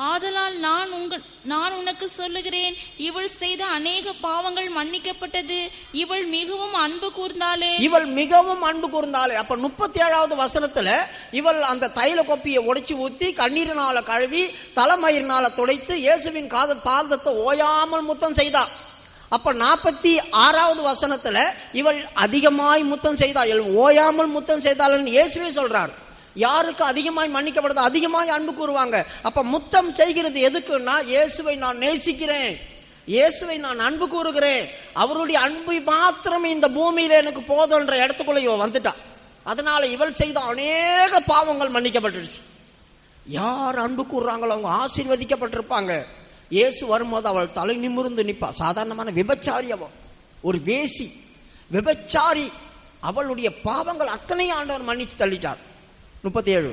ஆதலால் நான் உனக்கு சொல்லுகிறேன், இவள் செய்த அநேக பாவங்கள் மன்னிக்கப்பட்டது, இவள் மிகவும் அன்பு கூர்ந்தாளே. இவள் மிகவும் அன்பு கூர்ந்தாளே. அப்ப 37வது வசனத்துல இவள் அந்த தைல கொப்பியை உடைச்சு ஊத்தி கண்ணீரினால கழுவி தலைமயிரினால துடைத்து இயேசுவின் காதல் பாதத்தை ஓயாமல் முத்தம் செய்தா. அப்ப 46வது வசனத்துல இவள் அதிகமாய் முத்தம் செய்தாள், ஓயாமல் முத்தம் செய்தாள்னு இயேசுவே சொல்றார். யாருக்கு அதிகமாய் மன்னிக்கப்படுது அதிகமாய் அன்பு கூறுவாங்க. அப்ப முத்தம் செய்கிறது எதுக்குன்னா, இயேசுவை நான் நேசிக்கிறேன், இயேசுவை நான் அன்பு கூறுகிறேன், அவருடைய அன்பு மாத்திரம் இந்த பூமியில எனக்கு போதுன்ற இடத்துக்குள்ள இவள் வந்துட்டான். அதனால இவள் செய்த அநேக பாவங்கள் மன்னிக்கப்பட்டுருச்சு. யார் அன்பு கூறுறாங்களோ அவங்க ஆசீர்வதிக்கப்பட்டிருப்பாங்க. இயேசு வரும்போது அவள் தலை நிமிர்ந்து நிற்பா. சாதாரணமான விபச்சாரி, அவள் ஒரு வேசி விபச்சாரி. அவளுடைய பாவங்கள் அத்தனையும் ஆண்டவர் மன்னிச்சு தள்ளிட்டார். 37.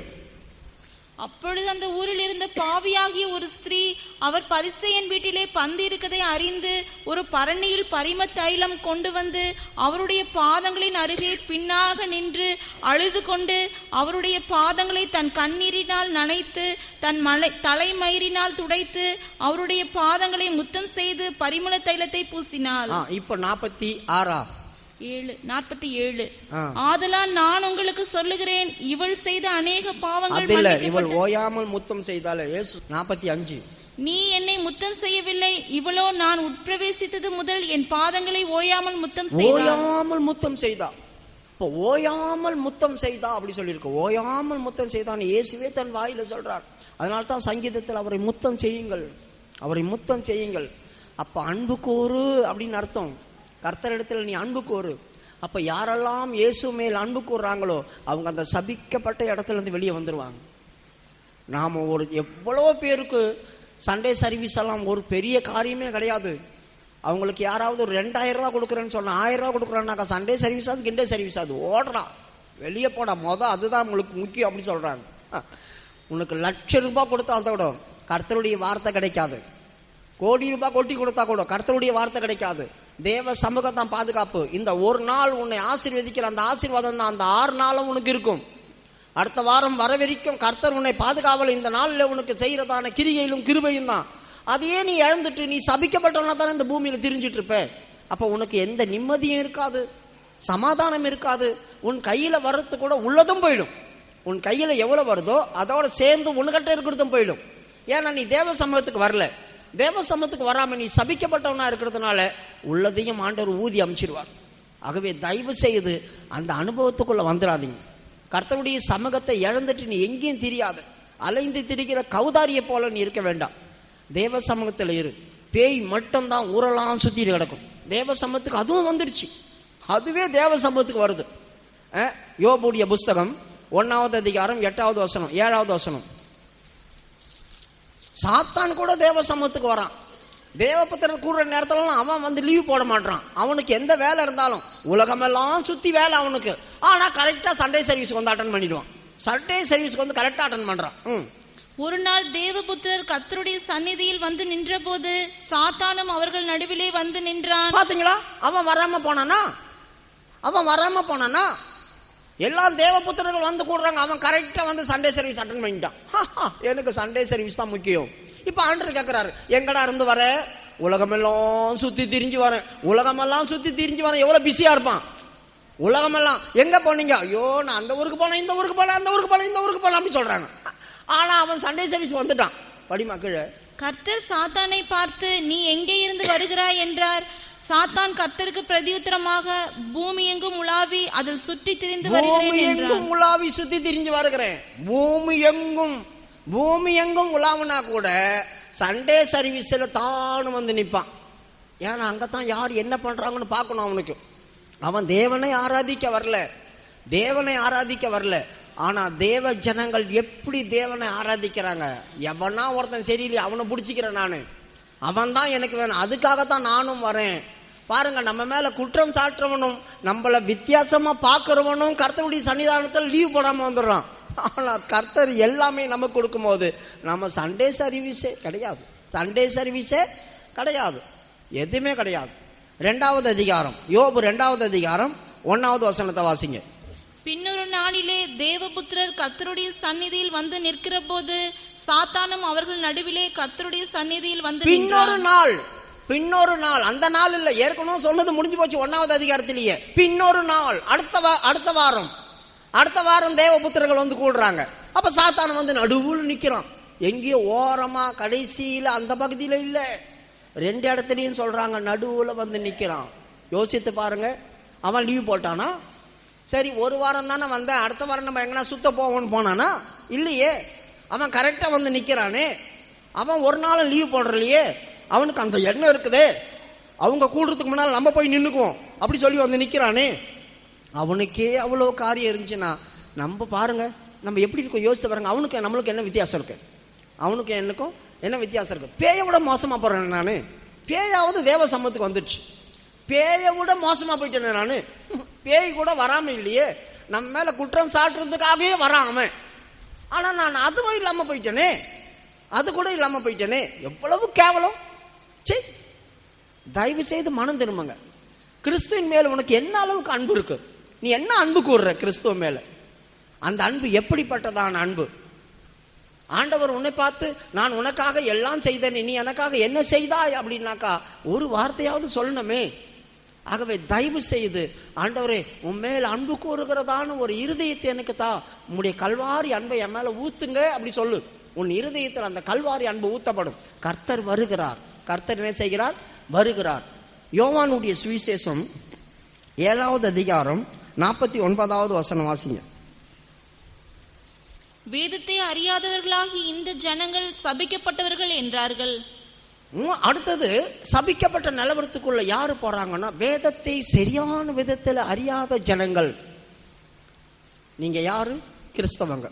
அப்பொழுது அந்த ஊரில் இருந்த பாவியாகிய ஒரு ஸ்திரீ அவர் பரிசேயன் வீட்டிலே பந்தி இருக்கதை அறிந்து ஒரு பரணியில் பரிம தைலம் கொண்டு வந்து அவருடைய பாதங்களின் அருகே பின்னாக நின்று அழுது கொண்டு அவருடைய பாதங்களை தன் கண்ணீரினால் நனைத்து தன் தலைமயிரினால் துடைத்து அவருடைய பாதங்களை முத்தம் செய்து பரிமள தைலத்தை பூசினாள். இப்ப 46 47. ஆதலால் நான் உங்களுக்கு சொல்லுகிறேன், இவள் செய்த அநேக பாவங்கள் இவள் ஓயாமல் முத்தம் செய்தாள். 45. நீ என்னை முத்தம் செய்யவில்லை, இவளோ நான் உட்பிரவேசித்தது முதல் என் பாதங்களை ஓயாமல் முத்தம் செய்தா. இப்போ ஓயாமல் முத்தம் செய்தா அப்படி சொல்லியிருக்கு. ஓயாமல் முத்தம் செய்தான் இயேசுவே தன் வாயில சொல்றார். அதனால தான் சங்கீதத்தில் அவரை முத்தம் செய்யுங்கள், அவரை முத்தம் செய்யுங்கள். அப்ப அன்பு கூறு அப்படின்னு அர்த்தம். கர்த்தரிடத்தில் நீ அன்பு கூறு. அப்ப யாரெல்லாம் இயேசு மேல் அன்பு கூறுறாங்களோ அவங்க அந்த சபிக்கப்பட்ட இடத்துல இருந்து வெளியே வந்துருவாங்க. நாம ஒரு எவ்வளோ பேருக்கு சண்டே சர்வீஸ் எல்லாம் ஒரு பெரிய காரியமே கிடையாது. அவங்களுக்கு யாராவது ஒரு 2000 ரூபா கொடுக்குறேன்னு சொன்னா 1000 ரூபா கொடுக்குறான்னாக்கா சண்டே சர்வீஸ் அது கிண்டே சர்வீஸ் அது ஓடுறான் வெளியே போடா அதுதான் உங்களுக்கு முக்கியம் அப்படின்னு சொல்றாங்க. உனக்கு ₹1,00,000 கொடுத்தா அதோட கர்த்தருடைய வார்த்தை கிடைக்காது. கோடி ரூபாய் கொட்டி கொடுத்தா கூட கர்த்தருடைய வார்த்தை கிடைக்காது. தேவ சமூகம் தான் பாதுகாப்பு. இந்த ஒரு நாள் உன்னை ஆசீர்வதிக்கிற அந்த ஆசீர்வாதம் தான் அந்த 6 நாளும் உனக்கு இருக்கும். அடுத்த வாரம் வரவரைக்கும் கர்த்தர் உன்னை பாதுகாவல் இந்த நாளில் உனக்கு செய்யறதான கிரிகையிலும் கிருபையும் தான். அதையே நீ இழந்துட்டு நீ சபிக்கப்பட்டவனா தானே இந்த பூமியில திரிஞ்சிட்டு இருப்ப. அப்ப உனக்கு எந்த நிம்மதியும் இருக்காது, சமாதானம் இருக்காது. உன் கையில வர்றது கூட உள்ளதும் போயிடும். உன் கையில எவ்வளவு வருதோ அதோட சேர்ந்து உன்கிட்ட இருக்கிறதும் போயிடும். ஏன்னா நீ தேவ சமூகத்துக்கு வரல. தேவ சமூகத்துக்கு வராம நீ சபிக்கப்பட்டவனா இருக்கிறதுனால உள்ளதையும் ஆண்டவர் ஊதி அமைச்சிருவார். ஆகவே தயவு செய்து அந்த அனுபவத்துக்குள்ள வந்துடாதீங்க. கர்த்தருடைய சமூகத்தை இழந்துட்டு நீ எங்கேயும் தெரியாது அலைந்து திரிகிற கௌதாரிய போல நீ இருக்க வேண்டாம். தேவ சமூகத்தில் இரு. பேய் மட்டும்தான் ஊரெல்லாம் சுத்திட்டு கிடக்கும். தேவ சமூகத்துக்கு அதுவும் வந்துடுச்சு. அதுவே தேவ சமூகத்துக்கு வருது. யோபுடைய புஸ்தகம் 1வது அதிகாரம் 8வது வசனம் 7வது வசனம். சாத்தான் கூட தேவ சமூகத்துக்கு வரான். தேவபுத்திரன் கூடுற நேரத்துலலாம் அவன் வந்து லீவ் போட மாட்டான். அவனுக்கு எந்த வேலை இருந்தாலும் உலகமெல்லாம் சுத்தி வேலை அவனுக்கு. ஆனா கரெக்டா சண்டே சர்வீஸ்க்கு வந்து அட்டன் பண்ணிடுவான். சண்டே சர்வீஸ்க்கு வந்து கரெக்டா அட்டன் பண்றான். ஒரு நாள் தேவபுத்திரர் கர்த்தருடைய சந்நிதியில் வந்து நின்ற போது சாத்தானும் அவர்கள் நடுவிலே வந்து நின்றான். பாத்தீங்களா, அவன் வராம போனானா எல்லாம் தேவபுத்திரர்கள் வந்து கூடுறாங்க. அவன் கரெக்டா வந்து சண்டே சர்வீஸ் அட்டன் பண்ணிட்டான். எனக்கு சண்டே சர்வீஸ் தான் முக்கியம். இப்ப ஆண்டவர் கேட்கிறாரு, எங்கடா இருந்து வர? உலகமெல்லாம் சுத்தி திரிஞ்சு வரேன். உலகமெல்லாம் சுத்தி திரிஞ்சு வரேன். எவ்வளவு பிஸியா இருப்பான். உலகமெல்லாம் எங்க போனீங்க? ஐயோ நான் அந்த ஊருக்கு போனேன், இந்த ஊருக்கு போனேன், அந்த ஊருக்கு போனேன், இந்த ஊருக்கு போனேன் அப்படி சொல்றாங்க. ஆனா அவன் சண்டே சர்வீஸ் வந்துட்டான். படிமா கீழே. கர்த்தர் சாத்தானை பார்த்து, நீ எங்கே இருந்து வருகிறாய் என்றார். சாத்தான் கர்த்தருக்கு பிரதியுத்தரமாக, பூமி எங்கும் உலாவி அதில் சுற்றி திரிந்து வருகிறேன் என்றான். உலாவி சுத்தி திரிஞ்சு வருகிறேன். பூமி எங்கும் உலாவுனா கூட சண்டே சர்வீஸ்ல தானும் வந்து நிற்பான். ஏன்னா அங்கத்தான் யார் என்ன பண்றாங்கன்னு பார்க்கணும். அவனுக்கு அவன் தேவனை ஆராதிக்க வரல. ஆனா தேவ ஜனங்கள் எப்படி தேவனை ஆராதிக்கிறாங்க. எவனா ஒருத்தன் சரியில்லை, அவனை பிடிச்சிக்கிறேன் நானு, அவன் தான் எனக்கு வேணும், அதுக்காகத்தான் நானும் வரேன். பாருங்க, நம்ம மேல குற்றம் சாட்டுறவனும் நம்மள வித்தியாசமா பார்க்கிறவனும் கர்த்தருடைய சன்னிதானத்தில் லீவ் போடாம வந்துடுறான். ஆனா கர்த்தர் எல்லாமே நமக்கு கொடுக்கும் போது நம்ம சண்டே சர்வீஸே கிடையாது, எதுவுமே கிடையாது. 2வது அதிகாரம், யோபு 2வது அதிகாரம் 1வது வசனத்தை வாசிங்க. பின்னொரு நாளிலே தேவபுத்திரர் கர்த்தருடைய சந்நிதியில் வந்து நிற்கிற போது சாத்தானும் அவர்கள் நடுவிலே கர்த்தருடைய சந்நிதியில் வந்து பின்னொரு நாள், அந்த நாள் இல்ல, ஏற்கனவே சொன்னது முடிஞ்சு போச்சு 1வது அதிகாரத்திலேயே. பின்னொரு நாள், அடுத்த வாரம் தேவபுத்திரர்கள் வந்து கூடுறாங்க. அப்ப சாத்தான் வந்து நடுவுல நிக்கிறான். எங்கேயோ ஓரமா கடைசியில அந்த பகுதியில இல்ல, 2 இடத்துலயும் சொல்றாங்க, நடுவுல வந்து நிக்கிறான். யோசித்து பாருங்க. அவன் லீவ் போட்டானா? சரி, ஒரு வாரம் தானே வந்தேன், அடுத்த வாரம் நம்ம எங்கன்னா சுத்த போவோம்னு போனானா? இல்லையே, அவன் கரெக்டா வந்து நிக்கிறானே. அவன் ஒரு நாள் லீவ் போடுறலையே, அவனுக்கு அந்த எண்ணம் இருக்குதே, அவங்க கூடுறதுக்கு முன்னால் நம்ம போய் நின்னுக்குவோம் அப்படி சொல்லி வந்து நிக்கிறானே. அவனுக்கே அவ்வளோ காரியம் இருந்துச்சுன்னா நம்ம பாருங்க, நம்ம எப்படி இருக்கோம் யோசித்து பாருங்க. அவனுக்கு நம்மளுக்கு என்ன வித்தியாசம் இருக்கு? அவனுக்கு எனக்கும் என்ன வித்தியாசம் இருக்கு? பேயை விட மோசமா போறேன் நான். பேயாவது தேவ சமூகத்துக்கு வந்துடுச்சு, பேயை விட மோசமா போயிட்டேன் நான். பேய் கூட வராம இல்லையே, நம்ம மேல குற்றம் சாட்டுறதுக்காகவே வரான் அவன். ஆனா நான் அதுவும் இல்லாம போயிட்டேனே, அது கூட இல்லாம போயிட்டேனே, எவ்வளவு கேவலம். சரி, தயவு செய்து மனம் திரும்புங்க. கிறிஸ்துவின் மேல உனக்கு என்ன அளவுக்கு அன்பு இருக்கு? நீ என்ன அன்பு கூறுற கிறிஸ்துவ மேல? அந்த அன்பு எப்படிப்பட்டதான அன்பு? ஆண்டவர் உன்னை பார்த்து நான் உனக்காக எல்லாம் செய்தேன், நீ எனக்காக என்ன செய்தாய் அப்படின்னாக்கா ஒரு வார்த்தையாவது சொல்லணுமே. ஆகவே தயவு செய்து ஆண்டவரே உன் மேல அன்பு கூறுகிறதான ஒரு இருதயத்தை எனக்கு தான், உன்னுடைய கல்வாரி அன்பை என் மேல ஊத்துங்க அப்படி சொல்லு. உன் இருதயத்தில் அந்த கல்வாரி அன்பு ஊத்தப்படும். கர்த்தர் வருகிறார். கர்த்தர் என்ன செய்கிறார்? வருகிறார். யோவானுடைய சுவிசேஷம் 7வது அதிகாரம் 49வது வசனம் வாசிங்க. வேதத்தை அறியாதவர்களாகி இந்த ஜனங்கள் சபிக்கப்பட்டவர்கள் என்றார்கள். அடுத்தது சபிக்கப்பட்ட நிலவரத்துக்குள்ள யாரு போறாங்கன்னா, வேதத்தை சரியான விதத்தில் அறியாத ஜனங்கள். நீங்க யாரு? கிறிஸ்தவங்க.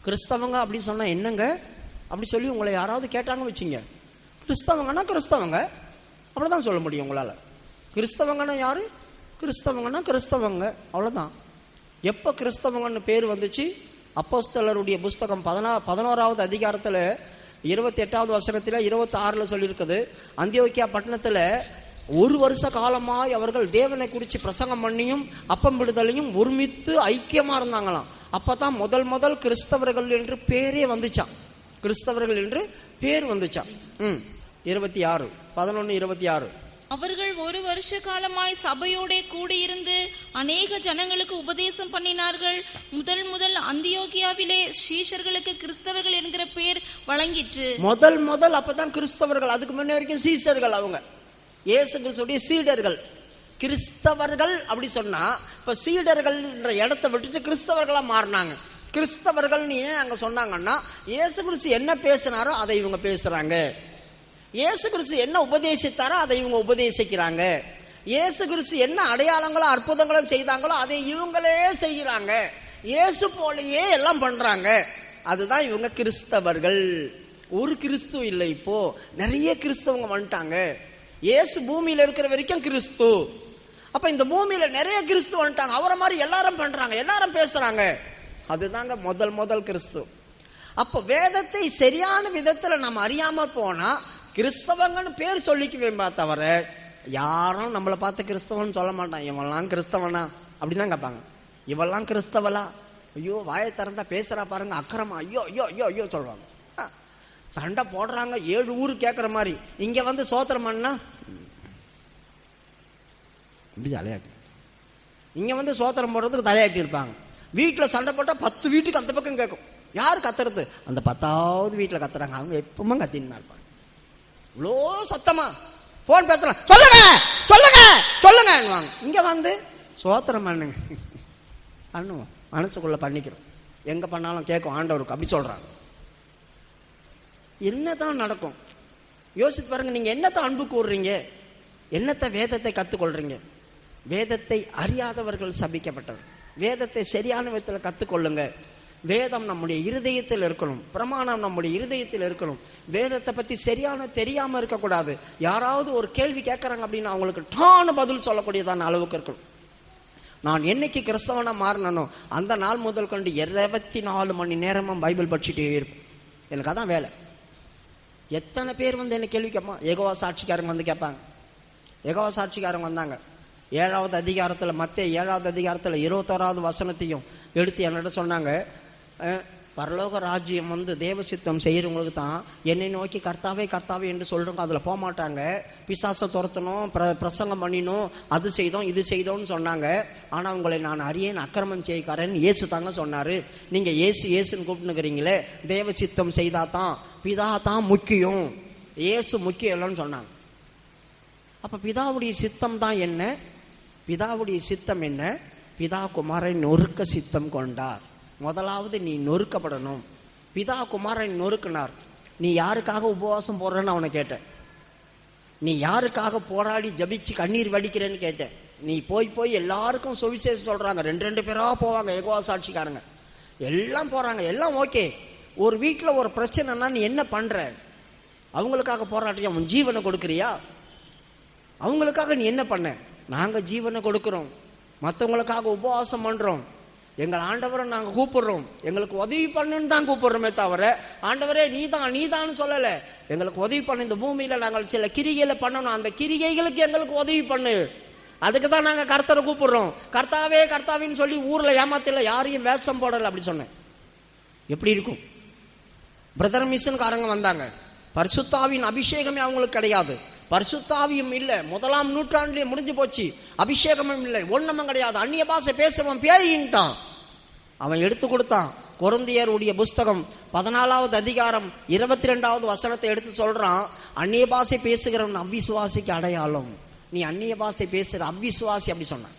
கிறிஸ்தவங்க அப்படி சொன்னா என்னங்க அப்படி சொல்லி உங்களை யாராவது கேட்டாங்க வச்சுங்க, கிறிஸ்தவங்கன்னா கிறிஸ்தவங்க அப்படிதான் சொல்ல முடியும் உங்களால. கிறிஸ்தவங்கன்னா யாரு? கிறிஸ்தவங்க அவ்வளவுதான். எப்ப கிறிஸ்தவங்கன்னு பேர் வந்துச்சு? அப்போஸ்தலருடைய புஸ்தகம் 11வது அதிகாரத்துல 28வது வசனத்துல 26ல சொல்லியிருக்குது. அந்தியோக்கியா பட்டணத்துல 1 வருஷ காலமாய் அவர்கள் தேவனை குறித்து பிரசங்கம் பண்ணியும் அப்பம் விடுதலையும் ஒருமித்து ஐக்கியமா இருந்தாங்களாம். அப்பதான் முதல் கிறிஸ்தவர்கள் என்று பேரே வந்துச்சான். கிறிஸ்தவர்கள் என்று பேர் வந்துச்சான். 11:26 அவர்கள் 1 வருஷ காலமாய் சபையோட கூடியிருந்து அநேக ஜனங்களுக்கு உபதேசம் பண்ணினார்கள். முதல் அந்தியோகியாவிலே சீஷர்களுக்கு கிறிஸ்தவர்கள் என்கிற பேர் வழங்கிற்று. முதல் அப்பதான் கிறிஸ்தவர்கள். அதுக்கு முன்ன வரைக்கும் சீஷர்கள். அவங்க இயேசு கிறிஸ்துவுடைய சீடர்கள். கிறிஸ்தவர்கள் அப்படி சொன்னா இப்ப சீடர்கள் என்ற இடத்தை விட்டுட்டு கிறிஸ்தவர்களா மாறினாங்க. கிறிஸ்தவர்கள் ஏன் அங்க சொன்னாங்கன்னா, இயேசு கிறிஸ்து என்ன பேசினாரோ அதை இவங்க பேசுறாங்க. இயேசு கிறிஸ்து என்ன உபதேசித்தாரோ அதை இவங்க உபதேசிக்கிறாங்க. இயேசு கிறிஸ்து என்ன அடையாளங்களோ அற்புதங்களோ செய்தாங்களோ அதை இவங்களே செய்கிறாங்க. இயேசு போலயே எல்லாம் பண்றாங்க. அதுதான் இவங்க கிறிஸ்தவர்கள். ஒரு கிறிஸ்து இல்லை, இப்போ நிறைய கிறிஸ்தவங்க வந்துட்டாங்க. இயேசு பூமியில இருக்கிற வரைக்கும் கிறிஸ்து. அப்ப இந்த பூமியில நிறைய கிறிஸ்து வந்துட்டாங்க. அவரை மாதிரி எல்லாரும் பண்றாங்க, எல்லாரும் பேசுறாங்க. அதுதாங்க முதல் கிறிஸ்து. அப்ப வேதத்தை சரியான விதத்துல நம்ம அறியாம போனா கிறிஸ்தவங்கன்னு பேர் சொல்லிக்குவேன் தவிர யாரும் நம்மளை பார்த்து கிறிஸ்தவன் சொல்ல மாட்டான். இவெல்லாம் கிறிஸ்தவனா அப்படிதான் கேட்பாங்க. இவெல்லாம் கிறிஸ்தவலா? ஐயோ வாயை திறந்தா பேசுறா பாருங்க அக்கிரமா, ஐயோ ஐயோ ஐயோ ஐயோ சொல்றாங்க. சண்டை போடுறாங்க 7 ஊரு கேட்கற மாதிரி. இங்க வந்து சோத்திரம் பண்ணா இப்படி தலையாட்டி, இங்க வந்து சோத்திரம் போடுறதுக்கு தலையாட்டி இருப்பாங்க. வீட்டுல சண்டை போட்டா 10 வீட்டுக்கு அந்த பக்கம் கேட்கும். யார் கத்துறது? அந்த 10வது வீட்டுல கத்துறாங்க. அவங்க எப்பவுமே கத்தின்னு இருப்பாங்க. இவ்வளோ சத்தமா போன் பேசலாம், சொல்லுங்க சொல்லுங்க சொல்லுங்க. இங்க வந்து சோத்திரம் பண்ணுங்க பண்ணுவோம், மனசுக்குள்ள பண்ணிக்கிறோம். எங்க பண்ணாலும் கேட்கும் ஆண்டவருக்கு, அப்படி சொல்றாங்க. என்னதான் நடக்கும் யோசித்து பாருங்க. நீங்க என்னத்தை அன்பு கூறுறீங்க, என்னத்தை வேதத்தை கத்துக்கொள்றீங்க? வேதத்தை அறியாதவர்கள் சபிக்கப்பட்டவர். வேதத்தை சரியான விதத்தில் கத்துக்கொள்ளுங்க. வேதம் நம்முடைய இருதயத்தில் இருக்கணும், பிரமாணம் நம்முடைய இருதயத்தில் இருக்கணும். வேதத்தை பத்தி சரியான தெரியாம இருக்கக்கூடாது. யாராவது ஒரு கேள்வி கேட்கறாங்க அப்படின்னா அவங்களுக்கு டான பதில் சொல்லக்கூடியதான அளவுக்கு இருக்கணும். நான் என்னைக்கு கிறிஸ்தவனா மாறினோ அந்த நாள் முதல் கொண்டு 24 மணி நேரமும் பைபிள் படிச்சுட்டே இருப்பேன். எனக்கு அதான் வேலை. எத்தனை பேர் வந்து என்ன கேள்வி கேட்பான்? யெகோவா சாட்சிக்காரங்க வந்து கேட்பாங்க. யெகோவா சாட்சிக்காரங்க வந்தாங்க 7வது அதிகாரத்தில், மத்தேயு 7வது அதிகாரத்தில் 21வது வசனத்தையும் எடுத்து என்னிட்ட சொன்னாங்க, பரலோக ராஜ்யம் வந்து தேவ சித்தம் செய்கிறவங்களுக்கு தான் என்னை நோக்கி கர்த்தாவே கர்த்தாவே என்று சொல்கிறவங்க அதில் போக மாட்டாங்க. பிசாசை துரத்தணும், பிரசங்கம் பண்ணினோம், அது செய்தோம் இது செய்தோம்னு சொன்னாங்க. ஆனால் உங்களை நான் அறியேன் அக்கிரமம் செய்யக்காரன் இயேசு தாங்க சொன்னார். நீங்கள் இயேசுன்னு கூப்பிட்டுக்கிறீங்களே, தேவ சித்தம் செய்தா தான், பிதா தான் முக்கியம், இயேசு முக்கியம் இல்லைன்னு சொன்னாங்க. அப்போ பிதாவுடைய சித்தம் தான் என்ன? பிதாவுடைய சித்தம் என்ன? பிதா குமாரன் நொறுக்க சித்தம் கொண்டார். முதலாவது நீ நொறுக்கப்படணும். பிதா குமாரன் நொறுக்கினார். நீ யாருக்காக உபவாசம் போடுறன்னு அவனை கேட்டேன். நீ யாருக்காக போராடி ஜபிச்சு கண்ணீர் வடிக்கிறேன்னு கேட்டேன். நீ போய் எல்லாருக்கும் சுவிசேஷம் சொல்றாங்க, 2 பேராக போவாங்க, யெகோவா சாட்சிக்காரங்க எல்லாம் போறாங்க, எல்லாம் ஓகே. ஒரு வீட்டில் ஒரு பிரச்சனைனா நீ என்ன பண்ற? அவங்களுக்காக போராட்டியா? உன் ஜீவனை கொடுக்குறியா? அவங்களுக்காக நீ என்ன பண்ண? நாங்கள் ஜீவனை கொடுக்குறோம், மற்றவங்களுக்காக உபவாசம் பண்ணுறோம், எங்கள் ஆண்டவரை நாங்கள் கூப்பிடுறோம், எங்களுக்கு உதவி பண்ணுன்னு தான் கூப்பிடுறோமே தவிர ஆண்டவரே நீதான்னு சொல்லலை. எங்களுக்கு உதவி பண்ணு, இந்த பூமியில் நாங்கள் சில கிரிகைகளை பண்ணணும், அந்த கிரிகைகளுக்கு எங்களுக்கு உதவி பண்ணு, அதுக்கு தான் நாங்கள் கர்த்தரை கூப்பிடுறோம். கர்த்தாவே கர்த்தாவின்னு சொல்லி ஊரில் ஏமாத்தில யாரையும் வேஷம் போடலை. அப்படி சொன்னேன். எப்படி இருக்கும்? பிரதர் மிஷன்காரங்க வந்தாங்க, பரிசுத்தாவின் அபிஷேகமே அவங்களுக்கு கிடையாது, பரிசுத்தாவியும் இல்லை, 1ஆம் நூற்றாண்டிலே முடிஞ்சு போச்சு, அபிஷேகமும் இல்லை, ஒண்ணுமும் கிடையாது, அந்நிய பாஷை பேசுறவன் பேயின்ட்டான். அவன் எடுத்து கொடுத்தான். கொரிந்தியருடைய புஸ்தகம் 14வது அதிகாரம் 22வது வசனத்தை எடுத்து சொல்றான், அந்நிய பாஷை பேசுகிறவன் அவ்விசுவாசிக்கு அடையாளம். நீ அந்நிய பாஷை பேசுற அவ்விசுவாசி அப்படி சொன்னான்.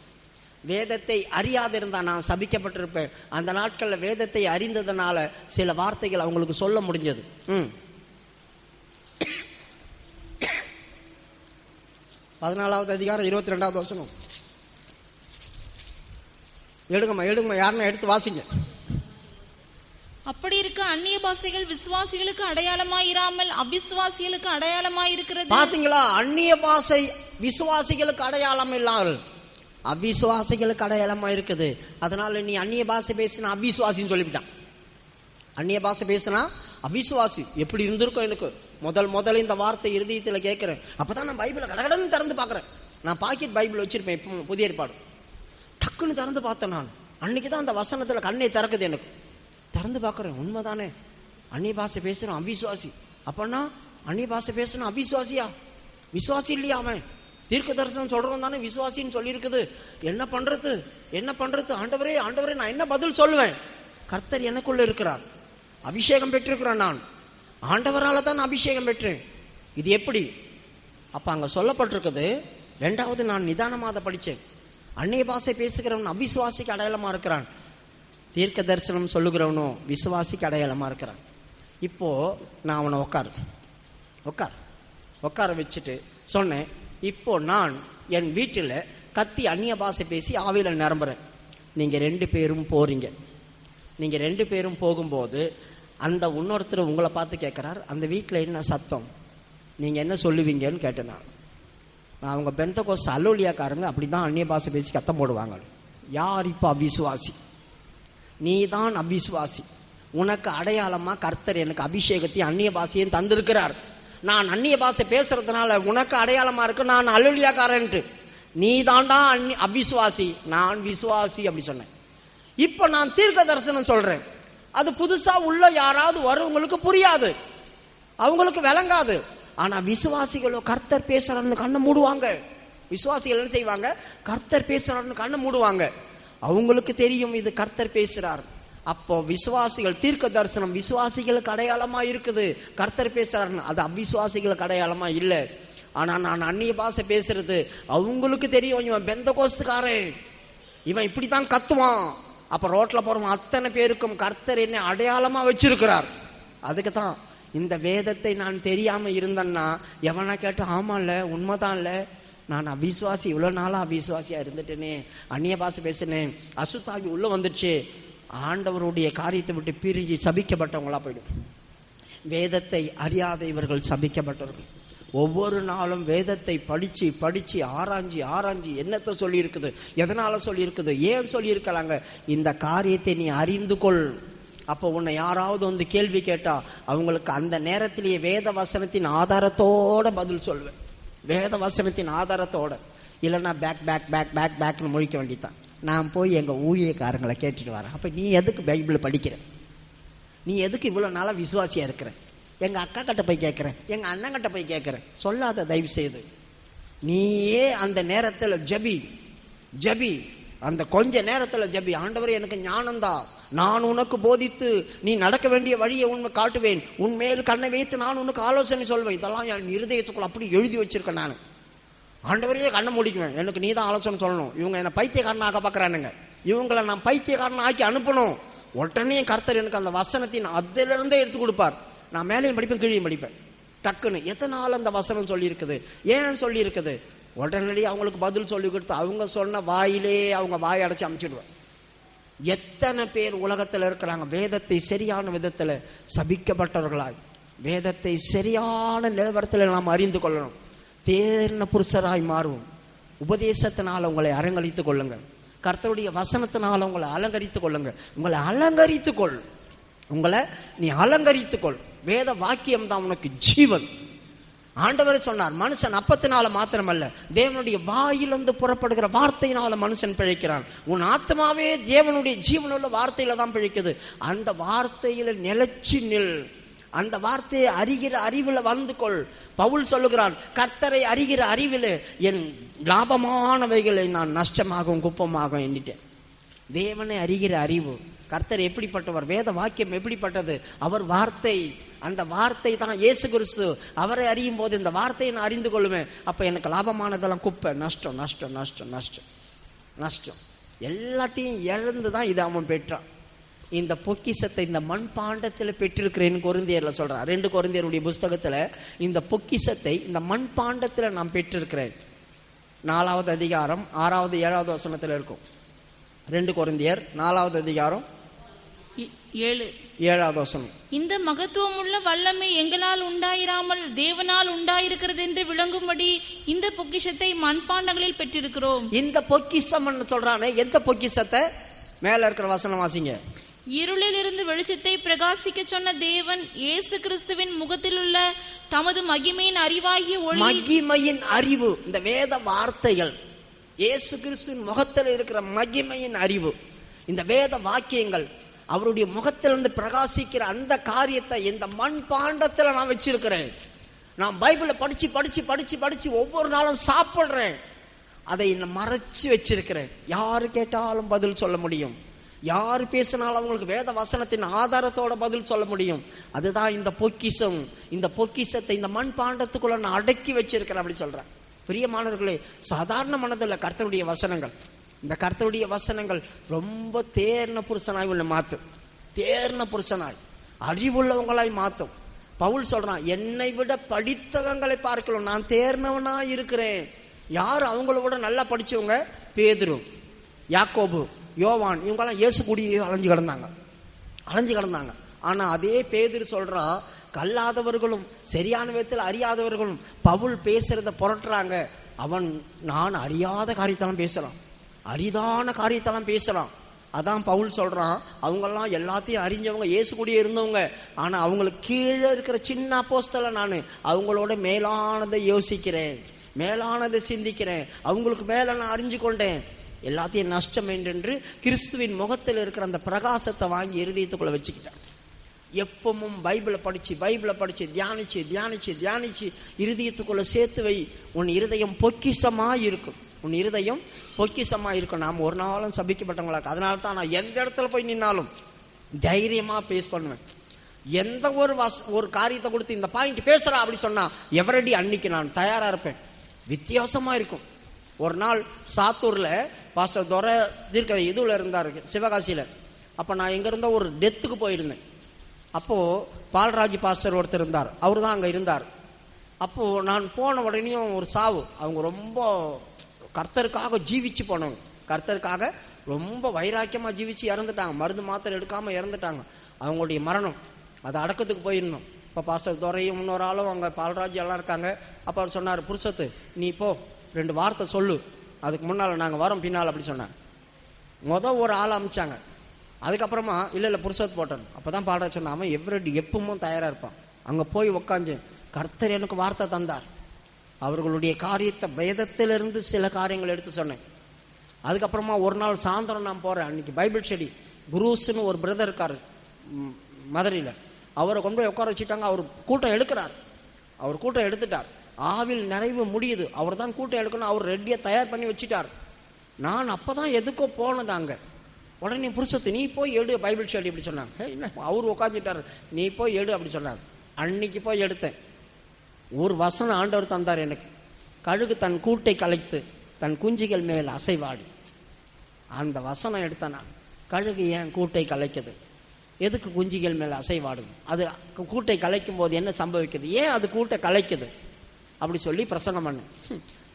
வேதத்தை அறியாதிருந்தா நான் சபிக்கப்பட்டிருப்பேன். அந்த நாட்களில் வேதத்தை அறிந்ததுனால சில வார்த்தைகள் அவங்களுக்கு சொல்ல முடிஞ்சது. 14வது அதிகாரம் 22வது வசனம் எடுங்கம்மா, யாருன்னா எடுத்து வாசிங்க. அப்படி இருக்க அந்நிய பாஷைகள் விசுவாசிகளுக்கு அடையாளமாயிராமல் அவிசுவாசிகளுக்கு அடையாளமாயிருக்கிறது. பாத்தீங்களா? அந்நிய பாஷை விசுவாசிகளுக்கு அடையாளம் இல்லாமல் அவிசுவாசிகளுக்கு அடையாளமா இருக்குது. அதனால நீ அந்நிய பாஷை பேசினா அவிசுவாசின்னு சொல்லிவிட்டான். அந்நிய பாஷை பேசினா அவிசுவாசி. எப்படி இருந்திருக்கும் எனக்கு? முதல்ல இந்த வார்த்தை இருதயத்தில் கேட்கிறேன். அப்பதான் நான் பைபிளை கடகடன்னு திறந்து பார்க்குறேன். நான் பாக்கெட் பைபிள் வச்சிருப்பேன், இப்போ புதிய ஏற்பாடு. டக்குன்னு திறந்து பார்த்தேன். நான் அன்னைக்கு தான் அந்த வசனத்தில் கண்ணை திறக்குது எனக்கு. திறந்து பார்க்குறேன், உண்மைதானே, அந்நிய பாஷை பேசணும் அவிசுவாசி. அப்பன்னா அந்நிய பாஷை பேசணும் அவிசுவாசியா? விசுவாசி இல்லையா அவன்? தீர்க்க தரிசனம் சொல்றவன் தானே விசுவாசின்னு சொல்லியிருக்குது. என்ன பண்றது? ஆண்டவரே நான் என்ன பதில் சொல்லுவேன்? கர்த்தர் எனக்குள்ள இருக்கிறார், அபிஷேகம் பெற்றிருக்கிறேன், நான் ஆண்டவரால் தான் அபிஷேகம் பெற்றேன். இது எப்படி? அப்ப அங்க சொல்லப்பட்டிருக்குது. 2வது நான் நிதானமாக படித்தேன். அந்நிய பாஷை பேசுகிறவன் அவிசுவாசிக்கு அடையாளமா இருக்கிறான், தீர்க்க தரிசனம் சொல்லுகிறவனோ விசுவாசிக்கு அடையாளமா இருக்கிறான். இப்போ நான் அவனை உட்கார வச்சுட்டு சொன்னேன், இப்போ நான் என் வீட்டில் கத்தி அந்நிய பாஷை பேசி ஆவியில் நிரம்புறேன். நீங்கள் 2 பேரும் போறீங்க. நீங்கள் 2 பேரும் போகும்போது அந்த இன்னொருத்தர் உங்களை பார்த்து கேட்குறார், அந்த வீட்டில் என்ன சத்தம், நீங்கள் என்ன சொல்லுவீங்கன்னு கேட்டேன். நான் அவங்க பெந்தகோஸ்து அல்லோலியாக்காரங்க அப்படி தான் அந்நிய பாஷை பேசி கத்தம் போடுவாங்க. யார் இப்போ அவிசுவாசி? நீ தான் அவிசுவாசி. உனக்கு அடையாளமாக கர்த்தர் எனக்கு அபிஷேகத்தையும் அந்நிய பாஷையும் தந்திருக்கிறார். நான் அந்நிய பாஷை பேசுறதுனால உனக்கு அடையாளமாக இருக்கு நான் அல்லோலியாக்காரன்ட்டு. நீ தாண்டா அவிசுவாசி, நான் விசுவாசி அப்படி சொன்னேன். இப்போ நான் தீர்க்க தரிசனம் சொல்றேன். அது புதுசா உள்ள யாராவது வரவங்களுக்கு புரியாது, அவங்களுக்கு விளங்காது. ஆனா விசுவாசிகளோ கர்த்தர் பேசுறாருன்னு கண்ணை மூடுவாங்க. விசுவாசிகள் என்ன செய்வாங்க? கர்த்தர் பேசுறாருன்னு கண்ணை மூடுவாங்க. அவங்களுக்கு தெரியும் இது கர்த்தர் பேசுறார். அப்போ விசுவாசிகள் தீர்க்க தரிசனம் விசுவாசிகளுக்கு அடையாளமா இருக்குது, கர்த்தர் பேசுறாருன்னு. அது அவிசுவாசிகளுக்கு அடையாளமா இல்லை. ஆனா நான் அந்நிய பாஷை பேசுறது அவங்களுக்கு தெரியும், இவன் பெந்தகோஸ்துக்காரன், இவன் இப்படித்தான் கத்துவான். அப்ப ரோட்ல போறவன் அத்தனை பேருக்கும் கர்த்தர் என்ன அடையாளமா வச்சிருக்கிறார். அதுக்கு தான் இந்த வேதத்தை நான் தெரியாம இருந்தேன்னா எவனா கேட்டு ஆமாம்ல உண்மைதான்ல, நான் அவிசுவாசி, இவ்வளோ நாளாக அவிசுவாசியா இருந்துட்டேனே, அந்நிய பாஷை பேசினேன், அசுத்தாவி உள்ள வந்துடுச்சு, ஆண்டவருடைய காரியத்தை விட்டு பிரிஞ்சு சபிக்கப்பட்டவங்களா போயிடும். வேதத்தை அறியாத இவர்கள் சபிக்கப்பட்டவர்கள். ஒவ்வொரு நாளும் வேதத்தை படிச்சு படிச்சு ஆராய்ஞ்சி என்னத்தை சொல்லி இருக்குது, எதனால சொல்லி இருக்குது, ஏன் சொல்லி இருக்கிறாங்க, இந்த காரியத்தை நீ அறிந்து கொள். அப்போ உன்னை யாராவது வந்து கேள்வி கேட்டா அவங்களுக்கு அந்த நேரத்திலேயே வேத வசனத்தின் ஆதாரத்தோட பதில் சொல்வேன். வேத வசனத்தின் ஆதாரத்தோட. இல்லைன்னா பேக் பேக் பேக் பேக் பேக்னு முழிக்க வேண்டியதான். நான் போய் எங்கள் ஊழியக்காரங்களை கேட்டுட்டு வரேன். அப்போ நீ எதுக்கு பைபிள் படிக்கிற, நீ எதுக்கு இவ்வளோ நாளாக விசுவாசியாக இருக்கிற, எங்கள் அக்கா கிட்ட போய் கேட்குறேன், எங்கள் அண்ணங்கிட்ட போய் கேட்குறேன், சொல்லாத தயவு செய்து. நீயே அந்த நேரத்தில் ஜபி, அந்த கொஞ்ச நேரத்தில் ஜபி. ஆண்டவரே எனக்கு ஞானந்தா, நான் உனக்கு போதித்து நீ நடக்க வேண்டிய வழியை உண்மை காட்டுவேன், உன்மேல் கண்ணை வைத்து நான் உனக்கு ஆலோசனை சொல்வேன். இதெல்லாம் என் இருதயத்துக்குள்ள அப்படி எழுதி வச்சிருக்கேன். நான் ஆண்டவரையே கண்ணை முடிக்குவேன், எனக்கு நீ தான் ஆலோசனை சொல்லணும். இவங்க என்னை பைத்தியக்காரனாக பார்க்குறானுங்க, இவங்களை நான் பைத்தியக்காரன் ஆக்கி அனுப்பணும். உடனே கர்த்தர் எனக்கு அந்த வசனத்தின் அதிலிருந்தே எடுத்து கொடுப்பார். நான் மேலேயும் படிப்பேன் கீழேயும் படிப்பேன். டக்குன்னு எதனால் அந்த வசனம் சொல்லியிருக்குது, ஏன் சொல்லியிருக்குது, உடனடியே அவங்களுக்கு பதில் சொல்லி கொடுத்து அவங்க சொன்ன வாயிலே அவங்க வாய் அடைச்சி அமைச்சிடுவேன். எத்தனை பேர் உலகத்தில் இருக்கிறாங்க வேதத்தை சரியான விதத்தில் சபிக்கப்பட்டவர்களாய். வேதத்தை சரியான நிலவரத்தில் நாம் அறிந்து கொள்ளணும். தேர்ன புருஷராய் மாறுவோம். உபதேசத்தினால் உங்களை அலங்கரித்துக் கொள்ளுங்க, கர்த்தருடைய வசனத்தினால் உங்களை அலங்கரித்துக் கொள்ளுங்க. உங்களை நீ அலங்கரித்துக்கொள். வேத வாக்கியம் தான் உனக்கு ஜீவன். ஆண்டவர் சொன்னார், மனுஷன் அப்பத்தினால மாத்திரமல்ல தேவனுடைய வாயிலிருந்து புறப்படுகிற வார்த்தையினால மனுஷன் பிழைக்கிறான். உன் ஆத்மாவே தேவனுடைய ஜீவனுள்ள வார்த்தையில தான் பிழைக்குது. அந்த வார்த்தையில நிலைச்சி நில். அந்த வார்த்தையை அறிகிற அறிவில் வந்து கொள். பவுல் சொல்லுகிறான், கர்த்தரை அறிகிற அறிவில் என் லாபமானவைகளை நான் நஷ்டமாகவும் குப்பமாகவும் எண்ணிட்டேன். தேவனை அறிகிற அறிவு. கர்த்தர் எப்படிப்பட்டவர், வேத வாக்கியம் எப்படிப்பட்டது, அவர் வார்த்தை, அந்த வார்த்தை தான் இயேசு கிறிஸ்து. அவரை அறியும் போது இந்த வார்த்தையை நான் அறிந்து கொள்வேன். அப்போ எனக்கு லாபமானதெல்லாம் குப்பை, நஷ்டம் நஷ்டம் நஷ்டம் நஷ்டம் நஷ்டம் எல்லாத்தையும் இழந்து தான் இதை அவன் பெற்றான். இந்த பொக்கிஷத்தை இந்த மண்பாண்டத்தில் பெற்றிருக்கிறேன்னு கொரிந்தியர்ல சொல்றான். 2 கொரிந்தியருடைய புஸ்தகத்துல இந்த பொக்கிஷத்தை இந்த மண்பாண்டத்தில் நான் பெற்றிருக்கிறேன். 4வது அதிகாரம் 6வது 7வது வசனத்தில் இருக்கும். 2 கொரிந்தியர் 4வது அதிகாரம் 7வது வசனம். இந்த மகத்துவமுள்ள வல்லமை எங்களால் உண்டாயிராமல் தேவனால் உண்டாயிருக்கிறது என்று விளங்கும்படி இந்த பொக்கிஷத்தை மண்பாண்டங்களில் பெற்றிருக்கிறோம். இந்த பொக்கிஷம் சொல்றானே, எந்த பொக்கிஷத்தை? மேல இருக்கிற வசனம் வாசிங்க. இருளில் இருந்து வெளிச்சத்தை பிரகாசிக்க சொன்ன தேவன் இயேசு கிறிஸ்துவின் முகத்தில் உள்ள தமது மகிமையின் அறிவாகிய ஒளி. மகிமையின் அறிவு, இந்த வேத வார்த்தைகள், இயேசு கிறிஸ்துவின் முகத்தில் இருக்கிற மகிமையின் அறிவு, இந்த வேத வாக்கியங்கள், அவருடைய முகத்திலிருந்து பிரகாசிக்கிற அந்த காரியத்தை இந்த மண் பாண்டத்தில் நான் வச்சிருக்கிறேன். நான் பைபிளை படிச்சு படிச்சு படிச்சு படிச்சு ஒவ்வொரு நாளும் சாப்பிடுறேன். அதை மறைச்சு வச்சிருக்கிறேன். யாரு கேட்டாலும் பதில் சொல்ல முடியும், யார் பேசினாலும் அவங்களுக்கு வேத வசனத்தின் ஆதாரத்தோட பதில் சொல்ல முடியும். அதுதான் இந்த பொக்கிஷம். இந்த பொக்கிஷத்தை இந்த மண் பாண்டத்துக்குள்ள நான் அடக்கி வச்சிருக்கிறேன் அப்படி சொல்றேன். பிரியமானவர்களே, சாதாரண மனதில் கர்த்தருடைய வசனங்கள், இந்த கர்த்தருடைய வசனங்கள் ரொம்ப தேர்ன புருஷனாய் உள்ள மாத்தும். தேர்ன புருஷனாய் அறிவுள்ளவங்களாய் மாத்தும். பவுல் சொல்றான், என்னை விட படித்தவங்களை பார்க்கலாம் நான் தேர்னவனா இருக்கிறேன். யார் அவங்கள விட நல்லா படிச்சவங்க? பேதுரு, யாக்கோபு, யோவான், இவங்கெல்லாம் இயேசு கூடியே அலைஞ்சு கிடந்தாங்க. ஆனா அதே பேதுரு சொல்றா, கல்லாதவர்களும் சரியான விதத்தில் அறியாதவர்களும் பவுல் பேசுறத புரட்டுறாங்க. அவன் நான் அறியாத காரியத்தெல்லாம் பேசலாம், அரிதான காரியத்தெல்லாம் பேசலாம். அதான் பவுல் சொல்றான், அவங்கெல்லாம் எல்லாத்தையும் அறிஞ்சவங்க, இயேசு கூடியே இருந்தவங்க. ஆனா அவங்களுக்கு கீழே இருக்கிற சின்ன அப்போஸ்தலன் நான், அவங்களோட மேலானதை யோசிக்கிறேன், மேலானதை சிந்திக்கிறேன், அவங்களுக்கு மேல நான் அறிஞ்சு கொண்டேன். எல்லாத்தையும் நஷ்டம் என்று கிறிஸ்துவின் முகத்தில் இருக்கிற அந்த பிரகாசத்தை வாங்கி இருதயத்துக்குள்ள வச்சுக்கிட்டேன். எப்பவும் பைபிளை படிச்சு தியானிச்சு இருதயத்துக்குள்ள சேர்த்து வை. உன் இருதயம் பொக்கிஷமா இருக்கும். நாம் ஒரு நாளும் சபிக்கப்பட்டவங்களா. அதனால தான் நான் எந்த இடத்துல போய் நின்னாலும் தைரியமா பேஸ் பண்ணுவேன். எந்த ஒரு காரியத்தை கொடுத்து இந்த பாயிண்ட் பேசுறா அப்படி சொன்னா எவரடி அன்னைக்கு நான் தயாரா இருப்பேன். வித்தியாசமா இருக்கும். ஒரு நாள் சாத்தூர்ல பாஸ்டர் துரை தீர்க்க இதுல இருந்தாரு, சிவகாசியில. அப்ப நான் எங்க இருந்த ஒரு டெத்துக்கு போயிருந்தேன். அப்போ பால்ராஜ் பாஸ்டர் ஒருத்தர் இருந்தார், அவரு தான் அங்க இருந்தார். அப்போ நான் போன உடனேயும் ஒரு சாவு. அவங்க ரொம்ப கர்த்தருக்காக ஜீவிச்சு போனவங்க, கர்த்தருக்காக ரொம்ப வைராக்கியமா ஜீவிச்சு இறந்துட்டாங்க. மருந்து மாத்திரை எடுக்காம இறந்துட்டாங்க. அவங்களுடைய மரணம் அதை அடக்கத்துக்கு போயிருந்தோம். இப்போ பாஸ்டர் துரையும் இன்னொரு ஆளும் அங்கே பால்ராஜ் எல்லாம் இருக்காங்க. அப்போ அவர் சொன்னார், புருஷத்து நீ இப்போ 2 வார்த்தை சொல்லு, அதுக்கு முன்னால் நாங்கள் வரோம் பின்னால் அப்படி சொன்னாங்க. ஒரு ஆள் அமிச்சாங்க. அதுக்கப்புறமா இல்லை புருஷத்து போட்டோம். அப்போ தான் பால்ராஜ் சொன்னான், அவன் எவ்ரிடி எப்பவும் தயாராக இருப்பான். அங்கே போய் உட்காந்து கர்த்தர் எனக்கு வார்த்தை தந்தார். அவர்களுடைய காரியத்தை வேதத்திலிருந்து சில காரியங்கள் எடுத்து சொன்னேன். அதுக்கப்புறமா ஒரு நாள் சாயந்தரம் நான் போகிறேன். அன்னைக்கு பைபிள் ஸ்டடி குரூஸ்ன்னு ஒரு பிரதர் இருக்கார் மதுரையில். அவரை கொண்டு போய் உட்கார வச்சுட்டாங்க. அவர் கூட்டம் எடுக்கிறார். அவர் கூட்டம் எடுத்துட்டார். ஆவில் நிறைவு முடியுது. அவர் தான் கூட்டம் எடுக்கணும். அவர் ரெடியாக தயார் பண்ணி வச்சுட்டார். நான் அப்போ தான் எதுக்கோ போனதாங்க. உடனே புருஷத்து நீ போய் எடு பைபிள் ஸ்டடி அப்படி சொன்னாங்க. என்ன அவர் உட்காந்துட்டார், நீ போய் எடு அப்படி சொன்னாங்க. அன்னைக்கு போய் எடுத்தேன். ஒரு வசனம் ஆண்டவர் தந்தார் எனக்கு. கழுகு தன் கூட்டை கலைத்து தன் குஞ்சுகள் மேல் அசைவாடி. அந்த வசனம் எடுத்தேன் நான். கழுகு ஏன் கூட்டை கலைக்குது, எதுக்கு குஞ்சுகள் மேல் அசைவாடுது, அது கூட்டை கலைக்கும் போது என்ன சம்பவிக்குது, ஏன் அது கூட்டை கலைக்குது அப்படி சொல்லி பிரசங்கம் பண்ணு.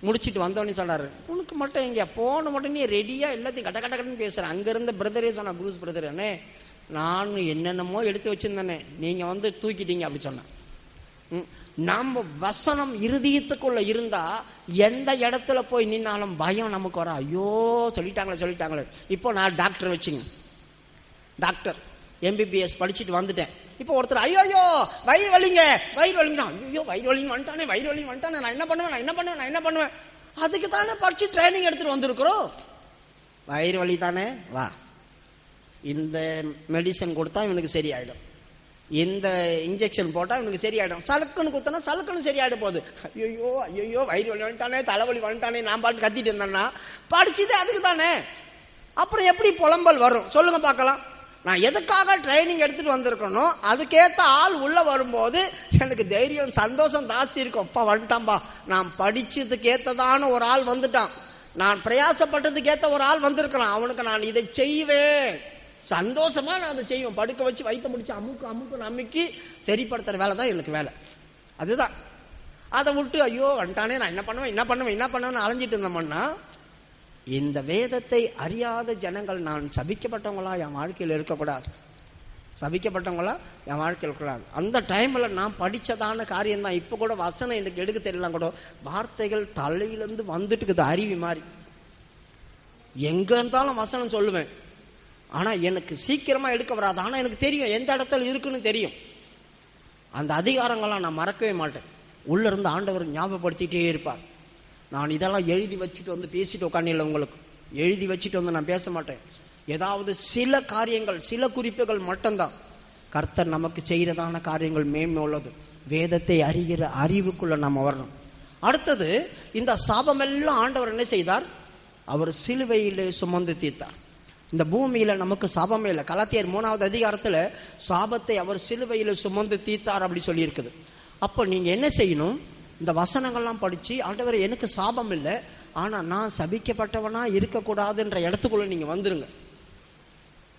முடிச்சுட்டு வந்தோடனே சொன்னார், உனக்கு மட்டும் இங்கே போன மட்டும் நீ ரெடியாக எல்லாத்தையும் கட்ட கட்டன்னு பேசுகிறேன். அங்கேருந்த பிரதரே சொன்னான், குரூஸ் பிரதர், அண்ணே நான் என்னென்னமோ எடுத்து வச்சுருந்தேனே, நீங்கள் வந்து தூக்கிட்டீங்க அப்படி சொன்னேன். நம்ம வசனம் இருதயத்துக்குள்ள இருந்தா எந்த இடத்துல போய் நின்னாலும் பயம் நமக்கு வர. ஐயோ சொல்லிட்டாங்களே. இப்போ நான் டாக்டர் வச்சுங்க, டாக்டர் MBBS படிச்சுட்டு வந்துட்டேன். இப்போ ஒருத்தர் ஐயோ வயிறு வலிங்க ஐயோ வயிறு வலின்னு வந்துட்டானே நான் என்ன பண்ணுவேன். அதுக்கு தானே படிச்சு ட்ரைனிங் எடுத்துட்டு வந்திருக்கிறோம். வயிறு வலி தானே, வா இந்த மெடிசன் கொடுத்தா இவனுக்கு சரியாயிடும், இந்த இன்ஜெக்ஷன் போட்டால் இவனுக்கு சரியாயிடும், சலுக்குன்னு குத்தனா சலுக்குன்னு சரியாயிடும் போகுது. ஐயோ வயிறு வலி வந்துட்டானே, தலைவலி வந்துட்டானே, நான் பாட்டு கத்திட்டு இருந்தேன்னா படிச்சுட்டு அதுக்கு தானே. அப்புறம் எப்படி புலம்பல் வரும் சொல்லுங்க பார்க்கலாம். நான் எதுக்காக ட்ரைனிங் எடுத்துட்டு வந்திருக்கணும், அதுக்கேற்ற ஆள் உள்ள வரும்போது எனக்கு தைரியம் சந்தோஷம் ஜாஸ்தி இருக்கும். அப்பா வந்துட்டான்பா, நான் படிச்சதுக்கு ஏற்றதான ஒரு ஆள் வந்துட்டான், நான் பிரயாசப்பட்டதுக்கு ஏற்ற ஒரு ஆள் வந்திருக்கிறான், அவனுக்கு நான் இதை செய்வேன், சந்தோஷமா நான் அதை செய்வேன். படுக்க வச்சு வயிற்ற முடிச்சு அமுக்கு நம்பிக்கி சரிப்படுத்துற வேலை தான் எனக்கு வேலை. அதுதான். அதை விட்டு ஐயோ வந்துட்டானே நான் என்ன பண்ணுவேன் அலைஞ்சிட்டு இருந்தோம்னா, இந்த வேதத்தை அறியாத ஜனங்கள் நான் சபிக்கப்பட்டவங்களா என் வாழ்க்கையில் இருக்கக்கூடாது, சபிக்கப்பட்டவங்களா என் வாழ்க்கையில் இருக்கக்கூடாது. அந்த டைமில் நான் படித்ததான காரியம் தான். இப்போ கூட வசனம் எனக்கு எடுக்க தெரியலாம் கூட, வார்த்தைகள் தலையிலேருந்து வந்துட்டு இருக்குது அருவி மாதிரி. எங்கே இருந்தாலும் வசனம் சொல்லுவேன், ஆனால் எனக்கு சீக்கிரமாக எடுக்க வராது. ஆனால் எனக்கு தெரியும் எந்த இடத்துல இருக்குன்னு தெரியும். அந்த அதிகாரங்கள்லாம் நான் மறக்கவே மாட்டேன். உள்ளிருந்து ஆண்டவர் ஞாபகப்படுத்திகிட்டே இருப்பார். நான் இதெல்லாம் எழுதி வச்சுட்டு வந்து பேசிட்டு உட்காண்டில்லை, உங்களுக்கு எழுதி வச்சுட்டு வந்து நான் பேச மாட்டேன். ஏதாவது சில காரியங்கள் சில குறிப்புகள் மட்டும்தான். கர்த்தர் நமக்கு செய்கிறதான காரியங்கள் மேன்மை உள்ளது. வேதத்தை அறிகிற அறிவுக்குள்ள நம்ம வரணும். அடுத்தது, இந்த சாபமெல்லாம் ஆண்டவர் என்ன செய்தார், அவர் சிலுவையிலே சுமந்து தீர்த்தார். இந்த பூமியில நமக்கு சாபமே இல்லை. கலாத்தியர் 3வது அதிகாரத்தில் சாபத்தை அவர் சிலுவையில் சுமந்து தீர்த்தார் அப்படி சொல்லியிருக்குது. அப்போ நீங்க என்ன செய்யணும், இந்த வசனங்கள்லாம் படிச்சு ஆண்டவரே எனக்கு சாபம் இல்லை, ஆனா நான் சபிக்கப்பட்டவனா இருக்கக்கூடாதுன்ற இடத்துக்குள்ள நீங்க வந்துருங்க.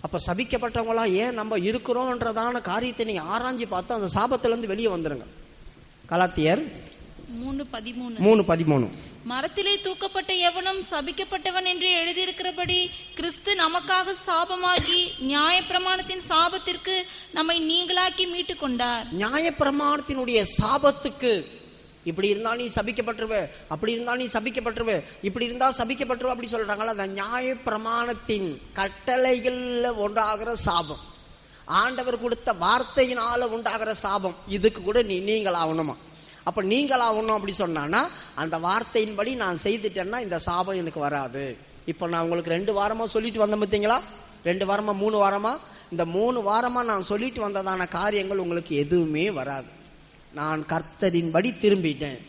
அப்ப சபிக்கப்பட்டவங்களா ஏன் நம்ம இருக்கிறோன்றதான காரியத்தை நீங்க ஆராய்ஞ்சு பார்த்து அந்த சாபத்திலிருந்து வெளியே வந்துருங்க. கலாத்தியர் 3:13. மரத்திலே தூக்கப்பட்ட எவனும் சபிக்கப்பட்டவன் என்று எழுதியிருக்கிறபடி கிறிஸ்து நமக்காக சாபமாகி நியாயப்பிரமாணத்தின் சாபத்திற்கு நம்மை நீங்களாக்கி மீட்டு கொண்டார். நியாயப்பிரமாணத்தினுடைய சாபத்துக்கு, இப்படி இருந்தா நீ சபிக்கப்பட்டுருவ, அப்படி இருந்தா நீ சபிக்கப்பட்டுருவ, இப்படி இருந்தா சபிக்கப்பட்டுருவ அப்படி சொல்றாங்களா. அந்த நியாயப்பிரமாணத்தின் கட்டளைகள்ல உண்டாகிற சாபம், ஆண்டவர் கொடுத்த வார்த்தையினால உண்டாகிற சாபம், இதுக்கு கூட நீங்கள் ஆகணுமா. அப்ப நீங்கள் ஆகணும் அப்படி சொன்னான்னா, அந்த வார்த்தையின்படி நான் செய்துட்டேன்னா இந்த சாபம் எனக்கு வராது. இப்போ நான் உங்களுக்கு 2 வாரமா சொல்லிட்டு வந்தேன் பார்த்தீங்களா, 2 வாரமா 3 வாரமா, இந்த 3 வாரமா நான் சொல்லிட்டு வந்ததான காரியங்கள் உங்களுக்கு எதுவுமே வராது. நான் கர்த்தரின்படி திரும்பிட்டேன்.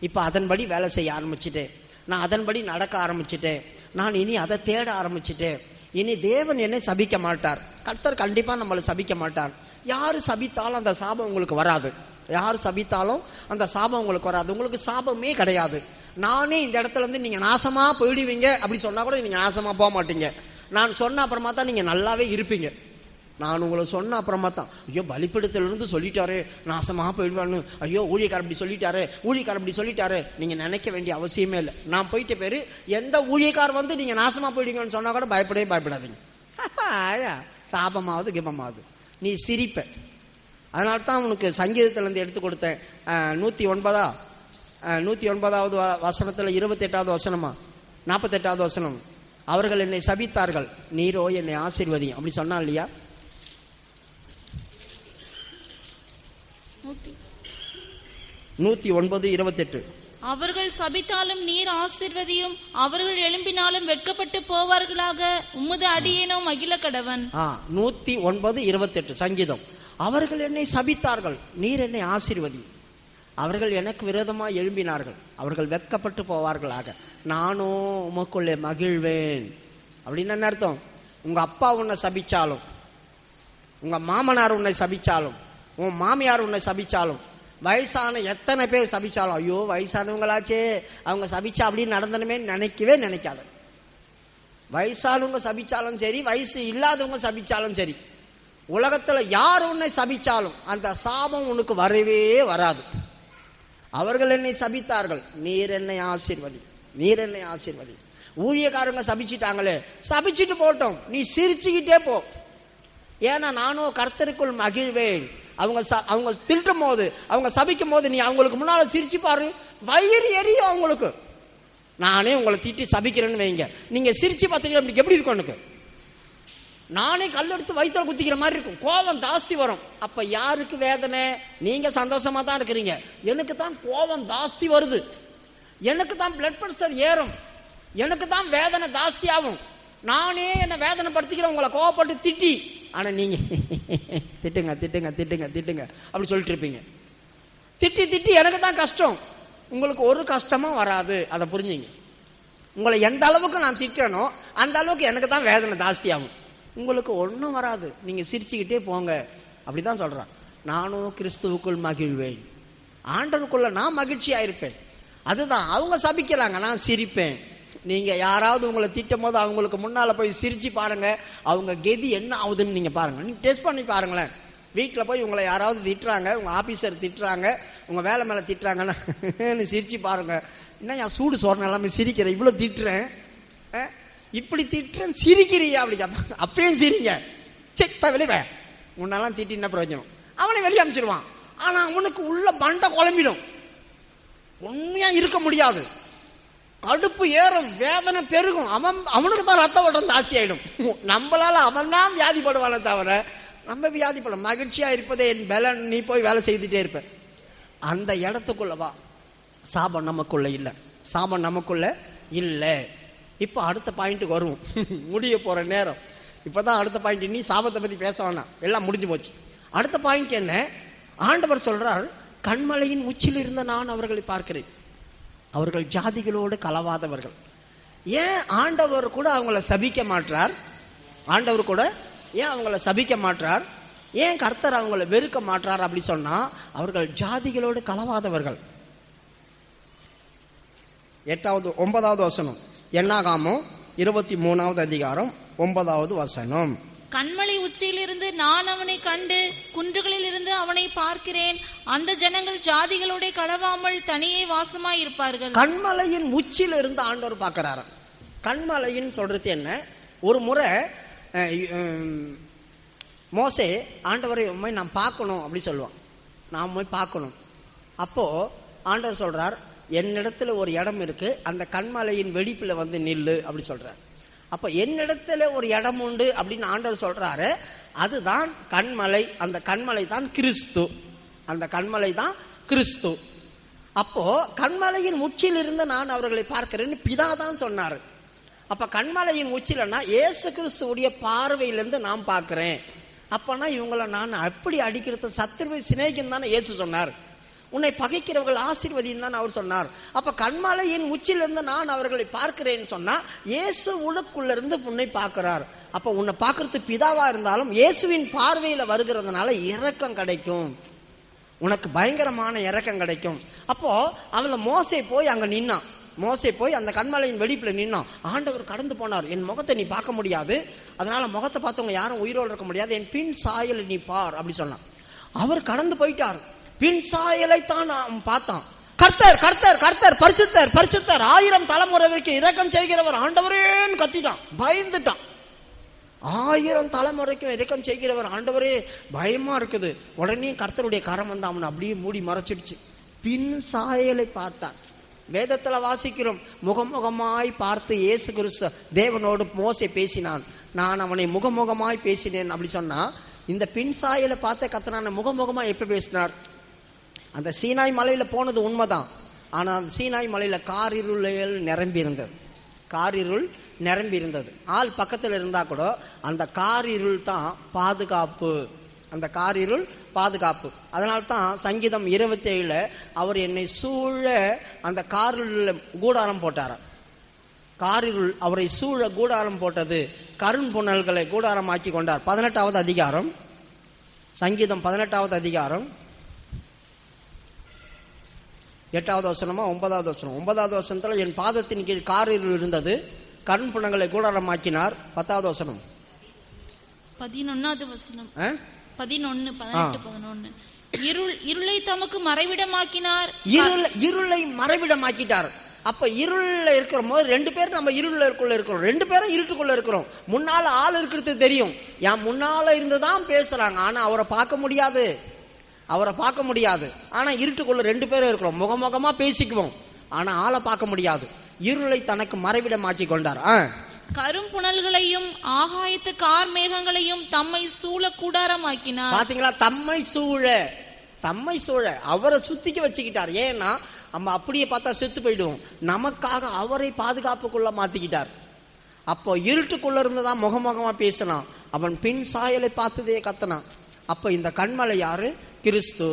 இப்போ அதன்படி வேலை செய்ய ஆரம்பிச்சுட்டேன், நான் அதன்படி நடக்க ஆரம்பிச்சுட்டேன், நான் இனி அதை தேட ஆரம்பிச்சுட்டேன். இனி தேவன் என்னை சபிக்க மாட்டார், கர்த்தர் கண்டிப்பா நம்மளை சபிக்க மாட்டார். யாரு சபித்தாலும் அந்த சாபம் உங்களுக்கு வராது. யார் சபித்தாலும் அந்த சாபம் உங்களுக்கு வராது. உங்களுக்கு சாபமே கிடையாது. நானே இந்த இடத்துல இருந்து நீங்க நாசமா போயிடுவீங்க அப்படி சொன்னா கூட நீங்க நாசமா போக மாட்டீங்க. நான் சொன்ன அப்புறமா தான் நீங்க நல்லாவே இருப்பீங்க. நான் உங்களை சொன்ன அப்புறமா தான், ஐயோ பலிப்பிடத்திலிருந்து சொல்லிட்டாரு நாசமா போயிடுவான்னு, ஐயோ ஊழியக்காரர் இப்படி சொல்லிட்டாரு, நீங்க நினைக்க வேண்டிய அவசியமே இல்லை. நான் போயிட்ட பேரு எந்த ஊழியக்காரர் வந்து நீங்க நாசமா போயிடுவீங்கன்னு சொன்னா கூட பயப்படாதீங்க. சாபமாவது கிபமாவது நீ சிரிப்ப. அதனால தான் உனக்கு சங்கீதத்திலேருந்து எடுத்து கொடுத்தேன். 109வது வசனத்தில் 28வது வசனமா 48வது வசனம், அவர்கள் என்னை சபித்தார்கள், நீரோ என்னை ஆசீர்வதியும் அப்படி சொன்னா இல்லையா? 109:28. அவர்கள் சபித்தாலும் நீர் ஆசீர்வதியும், அவர்கள் எழும்பினாலும் வெட்கப்பட்டு போவார்களாக, உமது அடியேனோ மகிழ கடவன். 109:28 சங்கீதம். அவர்கள் என்னை சபித்தார்கள், நீர் என்னை ஆசீர்வதி. அவர்கள் எனக்கு விரோதமாக எழும்பினார்கள், அவர்கள் வெட்கப்பட்டு போவார்களாக, நானோ உமக்குள்ளே மகிழ்வேன். அப்படின்னு என்ன அர்த்தம்? உங்க அப்பா உன்னை சபிச்சாலும், உங்க மாமனார் உன்னை சபிச்சாலும், உன் மாமியார் உன்னை சபிச்சாலும், வயசான எத்தனை பேர் சபிச்சாலும், ஐயோ வயசானவங்களாச்சே அவங்க சபிச்சா அப்படின்னு நடந்தனுமே நினைக்காத. வயசானவங்க சபிச்சாலும் சரி, வயசு இல்லாதவங்க சபிச்சாலும் சரி, உலகத்துல யார் உன்னை சபிச்சாலும் அந்த சாபம் உனக்கு வரவே வராது. அவர்கள் என்னை சபித்தார்கள், நீர் என்னை ஆசீர்வதி. ஊழியக்காரங்க சபிச்சிட்டாங்களே, சபிச்சுட்டு போட்டோம், நீ சிரிச்சுக்கிட்டே போ. ஏன்னா நானும் கர்த்தருக்குள் மகிழ்வேன். அவங்க திட்டும் போது, அவங்க சபிக்கும் போது நீ அவங்களுக்கு முன்னால சிரிச்சு பாரு, வயிறு எரியும் அவங்களுக்கு. நானே உங்களை திட்டி சபிக்கிறேன்னு வைங்க, நீங்க சிரிச்சு பார்த்தீங்கன்னா எப்படி இருக்கும்? எனக்கு நானே கல்லெடுத்து வயிற்றுல குத்திக்கிற மாதிரி இருக்கும், கோபம் ஜாஸ்தி வரும். அப்ப யாருக்கு வேதனை? நீங்க சந்தோஷமா தான் இருக்கிறீங்க, எனக்கு தான் கோபம் ஜாஸ்தி வருது, எனக்கு தான் பிளட் பிரஷர் ஏறும், எனக்கு தான் வேதனை ஜாஸ்தி ஆகும். நானே என்ன வேதனைப்படுத்திக்கிறேன் உங்களை கோவப்பட்டு திட்டி. ஆனா நீங்க திட்டுங்க அப்படி சொல்லிட்டு இருப்பீங்க. திட்டி எனக்கு தான் கஷ்டம், உங்களுக்கு ஒரு கஷ்டமும் வராது. அதை புரிஞ்சுங்க. உங்களை எந்த அளவுக்கு நான் திட்டனோ அந்த அளவுக்கு எனக்கு தான் வேதனை ஜாஸ்தி ஆகும், உங்களுக்கு ஒன்றும் வராது. நீங்க சிரிச்சுக்கிட்டே போங்க. அப்படிதான் சொல்றான். நானும் கிறிஸ்துவுக்குள் மகிழ்வேன், ஆண்டவருக்குள்ள நான் மகிழ்ச்சியா இருப்பேன். அதுதான் அவங்க சபிக்கிறாங்க, நான் சிரிப்பேன். நீங்க யாராவது உங்களை திட்டும் போது அவங்களுக்கு முன்னால போய் சிரிச்சு பாருங்க, அவங்க கெதி என்ன ஆகுதுன்னு நீங்க பாருங்க. நீங்க டெஸ்ட் பண்ணி பாருங்களேன். வீட்டில் போய் உங்களை யாராவது திட்டுறாங்க, உங்க ஆபீசர் திட்டுறாங்க, உங்க வேலை மேல திட்டுறாங்கன்னா சிரிச்சு பாருங்க. என்ன என் சூடு சோறன எல்லாமே சிரிக்கிறேன், இவ்வளவு திட்டுறேன், இப்படி திட்டுறேன் சிரிக்கிறியா அப்படி கேட்பாங்க. அப்பயும் சிரிங்க. செக் வெளியே உன்னெல்லாம் திட்டி என்ன பிரயோஜனம்? அவனை வெளியே அனுப்பிச்சிடுவான். ஆனா அவனுக்கு உள்ள மண்டை குழம்பிடும், உண்மையா இருக்க முடியாது, கடுப்பு ஏறும், வேதனை பெருகும், அவனுக்கு தான் ரத்த ஓட்டம் ஜாஸ்தி ஆயிடும். நம்மளால அவன் தான் வியாதிப்படுவானே தவிர நம்ம வியாதிப்பட. மகிழ்ச்சியா இருப்பதே என் பலன், நீ போய் வேலை செய்துட்டே இருப்ப. அந்த இடத்துக்குள்ளவா சாபம் நமக்குள்ள இல்லை. இப்போ அடுத்த பாயிண்ட்டுக்கு வருவோம், முடிய போற நேரம். இப்பதான் அடுத்த பாயிண்ட். நீ சாபத்தை பத்தி பேச வேணாம், எல்லாம் முடிஞ்சு போச்சு. அடுத்த பாயிண்ட் என்ன? ஆண்டவர் சொல்றார், கண்மலையின் உச்சியில் இருந்த நான் அவர்களை பார்க்கிறேன், அவர்கள் ஜாதிகளோடு கலவாதவர்கள். ஏன் ஆண்டவர் கூட அவங்கள சபிக்க மாட்டார்? ஏன் கர்த்தர் அவங்கள வெறுக்க மாட்டார் அப்படி சொன்னா, அவர்கள் ஜாதிகளோடு கலவாதவர்கள். 9வது வசனம், என்னாகாமோ 23வது அதிகாரம் 9வது வசனம். கண்மலை உச்சியிலிருந்து நான் அவனை கண்டு குன்றுகளில் இருந்து அவனை பார்க்கிறேன், அந்த ஜனங்கள் ஜாதிகளோட கலவாமல் தனியே வாசமாய் இருப்பார்கள். கண்மலையின் உச்சியில இருந்து ஆண்டவர் பார்க்கிறாராம். கண்மலையின் சொல்றது என்ன? ஒரு முறை மோசே ஆண்டவரை நான் பார்க்கணும் அப்படி சொல்லுவான், நான் போய் பார்க்கணும். அப்போ ஆண்டவர் சொல்றார், என்னிடத்துல ஒரு இடம் இருக்கு, அந்த கண்மலையின் வெடிப்புல வந்து நில்லு அப்படி சொல்றார். அப்ப என்னிடத்துல ஒரு இடம் உண்டு அப்படின்னு ஆண்டவர் சொல்றாரு. அதுதான் கண்மலை. அந்த கண்மலை தான் கிறிஸ்து. அப்போ கண்மலையின் உச்சியில் இருந்து நான் அவர்களை பார்க்கிறேன்னு பிதா தான் சொன்னாரு. அப்ப கண்மலையின் உச்சிலன்னா இயேசு கிறிஸ்துவுடைய பார்வையிலிருந்து நான் பார்க்கிறேன். அப்பனா இவங்களை நான் அப்படி அடிக்கிறது சத்துருவை சிநேகிக்கும் தானே இயேசு சொன்னார். உன்னை பகைக்கிறவர்கள் ஆசீர்வதின்னு தான் அவர் சொன்னார். அப்ப கன்மலையின் உச்சியிலிருந்து நான் அவர்களை பார்க்கிறேன்னு சொன்னா இயேசு உனக்குள்ள இருந்து உன்னை பார்க்கிறார். அப்ப உன்னை பார்க்கறது பிதாவா இருந்தாலும் இயேசுவின் பார்வையில வருகிறதுனால இரக்கம் கிடைக்கும், உனக்கு பயங்கரமான இரக்கம் கிடைக்கும். அப்போ அவள மோசே போய் அங்க நின்னான். மோசே போய் அந்த கன்மலையின் வெடிப்புல நின்னான். ஆண்டவர் கடந்து போனார். என் முகத்தை நீ பார்க்க முடியாது, அதனால முகத்தை பார்த்தவங்க யாரும் உயிரோடு இருக்க முடியாது, என் பின் சாயலை நீ பார் அப்படி சொன்னான். அவர் கடந்து போயிட்டார். பின் சாயலை தான் பார்த்தான். கர்த்தர் கர்த்தர் கர்த்தர் பரிசுத்தர் பரிசுத்தர் 1000 தலைமுறைக்கு இரக்கம் செய்கிறவர் ஆண்டவரேன்னு கத்திட்டான், பயந்துட்டான். 1000 தலைமுறைக்கும் இரக்கம் செய்கிறவர் ஆண்டவரே, பயமா இருக்குது. உடனே கர்த்தருடைய கரம் வந்து அவனை அப்படியே மூடி மறைச்சிடுச்சு. பின் சாயலை பார்த்தான். வேதத்துல வாசிக்கிறோம், முகமுகமாய் பார்த்து இயேசு கிறிஸ்து தேவனோடு மோசே பேசினான், நான் அவனை முகமுகமாய் பேசினேன் அப்படி சொன்னா. இந்த பின் சாயலை பார்த்த கத்தனான முகமுகமா எப்ப பேசினார்? அந்த சீனாய் மலையில போனது உண்மைதான். ஆனா அந்த சீனாய் மலையில காரிருள் நிரம்பி இருந்தது. காரிருள் நிரம்பி இருந்தது. ஆள் பக்கத்தில் இருந்தா கூட அந்த காரிருள் தான் பாதுகாப்பு. அந்த காரிருள் பாதுகாப்பு. அதனால்தான் சங்கீதம் 27 அவர் என்னை சூழ அந்த காரிருள் கூடாரம் போட்டார். காரிருள் அவரை சூழ கூடாரம் போட்டது, கரும்புணல்களை கூடாரமாக்கி கொண்டார். 18வது அதிகாரம், சங்கீதம் 18வது அதிகாரம் 8வது வசனமா 9வது வசனம். 9வது வசனத்துல என் பாதத்தின் கீழ் காரிருள் இருந்தது, கரும்புணங்களை கூடாரமாக்கினார். 10வது வசனம் 11வது வசனம் 11, 18, 11. இருளை தமக்கு மறைவிடமாக்கினார். இருளை மறைவிடமாக்கிட்டார். அப்ப இருள்ல இருக்கிற போது 2 பேர் நம்ம இருளுக்குள்ள இருக்கிறோம், 2 பேரும் இருட்டுக்குள்ள இருக்கிறோம். முன்னால ஆள் இருக்கிறது தெரியும், என் முன்னால இருந்துதான் பேசுறாங்க, ஆனா அவரை பார்க்க முடியாது, அவரை பார்க்க முடியாது. ஆனா இருட்டுக்குள்ள 2 பேரும் இருக்கிறோம், முகமுகமா பேசிக்குவோம், ஆனா ஆளை பார்க்க முடியாது. இருளை தனக்கு மறைவிடமாக்கி கொண்டார். கரும்புணல்களையும் ஆகாயத்து கார் மேகங்களையும் தம்மை சூழ கூடாரமாக்கினார். பாத்தீங்களா? தம்மை சூழ அவரை சுத்திக்க வச்சுக்கிட்டார். ஏன்னா நம்ம அப்படியே பார்த்தா செத்து போயிடுவோம். நமக்காக அவரை பாதுகாப்புக்குள்ள மாத்திக்கிட்டார். அப்போ இருட்டுக்குள்ள இருந்துதான் முகமுகமா பேசினான். அவன் பின் சாயலை பார்த்ததே கத்தனான். அப்ப இந்த கன்மலை யாரு? கிறிஸ்து.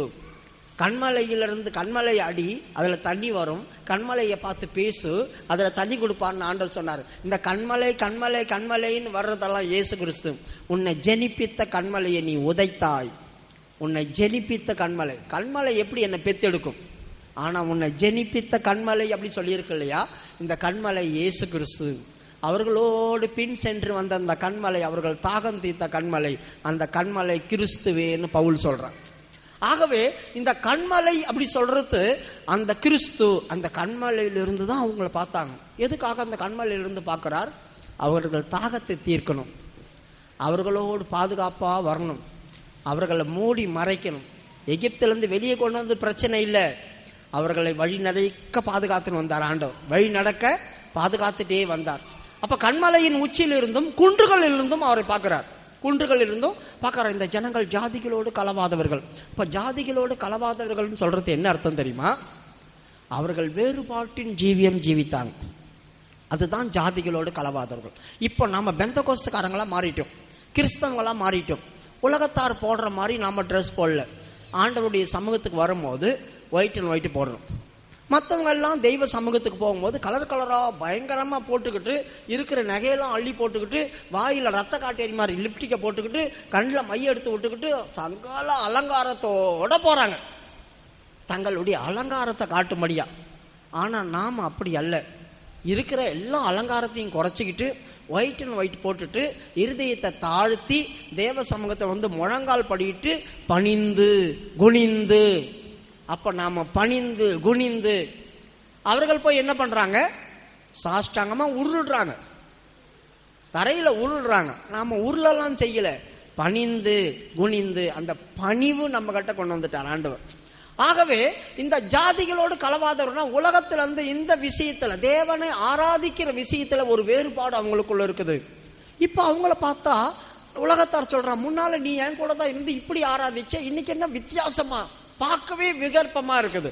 கண்மலையிலிருந்து கண்மலை அடி, அதுல தண்ணி வரும், கண்மலையை பார்த்து பேசு, அதுல தண்ணி கொடுப்பார்னு ஆண்டவர் சொன்னார். இந்த கண்மலை கண்மலை கண்மலைன்னு வர்றதெல்லாம் இயேசு கிறிஸ்து. உன்னை ஜெனிப்பித்த கண்மலையை நீ உதைத்தாய். உன்னை ஜெனிப்பித்த கண்மலை. கண்மலை எப்படி என்னை பெத்தெடுக்கும்? ஆனா உன்னை ஜெனிப்பித்த கண்மலை அப்படி சொல்லியிருக்கு இல்லையா? இந்த கண்மலை இயேசு கிறிஸ்து. அவர்களோடு பின் சென்று வந்த அந்த கண்மலை, அவர்கள் தாகம் தீர்த்த கண்மலை, அந்த கண்மலை கிறிஸ்துவேன்னு பவுல் சொல்றான். ஆகவே இந்த கண்மலை அப்படி சொல்றது அந்த கிறிஸ்து. அந்த கண்மலையிலிருந்து தான் அவங்களை பார்த்தாங்க. எதுக்காக அந்த கண்மலையிலிருந்து பார்க்கிறார்? அவர்கள் தாகத்தை தீர்க்கணும், அவர்களோடு பாதுகாப்பா வரணும், அவர்களை மூடி மறைக்கணும். எகிப்திலிருந்து வெளியே கொண்டு வந்து பிரச்சனை இல்லை, அவர்களை வழி நடக்க பாதுகாத்துன்னு வந்தார் ஆண்டவர். வழி நடக்க பாதுகாத்துட்டே வந்தார். அப்ப கண்மலையின் உச்சியிலிருந்தும் குன்றுகளிலிருந்தும் அவரை பார்க்கிறார். குன்றுகளிலிருந்தும் பார்க்கிறார். இந்த ஜனங்கள் ஜாதிகளோடு கலவாதவர்கள். இப்ப ஜாதிகளோடு கலவாதவர்கள் சொல்றது என்ன அர்த்தம் தெரியுமா? அவர்கள் வேறுபாட்டின் ஜீவியம் ஜீவித்தாங்க, அதுதான் ஜாதிகளோடு கலவாதவர்கள். இப்போ நாம பெந்தகோஸ்துக்காரங்களா மாறிட்டோம், கிறிஸ்தவங்களா மாறிட்டோம். உலகத்தார் போடுற மாதிரி நாம ட்ரெஸ் போடல. ஆண்டவருடைய சமூகத்துக்கு வரும்போது ஒயிட் அண்ட் ஒயிட் போடணும். மற்றவங்க எல்லாம் தெய்வ சமூகத்துக்கு போகும்போது கலர் கலராக பயங்கரமாக போட்டுக்கிட்டு, இருக்கிற நகையெல்லாம் அள்ளி போட்டுக்கிட்டு, வாயில் ரத்த காட்டேரி மாதிரி லிப்டிக்கை போட்டுக்கிட்டு, கண்ணில் மைய எடுத்து விட்டுக்கிட்டு, சங்கால அலங்காரத்தோட போகிறாங்க, தங்களுடைய அலங்காரத்தை காட்டும்படியா. ஆனால் நாம் அப்படி அல்ல. இருக்கிற எல்லா அலங்காரத்தையும் குறைச்சிக்கிட்டு ஒயிட் அண்ட் ஒயிட் போட்டுட்டு இருதயத்தை தாழ்த்தி தேவ சமூகத்தை வந்து முழங்கால் படிட்டு பணிந்து குனிந்து. அப்ப நாம பணிந்து குனிந்து, அவர்கள் போய் என்ன பண்றாங்க? சாஷ்டாங்கமா உருள்றாங்க, தரையில உருள்றாங்க. நாம உருளெல்லாம் செய்யல, பணிந்து குனிந்து அந்த பணிவு நம்ம கிட்ட கொண்டு வந்துட்டார் ஆண்டவர். ஆகவே இந்த ஜாதிகளோடு கலவாதவர்னா உலகத்துல இருந்து இந்த விஷயத்துல, தேவனை ஆராதிக்கிற விஷயத்துல ஒரு வேறுபாடு அவங்களுக்குள்ள இருக்குது. இப்ப அவங்கள பார்த்தா உலகத்தார் சொல்றான், முன்னால நீ என் கூட தான் இருந்து இப்படி ஆராதிச்ச, இன்னைக்கு என்ன வித்தியாசமா, பார்க்கவே விகற்பமா இருக்குது.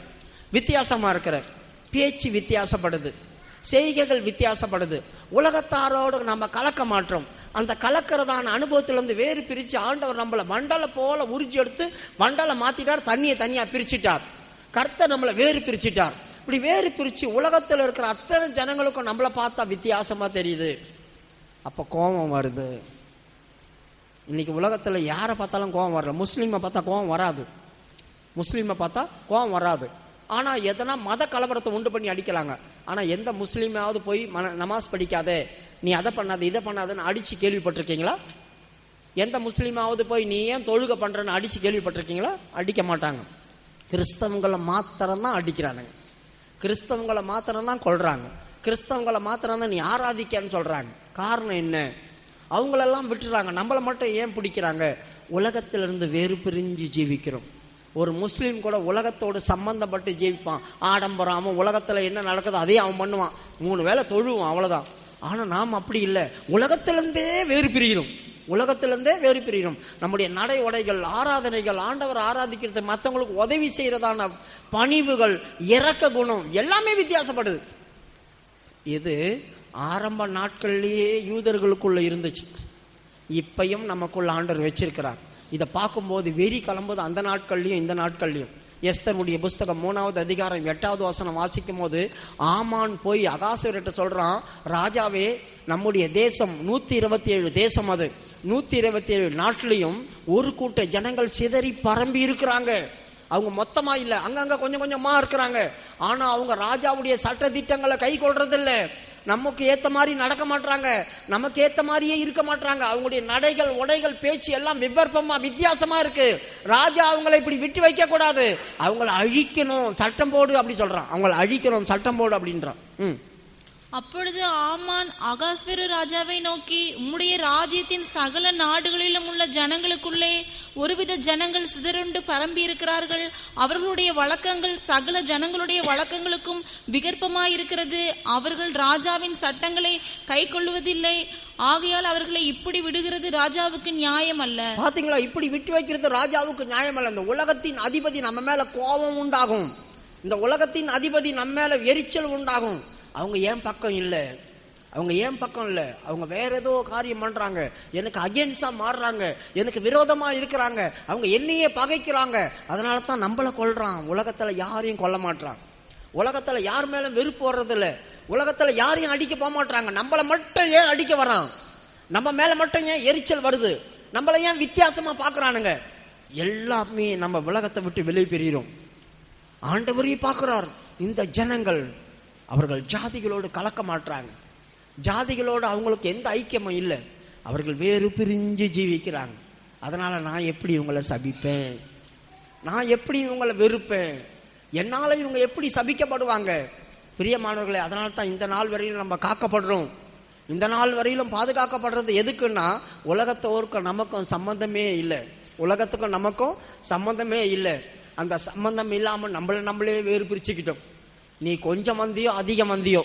வித்தியாசமா இருக்கிற பேச்சு வித்தியாசப்படுது, செய்கைகள் வித்தியாசப்படுது. உலகத்தாரோடு நம்ம கலக்க மாட்டோம். அந்த கலக்கிறதான அனுபவத்திலிருந்து வேறு பிரிச்சு ஆண்டவர் நம்மளை மண்டலை போல உறிஞ்சி எடுத்து மண்டலை மாத்திட்டார், தண்ணியை தனியா பிரிச்சுட்டார். கர்த்தர் நம்மளை வேறு பிரிச்சுட்டார். இப்படி வேறு பிரிச்சு உலகத்தில் இருக்கிற அத்தனை ஜனங்களுக்கும் நம்மளை பார்த்தா வித்தியாசமா தெரியுது. அப்ப கோபம் வருது. இன்னைக்கு உலகத்துல யாரை பார்த்தாலும் கோபம் வரல. முஸ்லீமை பார்த்தா கோபம் வராது, முஸ்லீமை பார்த்தா கோபம் வராது. ஆனா எதனா மத கலவரத்தை உண்டு பண்ணி அடிக்கலாங்க. ஆனா எந்த முஸ்லீமாவது போய் நமாஸ் படிக்காதே, நீ அதை பண்ணாத இதை பண்ணாதன்னு அடிச்சு கேள்விப்பட்டிருக்கீங்களா? எந்த முஸ்லீமாவது போய் நீ ஏன் தொழுகை பண்றன்னு அடிச்சு கேள்விப்பட்டிருக்கீங்களா? அடிக்க மாட்டாங்க. கிறிஸ்தவங்களை மாத்திரம்தான் அடிக்கிறானுங்க, கிறிஸ்தவங்களை மாத்திரம்தான் கொல்றாங்க, கிறிஸ்தவங்களை மாத்திரம்தான் நீ ஆராதிக்கன்னு சொல்றாங்க. காரணம் என்ன? அவங்களெல்லாம் விட்டுறாங்க, நம்மளை மட்டும் ஏன் பிடிக்கிறாங்க? உலகத்திலிருந்து வேறு பிரிஞ்சு ஜீவிக்கிறோம். ஒரு முஸ்லீம் கூட உலகத்தோடு சம்பந்தப்பட்டு ஜீவிப்பான். ஆடம்பரம், அவன் உலகத்துல என்ன நடக்குதோ அதே அவன் பண்ணுவான், 3 வேளை தொழுவான், அவ்வளவுதான். ஆனா நாம் அப்படி இல்லை, உலகத்திலிருந்தே வேறு பிரிகிறோம், உலகத்திலிருந்தே வேறு பிரிகிறோம். நம்முடைய நடை உடைகள், ஆராதனைகள், ஆண்டவர் ஆராதிக்கிறது, மற்றவங்களுக்கு உதவி செய்யறதான பணிவுகள், இரக்க குணம் எல்லாமே வித்தியாசப்படுது. இது ஆரம்ப நாட்கள்லயே யூதர்களுக்குள்ள இருந்துச்சு, இப்பையும் நமக்குள்ள ஆண்டவர் வச்சிருக்கிறார். இதை பார்க்கும்போது வெறி கிளம்புது, அந்த நாட்கள்லையும் இந்த நாட்கள்லையும். எஸ்தருடைய புஸ்தகம் 3வது அதிகாரம் 8வது வசனம் வாசிக்கும் போது ஆமான் போய் அகாசுவர்கிட்ட சொல்றான், ராஜாவே, நம்முடைய தேசம் 127 தேசம், அது 127 நாட்டிலையும் ஒரு கூட்ட ஜனங்கள் சிதறி பரம்பி இருக்கிறாங்க. அவங்க மொத்தமா இல்ல, அங்கங்க கொஞ்சம் கொஞ்சமா இருக்கிறாங்க. ஆனா அவங்க ராஜாவுடைய சட்ட திட்டங்களை கை கொள்றது இல்ல, நமக்கு ஏத்த மாதிரி நடக்க மாட்டாங்க, நமக்கு ஏத்த மாதிரியே இருக்க மாட்டாங்க. அவங்களுடைய நடைகள், உடைகள், பேச்சு எல்லாம் விபர்ப்பமா வித்தியாசமா இருக்கு. ராஜா அவங்களை இப்படி விட்டு வைக்க கூடாது, அவங்களை அழிக்கணும், சட்டம் போடு அப்படி சொல்றான். அவங்களை அழிக்கணும், சட்டம் போடு அப்படின்றான். அப்பொழுது ஆமான் அகாஸ்வேரு ராஜாவை நோக்கி, உம்முடைய ராஜ்யத்தின் சகல நாடுகளிலும் உள்ள ஜனங்களுக்குள்ளே ஒருவித ஜனங்கள் சிதறுண்டு பரம்பி இருக்கிறார்கள். அவர்களுடைய வழக்கங்கள் சகல ஜனங்களுடைய வழக்கங்களுக்கும் விகற்பமாயிருக்கிறது. அவர்கள் ராஜாவின் சட்டங்களை கை கொள்வதில்லை. ஆகையால் அவர்களை இப்படி விடுகிறது ராஜாவுக்கு நியாயம் அல்ல. பாத்தீங்களா, இப்படி விட்டு வைக்கிறது ராஜாவுக்கு நியாயம் அல்ல. இந்த உலகத்தின் அதிபதி நம்ம மேல கோபம் உண்டாகும், இந்த உலகத்தின் அதிபதி நம்ம மேல எரிச்சல் உண்டாகும். அவங்க ஏன் பக்கம் இல்லை, அவங்க ஏன் பக்கம் இல்லை, அவங்க வேற ஏதோ காரியம் பண்றாங்க, எனக்கு அகேன்ஸ்டா மாறுறாங்க, எனக்கு விரோதமா இருக்கிறாங்க, அவங்க என்னையே பகைக்கிறாங்க. அதனால தான் நம்மளை கொல்றான். உலகத்துல யாரையும் கொல்ல மாட்டான், உலகத்துல யார் மேல வெறுப்பு வர்றது இல்லை, உலகத்துல யாரையும் அடிக்க போக மாட்டாங்க. நம்மளை மட்டும் ஏன் அடிக்க வரான், நம்ம மேல மட்டும் ஏன் எரிச்சல் வருது, நம்மளை ஏன் வித்தியாசமா பாக்குறானுங்க? எல்லாமே நம்ம உலகத்தை விட்டு வெளியே பெறுகிறோம். ஆண்டவரையும் பார்க்கிறார். இந்த ஜனங்கள் அவர்கள் ஜாதிகளோடு கலக்க மாட்டாங்க, ஜாதிகளோடு அவங்களுக்கு எந்த ஐக்கியமும் இல்லை, அவர்கள் வேறு பிரிஞ்சு ஜீவிக்கிறாங்க. அதனால நான் எப்படி இவங்களை சபிப்பேன், நான் எப்படி இவங்களை வெறுப்பேன், என்னால இவங்க எப்படி சபிக்கப்படுவாங்க? பிரியமானவர்களே, அதனால தான் இந்த நாள் வரையிலும் நம்ம காக்கப்படுறோம். இந்த நாள் வரையிலும் பாதுகாக்கப்படுறது எதுக்குன்னா, உலகத்தோருக்கும் நமக்கும் சம்பந்தமே இல்லை, உலகத்துக்கும் நமக்கும் சம்பந்தமே இல்லை. அந்த சம்பந்தம் இல்லாம நம்மளே வேறு பிரிச்சுக்கிட்டோம். நீ கொஞ்சம் வந்தியோ அதிகம் வந்தியோ,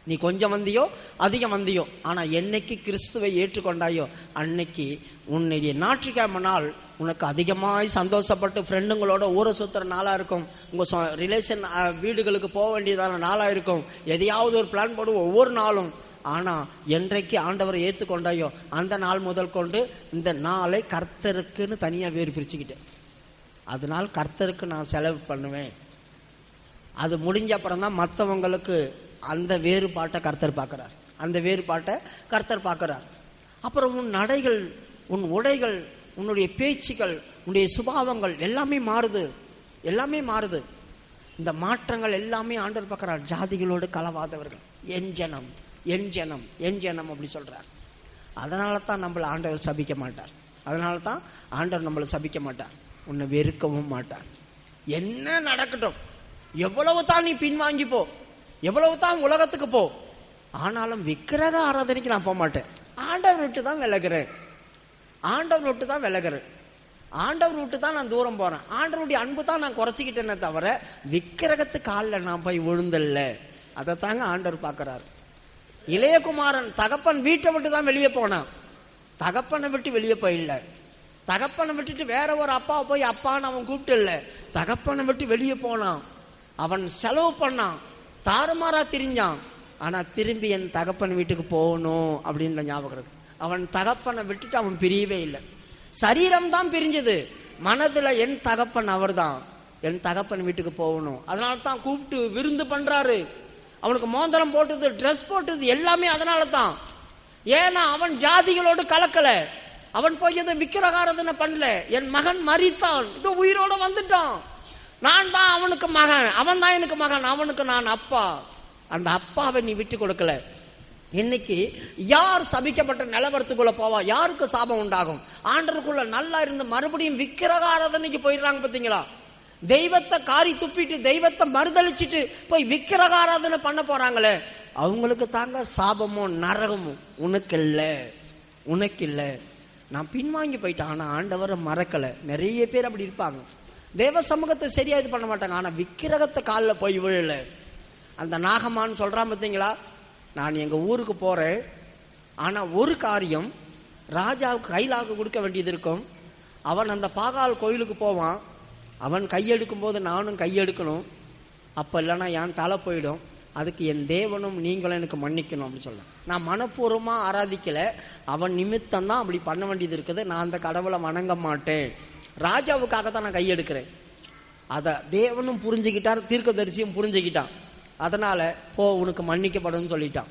நீ கொஞ்சம் வந்தியோ அதிகம் வந்தியோ, ஆனா என்னைக்கு கிறிஸ்துவை ஏற்றுக்கொண்டாயோ அன்னைக்கு உன்னுடைய ஞாயிற்றுக்கிழமை நாள் உனக்கு அதிகமாய் சந்தோஷப்பட்டு ஃப்ரெண்டுங்களோட ஊரை சுத்துற நாளா இருக்கும், உங்க ரிலேஷன் வீடுகளுக்கு போக வேண்டியதான நாளா இருக்கும். எதையாவது ஒரு பிளான் போடுவோம் ஒவ்வொரு நாளும். ஆனா என்றைக்கு ஆண்டவரை ஏற்றுக்கொண்டாயோ அந்த நாள் முதல் கொண்டு இந்த நாளை கர்த்தருக்குன்னு தனியா வேறு பிரிச்சுக்கிட்டேன். அதனால் கர்த்தருக்கு நான் செலவு பண்ணுவேன். அது முடிஞ்ச அப்புறம் தான் மற்றவங்களுக்கு அந்த வேறுபாட்டை கர்த்தர் பார்க்கிறார், அந்த வேறுபாட்டை கர்த்தர் பார்க்கிறார். அப்புறம் உன் நடைகள், உன் உடைகள், உன்னுடைய பேச்சுகள், உன்னுடைய சுபாவங்கள் எல்லாமே மாறுது, எல்லாமே மாறுது. இந்த மாற்றங்கள் எல்லாமே ஆண்டவர் பார்க்கிறார். ஜாதிகளோடு கலவாதவர்கள் என் ஜனம், என் ஜனம், என் ஜனம் அப்படி சொல்றார். அதனால தான் நம்மளை ஆண்டவர் சபிக்க மாட்டார், அதனால தான் ஆண்டவர் நம்மளை சபிக்க மாட்டார், உன்னை வெறுக்கவும் மாட்டார். என்ன நடக்கட்டும், எவ்வளவு தான் நீ பின்வாங்கி போ, எவ்வளவு தான் உலகத்துக்கு போ, ஆனாலும் விக்கிரக ஆராதனைக்கு நான் போக மாட்டேன். ஆண்டவர் விட்டு தான் விலகிறேன், ஆண்டவர் விட்டு தான் விலகிறேன், ஆண்டவர் விட்டு தான் நான் தூரம் போறேன். ஆண்டவருடைய அன்பு தான் நான் குறைச்சிக்கிட்டேனே தவிர விக்கிரகத்து காலில் நான் போய் விழுந்தல்ல. அதை தாங்க ஆண்டவர் பார்க்கிறார். இளையகுமாரன் தகப்பன் வீட்டை விட்டு தான் வெளியே போனான், தகப்பனை விட்டு வெளியே போயிடல. தகப்பனை விட்டுட்டு வேற ஒரு அப்பாவை போய் அப்பான்னு அவன் கூப்பிட்டு இல்லை, தகப்பனை விட்டு வெளியே போனான். அவன் செலவு பண்ணான், தாறுமாறா திரிஞ்சான். ஆனா திரும்பி என் தகப்பன் வீட்டுக்கு போகணும் அப்படின்ற ஞாபகம் இருக்கு. அவன் தகப்பனை விட்டுட்டு அவன் பிரியவே இல்லை. சரீரம் தான் பிரிஞ்சது, மனதுல என் தகப்பன் அவர் தான், என் தகப்பன் வீட்டுக்கு போகணும். அதனால தான் கூப்பிட்டு விருந்து பண்றாரு. அவனுக்கு மோதிரம் போட்டது, ட்ரெஸ் போட்டது எல்லாமே அதனால தான். ஏன்னா அவன் ஜாதிகளோடு கலக்கல, அவன் போய் எதை விக்கிரகாராதனை பண்ணல. என் மகன் மரித்தான், இதோ உயிரோட வந்துட்டான், நான் தான் அவனுக்கு மகன், அவன் தான் எனக்கு மகன், அவனுக்கு நான் அப்பா. அந்த அப்பாவை நீ விட்டு கொடுக்கல. இன்னைக்கு யார் சபிக்கப்பட்ட நிலவரத்துக்குள்ள போவா? யாருக்கு சாபம் உண்டாகும்? ஆண்டருக்குள்ள நல்லா இருந்து மறுபடியும் விக்கிரகாராதனைக்கு போயிடுறாங்க. பார்த்தீங்களா? தெய்வத்தை காரி துப்பிட்டு தெய்வத்தை மறுதளிச்சுட்டு போய் விக்கிரகாராதனை பண்ண போறாங்களே, அவங்களுக்கு தாங்க சாபமும் நரகமும். உனக்கு இல்லை, உனக்கு இல்லை. நான் பின்வாங்கி போயிட்டேன், ஆனால் ஆண்டவரை மறக்கலை. நிறைய பேர் அப்படி இருப்பாங்க, தேவ சமூகத்தை சரியா இது பண்ண மாட்டாங்க, ஆனால் விக்கிரகத்தை காலில் போய் விழல. அந்த நாகமான்னு சொல்றான் பார்த்தீங்களா? நான் எங்கள் ஊருக்கு போகிறேன், ஆனால் ஒரு காரியம் ராஜாவுக்கு கைலாக கொடுக்க வேண்டியது இருக்கும். அவன் அந்த பாகால் கோயிலுக்கு போவான், அவன் கையெடுக்கும் போது நானும் கையெடுக்கணும். அப்போ இல்லைன்னா என் தலை போயிடும். அதுக்கு என் தேவனும் நீங்களும் எனக்கு மன்னிக்கணும் அப்படின்னு சொல்ல. நான் மனப்பூர்வமாக ஆராதிக்கலை, அவன் நிமித்தம் தான் அப்படி பண்ண வேண்டியது இருக்குது. நான் அந்த கடவுளை வணங்க மாட்டேன், ராஜாவுக்காக தான் நான் கையெடுக்கிறேன். அதை தேவனும் புரிஞ்சுக்கிட்டார், தீர்க்கதரிசியும் புரிஞ்சுக்கிட்டான். அதனால போ, உனக்கு மன்னிக்கப்படும் சொல்லிட்டான்.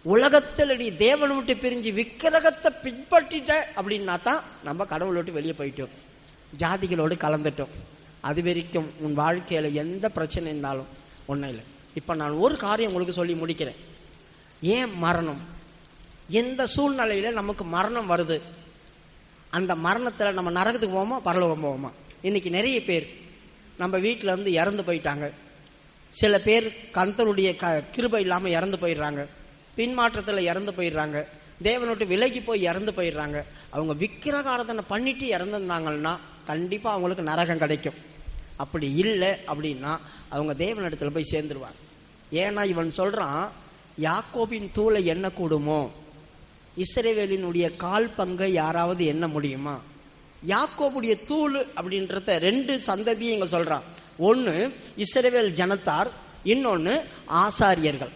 உலகத்தில் நீ தேவனை விட்டு பிரிஞ்சு விக்கிரகத்தை பின்பற்றிட்ட அப்படின்னா தான் நம்ம கடவுளை விட்டு வெளியே போயிட்டோம், ஜாதிகளோடு கலந்துட்டோம். அது வரைக்கும் உன் வாழ்க்கையில் எந்த பிரச்சனை இருந்தாலும் ஒன்றும் இல்லை. இப்போ நான் ஒரு காரியம் உங்களுக்கு சொல்லி முடிக்கிறேன். ஏன் மரணம்? எந்த சூழ்நிலையில் நமக்கு மரணம் வருது? அந்த மரணத்தில் நம்ம நரகத்துக்கு போவோமா பரலோகம் போவோமா? இன்னைக்கு நிறைய பேர் நம்ம வீட்டில் இருந்து இறந்து போயிட்டாங்க. சில பேர் கர்த்தருடைய கிருபை இல்லாமல் இறந்து போயிடுறாங்க, பின்மாற்றத்தில் இறந்து போயிடுறாங்க, தேவனோட்டு விலகி போய் இறந்து போயிடுறாங்க. அவங்க விக்கிரகாராதனை பண்ணிட்டு இறந்துருந்தாங்கன்னா கண்டிப்பாக அவங்களுக்கு நரகம் கிடைக்கும். அப்படி இல்லை அப்படின்னா அவங்க தேவனிடத்தில் போய் சேர்ந்துருவாங்க. ஏன்னா இவன் சொல்கிறான், யாக்கோபின் தூளை எண்ண கூடுமோ, இஸ்ரவேலினுடைய கால் பங்கை யாராவது எண்ண முடியுமா? யாக்கோபுடைய தூள் அப்படின்றத ரெண்டு சந்ததியை இங்கே சொல்கிறான். ஒன்று இஸ்ரவேல் ஜனத்தார், இன்னொன்று ஆசாரியர்கள்.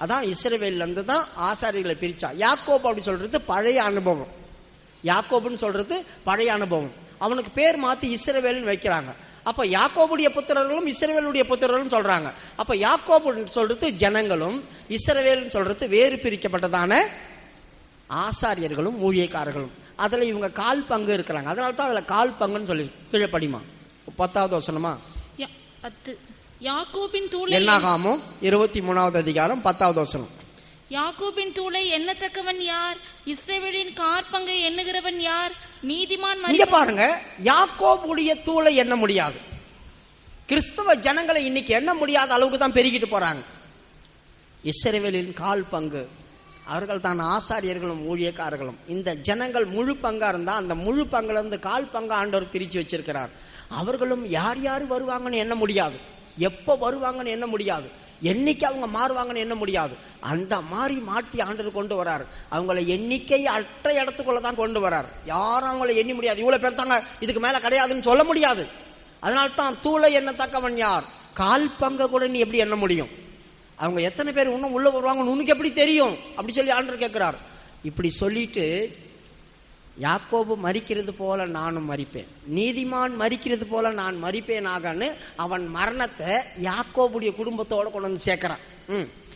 அதான் இஸ்ரவேல்லேருந்து தான் ஆசாரியர்களை பிரித்தா. யாக்கோபு அப்படி சொல்கிறது பழைய அனுபவம், யாக்கோபுன்னு சொல்கிறது பழைய அனுபவம். அவனுக்கு பேர் மாற்றி இஸ்ரவேல்னு வைக்கிறாங்க. அப்போ யாக்கோபுடைய புத்திரர்களும் இஸ்ரவேலுடைய புத்திரர்களும் சொல்கிறாங்க. அப்போ யாக்கோபு சொல்கிறது ஜனங்களும், இஸ்ரவேல்னு சொல்கிறது வேறு பிரிக்கப்பட்டதான ஆசாரியர்களும் ஊழியக்காரர்களும். அதில் இவங்க கால் பங்கு இருக்கிறாங்க. அதனால தான் அதில் கால் பங்குன்னு சொல்லி கீழே படிமா 10வது வசனமா 10. யாக்கோபின் தூளை என்னாகாமோ 23வது அதிகாரம் 10வது வசனம். யாக்கோபின் தூளை எண்ணத்தக்கவன் யார்? இஸ்ரவேலின் காற்பங்கை எண்ணுகிறவன் யார்? நீதிமான். இங்க பாருங்க, யாக்கோபுடைய தூளை எண்ண முடியாது. கிறிஸ்தவ ஜனங்களை இன்னைக்கு எண்ண முடியாத அளவுக்கு தான் பெருகிட்டு போறாங்க. இஸ்ரவேலின் கால் பங்கு, அவர்கள் தான் ஆசாரியர்களும் ஊழியக்காரர்களும். இந்த ஜனங்கள் முழு பங்கா இருந்தா அந்த முழு பங்குல இருந்து கால் பங்கா ஆண்டவர் பிரிச்சு வச்சிருக்கிறார். அவர்களும் யார் யார் வருவாங்கன்னு எண்ண முடியாது, எப்போ வருவாங்கன்னு எண்ண முடியாது, எண்ணிக்கை அவங்க மாறுவாங்கன்னு எண்ண முடியாது. அந்த மாதிரி மாற்றி ஆண்டவர் கொண்டு வரார். அவங்கள எண்ணிக்கை அற்ற இடத்துக்குள்ள தான் கொண்டு வரார். யாரும் அவங்கள எண்ணி முடியாது. இவ்வளவு பேர் தாங்க, இதுக்கு மேல கிடையாதுன்னு சொல்ல முடியாது. அதனால தான் தூளை எண்ணத்தக்கவன் யார்? கால் பங்க கூட நீ எப்படி எண்ண முடியும்? அவங்க எத்தனை பேர் இன்னும் உள்ள வருவாங்கன்னு உனக்கு எப்படி தெரியும்? அப்படி சொல்லி ஆண்டவர் கேட்கிறார். இப்படி சொல்லிட்டு யாக்கோபு மரிக்கிறது போல நானும் மரிப்பேன், நீதிமான் மரிக்கிறது போல நான் மரிப்பேன் ஆகன்னு அவன் மரணத்தை யாக்கோபுடைய குடும்பத்தோட கொண்டு வந்து சேர்க்கிறான்.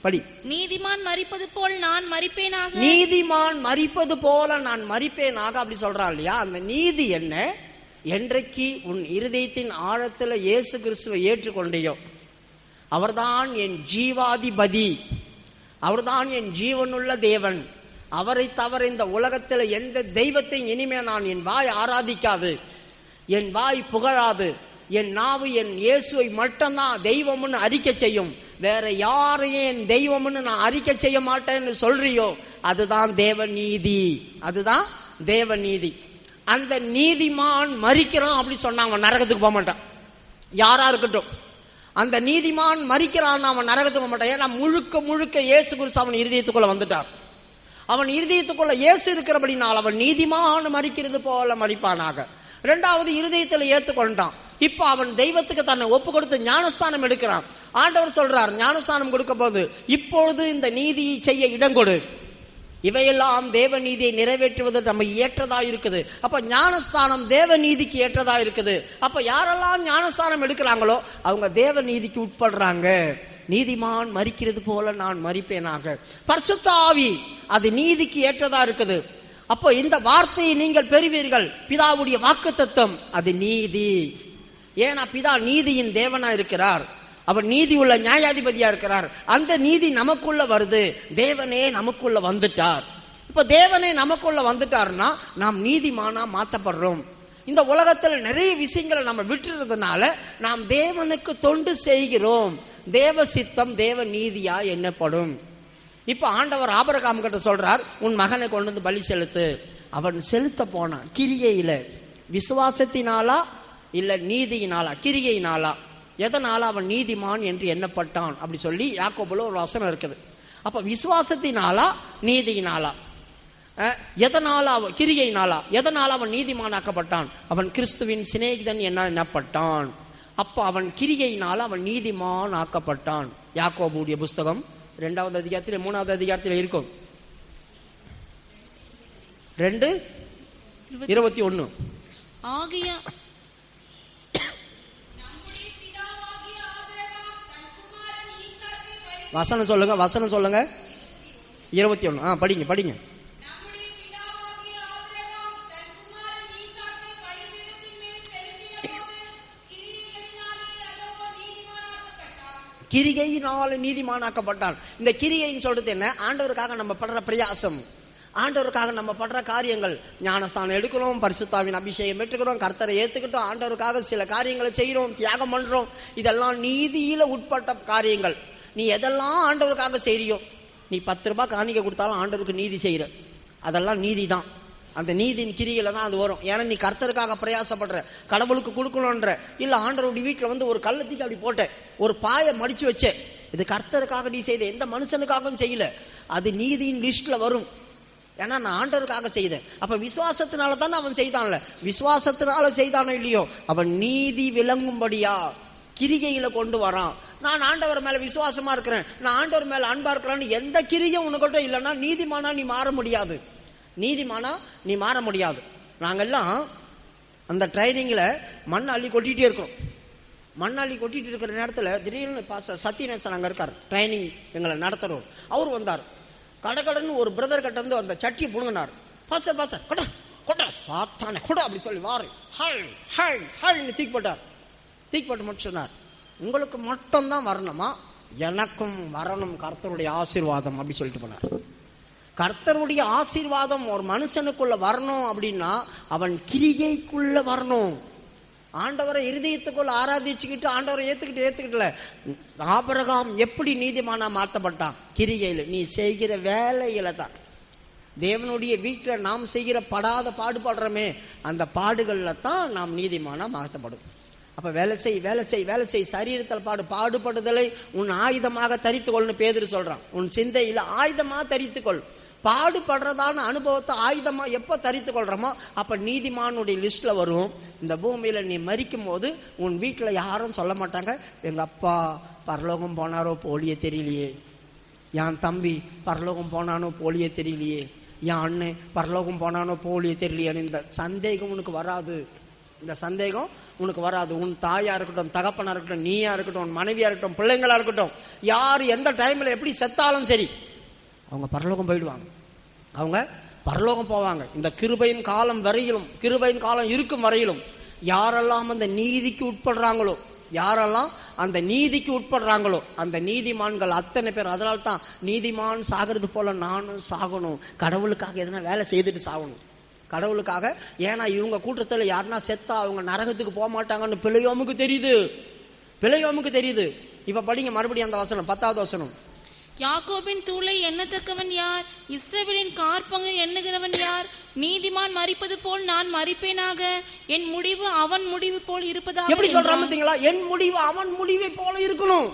படி. நீதிமான் மரிப்பது போல் நான் மரிப்பேனாக. நீதிமான் மரிப்பது போல நான் மரிப்பேனாக அப்படி சொல்றான் இல்லையா? அந்த நீதி என்ன? என்றைக்கு உன் இருதயத்தின் ஆழத்துல இயேசு கிறிஸ்துவை ஏற்றுக்கொண்டையோ அவர்தான் என் ஜீவாதிபதி, அவர்தான் என் ஜீவனுள்ள தேவன், அவரை தவிர இந்த உலகத்தில் எந்த தெய்வத்தை இனிமே நான் என் வாய் ஆராதிக்காது, என் வாய் புகழாது, என் நாவு என் இயேசுவை மட்டும்தான் தெய்வம்னு அறிக்கை செய்யும், வேற யாரையும் என் தெய்வம்னு நான் அறிக்கை செய்ய மாட்டேன்னு சொல்றியோ அதுதான் தேவ நீதி, அதுதான் தேவ நீதி. அந்த நீதிமான் மரிக்கிறான் அப்படி சொன்னாங்க, நரகத்துக்கு போக மாட்டான். யாரா இருக்கட்டும், அந்த நீதிமான் மரிக்கிறான், அவன் நரகத்துக்கு போக மாட்டான். ஏன்னா முழுக்க முழுக்க இயேசு கிறிஸ்து அவன் இருதயத்துக்குள்ள வந்துட்டார். அவன் இருதயத்துக்குள்ள இயேசு இருக்கிறபடினால் அவன் நீதிமான் மரிக்கிறது போல மரிப்பானாக. இரண்டாவது, இருதயத்தில் ஏற்றுக்கொண்டான். இப்ப அவன் தெய்வத்துக்கு தன்னை ஒப்பு கொடுத்து ஞானஸ்தானம் எடுக்கிறான். ஆண்டவர் சொல்றார், ஞானஸ்தானம் கொடுக்க போது இப்பொழுது இந்த நீதியை செய்ய இடம் கொடு. இவையெல்லாம் தேவ நீதியை நிறைவேற்றுவது நம்ம ஏற்றதா இருக்குது. அப்ப ஞானஸ்தானம் தேவ நீதிக்கு ஏற்றதா இருக்குது. அப்ப யாரெல்லாம் ஞானஸ்தானம் எடுக்கிறாங்களோ அவங்க தேவ நீதிக்கு உட்படுறாங்க. நீதிமான் மரிக்கிறது போல நான் மரிப்பேனாக. பரிசுத்த ஆவி அது நீதிக்கு ஏற்றதா இருக்குது. அப்போ இந்த வார்த்தையை நீங்கள் பெறுவீர்கள். பிதாவுடைய வாக்குத்தத்தம் அது நீதி. ஏன்னா பிதா நீதியின் தேவனா இருக்கிறார். அவர் நீதி உள்ள நியாயாதிபதியா இருக்கிறார். அந்த நீதி நமக்குள்ள வருது. தேவனே நமக்குள்ள வந்துட்டார். இப்ப தேவனே நமக்குள்ள வந்துட்டார்னா நாம் நீதிமானா மாற்றப்படுறோம். இந்த உலகத்தில் நிறைய விஷயங்களை நம்ம விட்டுறதுனால நாம் தேவனுக்கு தொண்டு செய்கிறோம். தேவ சித்தம் தேவ நீதியா எண்ணப்படும். இப்ப ஆண்டவர் ஆபிரகாம் கிட்ட சொல்றார், உன் மகனை கொண்டு வந்து பலி செலுத்து. அவன் செலுத்த போனான். கிரியையில, விசுவாசத்தினாலா இல்ல நீதியினாலா? கிரியையினாலா. எதனால அவன் நீதிமான் என்று எண்ணப்பட்டான் அப்படி சொல்லி யாக்கோபுல ஒரு வசனம் இருக்குது. அப்ப விசுவாசத்தினாலா நீதியினாலா? எதனால அவன் கிரியையினாலா? எதனால அவன் நீதிமானாக்கப்பட்டான்? அவன் கிறிஸ்துவின் சிநேகிதன் எண்ணப்பட்டான். அப்ப அவன் கிரியையினால அவன் நீதிமான் ஆக்கப்பட்டான். யாக்கோபுடைய புஸ்தகம் 2வது அதிகாரத்தில் 3வது அதிகாரத்தில் இருக்கும். 2:21. வசனம் சொல்லுங்க, வசனம் சொல்லுங்க. 21 படிங்க. கிரிகையினால நீதிமானாக்கப்பட்டான். இந்த கிரிகைன்னு சொல்றது என்ன? ஆண்டவருக்காக நம்ம படுற பிரயாசம், ஆண்டவருக்காக நம்ம படுற காரியங்கள். ஞானஸ்தானம் எடுக்கிறோம், பரிசுத்தாவின் அபிஷேகம் பெற்றுக்கிறோம், கர்த்தரை ஏத்துக்கிட்டோம், ஆண்டவருக்காக சில காரியங்களை செய்கிறோம், தியாகம் பண்றோம். இதெல்லாம் நீதியில உட்பட்ட காரியங்கள். நீ எதெல்லாம் ஆண்டவருக்காக செய்றியோ, நீ 10 ரூபாய் காணிக்க கொடுத்தாலும் ஆண்டவருக்கு நீதி செய்யற, அதெல்லாம் நீதி தான். அந்த நீதியின் கிரியில தான் அது வரும். ஏன்னா நீ கர்த்தருக்காக பிரயாசப்படுற, கடவுளுக்கு கொடுக்கணுன்ற. இல்ல ஆண்டவருடைய வீட்டுல வந்து ஒரு கள்ளத்துக்கு அப்படி போட்ட, ஒரு பாயை மடிச்சு வச்ச, இது கர்த்தருக்காக நீ செய்த, எந்த மனுஷனுக்காகவும் செய்யல, அது நீதியின் லிஸ்ட்ல வரும். ஏன்னா நான் ஆண்டவருக்காக செய்தேன். அப்ப விசுவாசத்தினால தானே அவன் செய்தான்ல. விசுவாசத்தினால செய்தானோ இல்லையோ, அவன் நீதி விளங்கும்படியா கிரிகையில கொண்டு வரான். நான் ஆண்டவர் மேல விசுவாசமா இருக்கிறேன், நான் ஆண்டவர் மேல அன்பா இருக்கிறேன்னு எந்த கிரியும் உனக்கிட்ட இல்லைன்னா நீதிமானா நீ மாற முடியாது. நீதிமானா நீ மாற முடியாது. நாங்கெல்லாம் அந்த ட்ரைனிங்ல மண் அள்ளி கொட்டிகிட்டே இருக்கிறோம். மண் அள்ளி கொட்டிட்டு இருக்கிற நேரத்தில் திடீர்னு பாஸ்டர் சத்யநேசன் அங்கே இருக்கார், ட்ரைனிங் எங்களை நடத்துறவர். அவர் வந்தார். கடகடன்னு ஒரு பிரதர் கிட்ட வந்து அந்த சட்டியை புடுங்கினார். பாஸ்டர் கொட்டா கொட்டா சாத்தானே கொடா அப்படி சொல்லி வாரு ஹல் ஹல் ஹல்னு தூக்கி போட்டார். தூக்கி போட்டு மட்டும் சொன்னார், உங்களுக்கு மட்டும்தான் வரணுமா, எனக்கும் வரணும் கர்த்தருடைய ஆசீர்வாதம் அப்படி சொல்லிட்டு போனார். கர்த்தருடைய ஆசீர்வாதம் ஒரு மனுஷனுக்குள்ள வரணும் அப்படின்னா அவன் கிரிகைக்குள்ள வரணும். ஆண்டவரை இருதயத்துக்குள்ள ஆராதிச்சுக்கிட்டு ஆண்டவரை ஏத்துக்கிட்டுல. ஆபிரகாம் எப்படி நீதிமானா மாற்றப்பட்டான்? கிரிகையில. நீ செய்கிற வேலையில தான். தேவனுடைய வீட்டில் நாம் செய்கிற பாடுபடுறோமே, அந்த பாடுகள்ல தான் நாம் நீதிமானா மாற்றப்படும். அப்ப வேலை செய். சரீரத்தில் பாடுபடுதலை உன் ஆயுதமாக தரித்துக்கொள்னு பேதுரு சொல்றான். உன் சிந்தையில ஆயுதமா தரித்துக்கொள். பாடுபடுறதான அனுபவத்தை ஆயுதமா எப்ப தரித்து கொள்றோமோ அப்ப நீதிமானுடைய லிஸ்ட்ல வரும். இந்த பூமியில நீ மரிக்கும் போது உன் வீட்டுல யாரும் சொல்ல மாட்டாங்க, எங்க அப்பா பரலோகம் போனாரோ போலியே தெரியலையே, என் தம்பி பரலோகம் போனானோ போலியே தெரியலையே, என் அண்ணன் பரலோகம் போனானோ போலியே தெரியலையே. இந்த சந்தேகம் உனக்கு வராது. இந்த சந்தேகம் உனக்கு வராது. உன் தாயா இருக்கட்டும், தகப்பனா இருக்கட்டும், நீயா இருக்கட்டும், உன் மனைவியா இருக்கட்டும், பிள்ளைங்களா இருக்கட்டும், யார் எந்த டைம்ல எப்படி செத்தாலும் சரி அவங்க பரலோகம் போயிடுவாங்க. அவங்க பரலோகம் போவாங்க. இந்த கிருபையின் காலம் வரையிலும், கிருபையின் காலம் இருக்கும் வரையிலும் யாரெல்லாம் அந்த நீதிக்கு உட்படுறாங்களோ, யாரெல்லாம் அந்த நீதிக்கு உட்படுறாங்களோ அந்த நீதிமான்கள் அத்தனை பேர். அதனால தான் நீதிமான் சாகிறது போல நானும் சாகணும். கடவுளுக்காக எதனா வேலை செய்துட்டு சாகணும், கடவுளுக்காக. ஏன்னா இவங்க கூட்டத்தில் யாருன்னா செத்தா அவங்க நரகத்துக்கு போக மாட்டாங்கன்னு பிள்ளையோமுக்கு தெரியுது. இப்ப படிங்க மறுபடியும் அந்த வசனம், 10வது வசனம். யாக்கோபின் தூளை எண்ணத்தக்கவன் யார்? இஸ்ரவேலின் காற்பங்கை எண்ணுகிறவன் யார்? நீதிமான் மரிப்பது போல் நான் மரிப்பேனாக, என் முடிவு அவன் முடிவு போல் இருப்பதாக. எப்படி சொல்றான் பாத்தீங்களா? என் முடிவு அவன் முடிவை போல இருக்கணும்.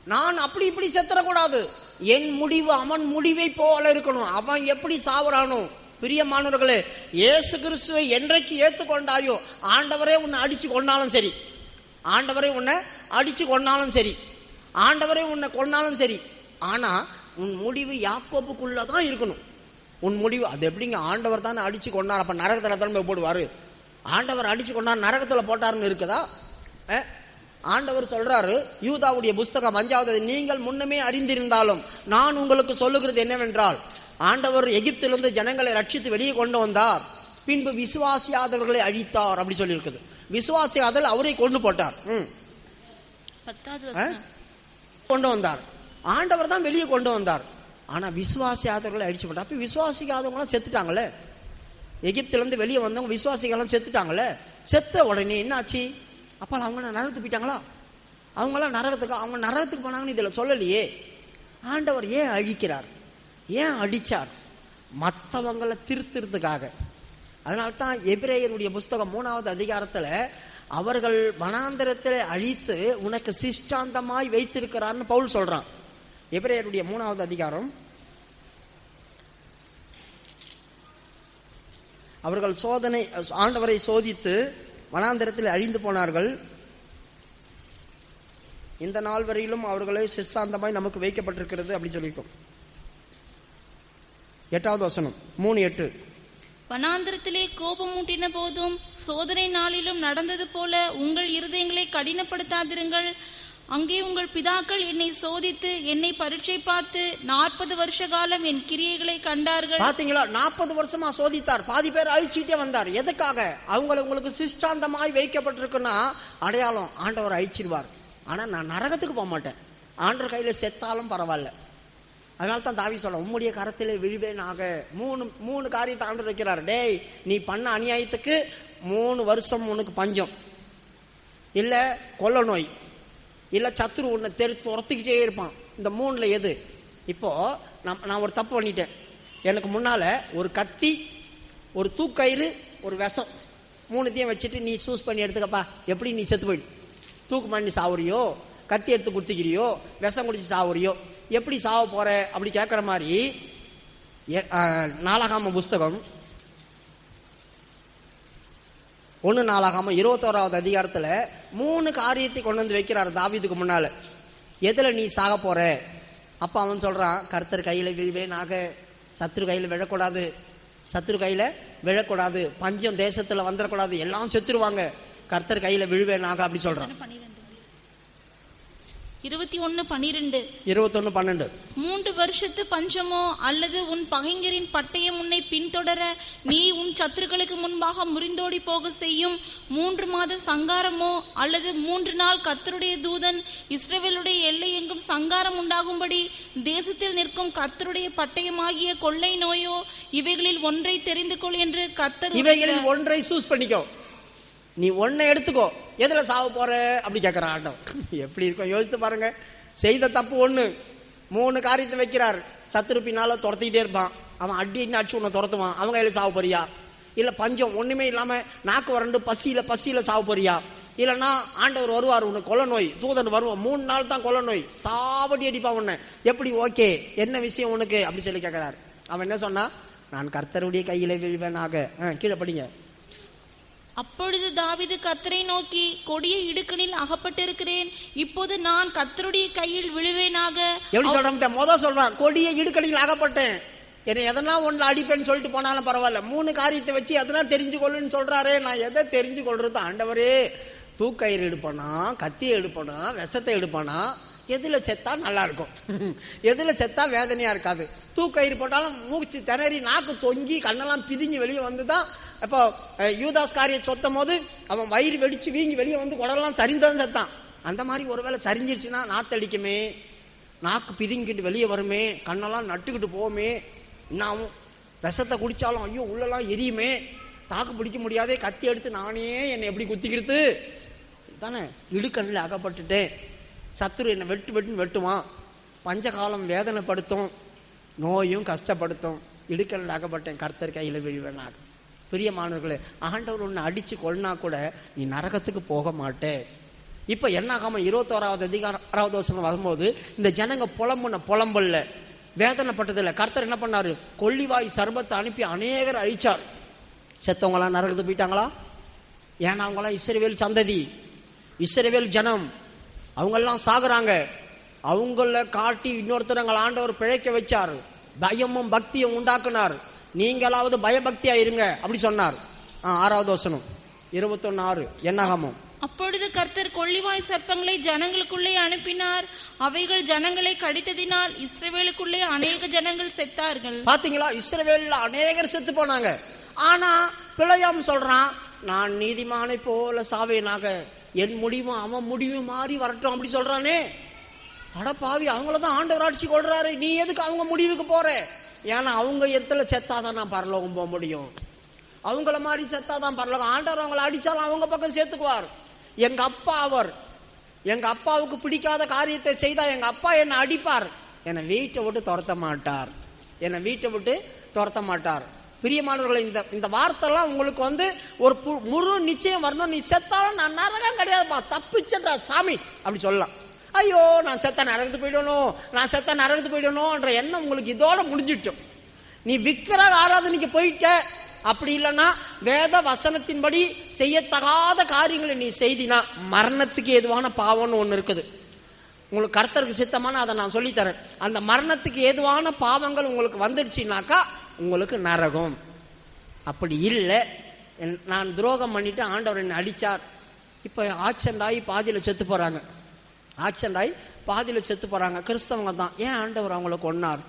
நான் அப்படி இப்படி செத்துறக்கூடாது. என் முடிவு அவன் முடிவை போல இருக்கணும். அவன் எப்படி சாவறானோ. பிரியமானவர்களே, இயேசு கிறிஸ்துவை என்றைக்கு ஏற்றுக்கொண்டாயோ, ஆண்டவரே உன்னை அடிச்சு கொண்டாலும் சரி, ஆண்டவரே உன்னை அடிச்சு கொண்டாலும் சரி, ஆண்டவரே உன்னை கொண்டாலும் சரி, ஆனா உன் முடிவு யாக்கோபுக்குள்ளதான் இருக்கணும். உன் முடிவு. அது எப்படிங்க, ஆண்டவர் தானே அடிச்சு கொண்டார், அப்ப நரகத்தில் தான் போய் போடுவாரு? ஆண்டவர் அடிச்சு கொண்டார் நரகத்தில் போட்டாருன்னு இருக்குதா? ஆண்டவர் சொல்றாரு யூதாவுடைய புஸ்தகம் 5வது, நீங்கள் முன்னமே அறிந்திருந்தாலும் நான் உங்களுக்கு சொல்லுகிறது என்னவென்றால், ஆண்டவர் எகிப்திலிருந்து ஜனங்களை ரட்சித்து வெளியே கொண்டு வந்தார், பின்பு விசுவாசியாதவர்களை அழித்தார் அப்படி சொல்லி இருக்குது. விசுவாசியாதல் அவரை கொண்டு போட்டார், கொண்டு வந்தார். ஆண்டவர் தான் வெளியே கொண்டு வந்தார். ஆனா விசுவாசியாதவர்களை அழிச்சு போட்டார். அப்ப விசுவாசிக்காதவங்களாம் செத்துட்டாங்களே, எகிப்திலிருந்து வெளியே வந்தவங்க விசுவாசிகளாம் செத்துட்டாங்களே. செத்த உடனே என்னாச்சு? அப்போ அவங்க நரகத்துக்கு போயிட்டாங்களா? அவங்களாம் அவங்க நரகத்துக்கு போனாங்கன்னு இதில் சொல்லலையே. ஆண்டவர் ஏன் அழிக்கிறார், ஏன் அடித்தார்? மற்றவங்களை திருத்துறதுக்காக. அதனால்தான் எபிரேயருடைய புஸ்தகம் 3வது அதிகாரத்தில் அவர்கள் வனாந்தரத்தில் அழித்து உனக்கு சிஷ்டாந்தமாய் வைத்திருக்கிறார்னு பவுல் சொல்றான். எபிரேயருடைய 3வது அதிகாரம். அவர்கள் ஆண்டவரை சோதித்து வனாந்தரத்தில் அழிந்து போனார்கள், இந்த நாள் வரையிலும் அவர்களே சிஷ்டாந்தமாய் நமக்கு வைக்கப்பட்டிருக்கிறது அப்படி சொல்லியிருக்கோம். 8வது வசனம் 3:8. வனாந்தரத்திலே கோபமூட்டின போதும் சோதனை நாளிலும் நடந்தது போல உங்கள் இருதயங்களை கடினப்படுத்தாதிருங்கள். அங்கே உங்கள் பிதாக்கள் என்னை சோதித்து என்னை பரீட்சை பார்த்து 40 வருஷ காலம் என் கிரியைகளை கண்டார்கள். பாத்தீங்களா, 40 வருஷமா சோதித்தார், பாதி பேர் அழிச்சுட்டே வந்தார். எதுக்காக? உங்களுக்கு சிஷ்டாந்தமாய் வைக்கப்பட்டிருக்குன்னா அடையாளம், ஆண்டவர் அழிச்சிருவார். ஆனா நான் நரகத்துக்கு போக மாட்டேன், ஆண்டவர் கையில செத்தாலும் பரவாயில்ல. அதனால தான் தாவீது சொல்ல, உம்முடைய கரத்திலே விழுவேனாக. மூணு காரியத்தை ஆண்டவர் வைக்கிறார். டேய், நீ பண்ண அநியாயத்துக்கு 3 வருஷம் உனக்கு பஞ்சம், இல்ல கொள்ள நோய், இல்ல சத்துரு உன்னை துரத்துக்கிட்டே இருப்பான். இந்த 3ல எது? இப்போ நான் ஒரு தப்பு பண்ணிட்டேன், எனக்கு முன்னால ஒரு கத்தி, ஒரு தூக்கயிறு, ஒரு விஷம், 3த்தையும் வச்சுட்டு நீ சூஸ் பண்ணி எடுத்துக்கப்பா, எப்படி நீ செத்து போயிடு. தூக்கு பண்ணி சாவுறியோ, கத்தி எடுத்து குத்திக்கிறியோ, விஷம் குடிச்சு சாவுறியோ, எப்படி சாவ போற அப்படி கேட்குற மாதிரி நாளாகாம புஸ்தகம் 1 நாளாகாம 21வது அதிகாரத்தில் 3 காரியத்தை கொண்டு வந்து வைக்கிறார் தாவீதுக்கு முன்னால. எதில் நீ சாக போற? அப்போ அவன் சொல்றான், கர்த்தர் கையில் விழுவேனாக, சத்துரு கையில் விழக்கூடாது, சத்துரு கையில் விழக்கூடாது, பஞ்சம் தேசத்தில் வந்துடக்கூடாது, எல்லாம் செத்துருவாங்க, கர்த்தர் கையில் விழுவேனாக அப்படி சொல்றான். 21:12. 21:12. 3 வருஷத்து பஞ்சமோ அல்லது உன் பகைஞரின் பட்டயம் உன்னை பின்தொடர நீ உன் சத்துருக்களுக்கு முன்பாக முறிந்தோடி போக செய்யும் 3 மாத சங்காரமோ அல்லது 3 நாள் கர்த்தருடைய தூதன் இஸ்ரவேலுடைய எல்லை எங்கும் சங்காரம் உண்டாகும்படி தேசத்தில் நிற்கும் கர்த்தருடைய பட்டயமாகிய கொள்ளை நோயோ, இவைகளில் ஒன்றை தெரிந்து கொள் என்று கர்த்தர். இவைகளில் ஒன்றை சூஸ் பண்ணிக்கோ, நீ ஒன்னை எடுத்துக்கோ, எதுல சாவ போற அப்படி கேட்கிற ஆண்டவன். எப்படி இருக்கும் யோசித்து பாருங்க. செய்த தப்பு 1, 3 காரியத்தை வைக்கிறார். சத்துரு பின்னால துரத்திக்கிட்டே இருப்பான், அவன் அடிச்சு உன்னை துரத்துவான், அவங்க கையில சாவ போறியா? இல்ல பஞ்சம் ஒண்ணுமே இல்லாம நாக்கு வறண்டு பசியில சாவ போறியா? இல்லைன்னா ஆண்டவர் வருவார், உனக்கு கொள்ள நோய், தூதன் வருவான், 3 நாள் தான் கொள்ள நோய், சாவடி அடிப்பா உன்னை, எப்படி? ஓகே, என்ன விஷயம் உனக்கு அப்படி சொல்லி கேட்கிறார். அவன் என்ன சொன்னா, நான் கர்த்தருடைய கையில விழுவேனாக. கீழே படிங்க. அப்பொழுது தாவீது கர்த்தரை நோக்கி, கொடிய இடுக்கணில் அகப்பட்டிருக்கிறேன், இப்போது நான் கர்த்தருடைய கையில் விழுவேனாக. எப்படி சொல்றேன்? முதல் சொல்றான், கொடிய இடுக்கணில் அகப்பட்டேன், என்னை எதனா ஒன்று அடிப்பேன்னு சொல்லிட்டு போனாலும் பரவாயில்ல, 3 காரியத்தை வச்சு எதனா தெரிஞ்சு கொள்ளுன்னு சொல்றாரே, நான் எதை தெரிஞ்சு கொள்றது ஆண்டவரே? தூக்கயிறு எடுப்பானா, கத்தியை எடுப்பானா, விஷத்தை எடுப்பானா? எதுல செத்தா நல்லா இருக்கும், எதுல செத்தா வேதனையா இருக்காது? தூக்கயிறு போட்டாலும் மூச்சு திணறி நாக்கு தொங்கி கண்ணெல்லாம் பிதுங்கி வெளியே வந்துதான். இப்போ யூதாஸ் காரிய சொத்தும் போது அவன் வயிறு வெடிச்சு வீங்கி வெளியே வந்து குடலாம் சரிந்தான் செத்தான். அந்த மாதிரி ஒருவேளை சரிஞ்சிருச்சுன்னா நாத்தடிக்குமே, நாக்கு பிதுங்கிட்டு வெளியே வருமே, கண்ணெல்லாம் நட்டுக்கிட்டு போவோமே, என்னாவும் விஷத்தை குடிச்சாலும் ஐயோ உள்ளெல்லாம் எரியுமே, தாக்கு பிடிக்க முடியாதே, கத்தி எடுத்து நானே என்னை எப்படி குத்திக்கிறது தானே. இடுக்கண்ணில் அகப்பட்டுட்டேன், சத்துரு என்னை வெட்டுன்னு வெட்டுவான், பஞ்சகாலம் வேதனைப்படுத்தும், நோயும் கஷ்டப்படுத்தும், இடுக்கண்ணில் அகப்பட்டேன், கர்த்தர் கையில் விழுவேனாக. பிரியமானவர்களே, ஆண்டவர் ஒன்று அடிச்சு கொள்ளனா கூட நீ நரகத்துக்கு போக மாட்டே. இப்போ என்னாகாம 21வது அதிகாரம் 6வது வசனம் வரும்போது இந்த ஜனங்க புலம்பல்ல, வேதனைப்பட்டதில்லை. கர்த்தர் என்ன பண்ணாரு? கொள்ளிவாய் சர்பத்தை அனுப்பி அநேகர் அழிச்சார். செத்தவங்களாம் நரகத்துக்கு போயிட்டாங்களா? ஏன்னா அவங்களாம் இஸ்ரவேல் சந்ததி, இஸ்ரவேல் ஜனம், அவங்கெல்லாம் சாகுறாங்க. அவங்கள காட்டி இன்னொருத்தரங்கள் ஆண்டவர் பிழைக்க வச்சார், பயமும் பக்தியும் உண்டாக்குனார். நீங்களாவது பயபக்தியா இருங்க அப்படி சொன்னார். 6வது வசனம் 21:6 என்னாகமம். அப்பொழுது கர்த்தர் கொள்ளிவாய் சர்ப்பங்களை ஜனங்களுக்குள்ளே அனுப்பினார். அவைகள் ஜனங்களை கடித்ததினால் இஸ்ரவேலுக்குள்ளே அநேக ஜனங்கள் செத்தார்கள். பாத்தீங்களா, இஸ்ரவேல்ல அநேகர் செத்து போனாங்க. ஆனா பிழையாம் சொல்றான், நான் நீதிமானை போல சாவேனாக, என் முடிவும் அவன் முடிவும் மாறி வரட்டும் அப்படி சொல்றானே. அடப்பாவி, அவங்களதான் ஆண்டவர் ஆட்சி கொள்றாரு, நீ எதுக்கு அவங்க முடிவுக்கு போற? ஏன்னா அவங்க இடத்துல செத்தாதான் நான் பரலோகம் போக முடியும். அவங்கள மாதிரி செத்தாதான் பரலோகம். ஆண்டவர் அவங்களை அடிச்சாலும் அவங்க பக்கம் சேர்த்துக்குவார். எங்க அப்பா அவர், எங்க அப்பாவுக்கு பிடிக்காத காரியத்தை செய்தா எங்க அப்பா என்னை அடிப்பார், என்னை வீட்டை விட்டு துரத்த மாட்டார், என்னை வீட்டை விட்டு துரத்த மாட்டார். பிரியமானவர்களை, இந்த வார்த்தைலாம் உங்களுக்கு ஒரு முழு நிச்சயம் வரணும். நீ செத்தாலும் நான் நரகம் கிடையாதுப்பா, தப்பிச்சா சாமி அப்படி சொல்லலாம். ஐயோ நான் செத்த நரகத்து போயிடணும், நான் செத்த நரகத்து போயிடணும்ன்ற எண்ணம் உங்களுக்கு இதோட முடிஞ்சிட்டோம். நீ விக்கிரக ஆராதனைக்கு போயிட்ட, அப்படி இல்லைன்னா வேத வசனத்தின்படி செய்யத்தகாத காரியங்களை நீ செய்தினா மரணத்துக்கு ஏதுவான பாவம்னு ஒன்று இருக்குது. உங்களுக்கு கர்த்தருக்கு சித்தமான அதை நான் சொல்லித்தரேன். அந்த மரணத்துக்கு ஏதுவான பாவங்கள் உங்களுக்கு வந்துடுச்சுனாக்கா உங்களுக்கு நரகம். அப்படி இல்லை, நான் துரோகம் பண்ணிட்டு ஆண்டவர் என்னை அடித்தார், இப்போ ஆக்சிடென்ட் ஆகி பாதியில் செத்து போகிறாங்க, ஆக்சிடென்ட் ஆகி பாதியில் செத்து போகிறாங்க, கிறிஸ்தவங்க தான். ஏன் ஆண்டவர் அவங்கள கொன்னார்?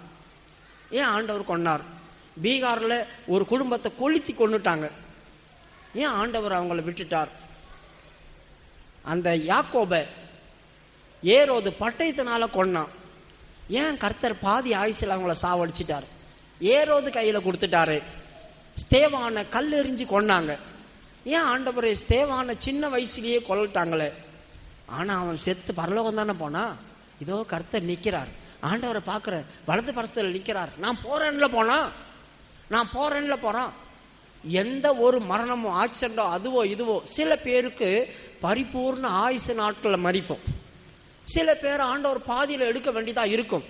ஏன் ஆண்டவர் கொன்னார்? பீகாரில் ஒரு குடும்பத்தை கொளுத்தி கொன்னுட்டாங்க. ஏன் ஆண்டவர் அவங்கள விட்டுட்டார்? அந்த யாக்கோபை ஏரோது பட்டயத்தினால கொன்னான். ஏன் கர்த்தர் பாதி ஆயுசில் அவங்கள சாவடிச்சிட்டார்? ஏரோது கையில் கொடுத்துட்டாரு. ஸ்தேவானை கல் எறிஞ்சு கொன்னாங்க. ஏன் ஆண்டவர் ஸ்தேவானை சின்ன வயசுலேயே கொல்லட்டாங்களே? ஆனால் அவன் செத்து பரலோகம் தானே போனா. இதோ கர்த்தர் நிற்கிறார், ஆண்டவரை பார்க்குற வலது பரத்தில் நிற்கிறார். நான் போறேன்ல போனா, நான் போறேன்ல போறான். எந்த ஒரு மரணமோ ஆக்சிடென்டோ அதுவோ இதுவோ, சில பேருக்கு பரிபூர்ண ஆயுசு நாட்களில் மறிப்போம், சில பேர் ஆண்டவர் பாதியில் எடுக்க வேண்டியதா இருக்கும்.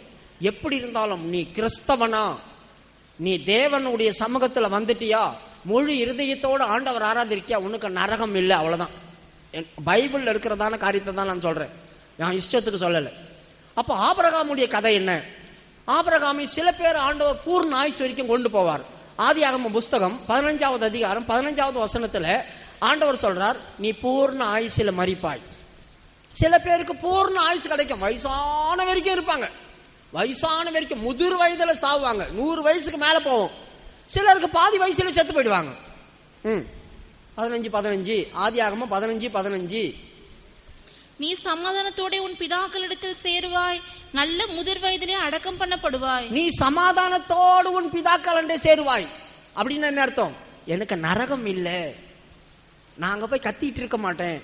எப்படி இருந்தாலும் நீ கிறிஸ்தவனா, நீ தேவனுடைய சமூகத்தில் வந்துட்டியா, முழு இருதயத்தோடு ஆண்டவர் ஆராதிருக்கியா, உனக்கு நரகம் இல்லை. அவ்வளோதான். பைபிளில் இருக்கிறதான காரியத்தை தான் நான் சொல்கிறேன், நான் இஷ்டத்துக்கு சொல்லலை. அப்போ ஆபிரகாமுடைய கதை என்ன? ஆபிரகாமை சில பேர் ஆண்டவர் பூர்ண ஆயுசு வரைக்கும் கொண்டு போவார். ஆதியாகமம் புஸ்தகம் 15வது அதிகாரம் 15வது வசனத்தில் ஆண்டவர் சொல்றார், நீ பூர்ண ஆயுசில் மரிப்பாய். சில பேருக்கு பூர்ண ஆயுசு கிடைக்கும், வயசான வரைக்கும் இருப்பாங்க, வயசான வரைக்கும் முதிர் வயதில் சாவுவாங்க, 100 வயசுக்கு மேலே போவோம். சிலருக்கு பாதி வயசுல செத்து போயிடுவாங்க. 15:15 ஆதியாகமம் 15:15 நீ சமாதானத்தோட உன் பிதாக்களிடத்தில் சேருவாய், நல்ல முதிர் வயதிலே அடக்கம் பண்ணப்படுவாய். நீ சமாதானத்தோடு உன் பிதாக்களிடே சேருவாய் அப்படின்னு என்ன அர்த்தம்? எனக்கு நரகம் இல்லை, நான் அங்கே போய் கத்திட்டு இருக்க மாட்டேன்,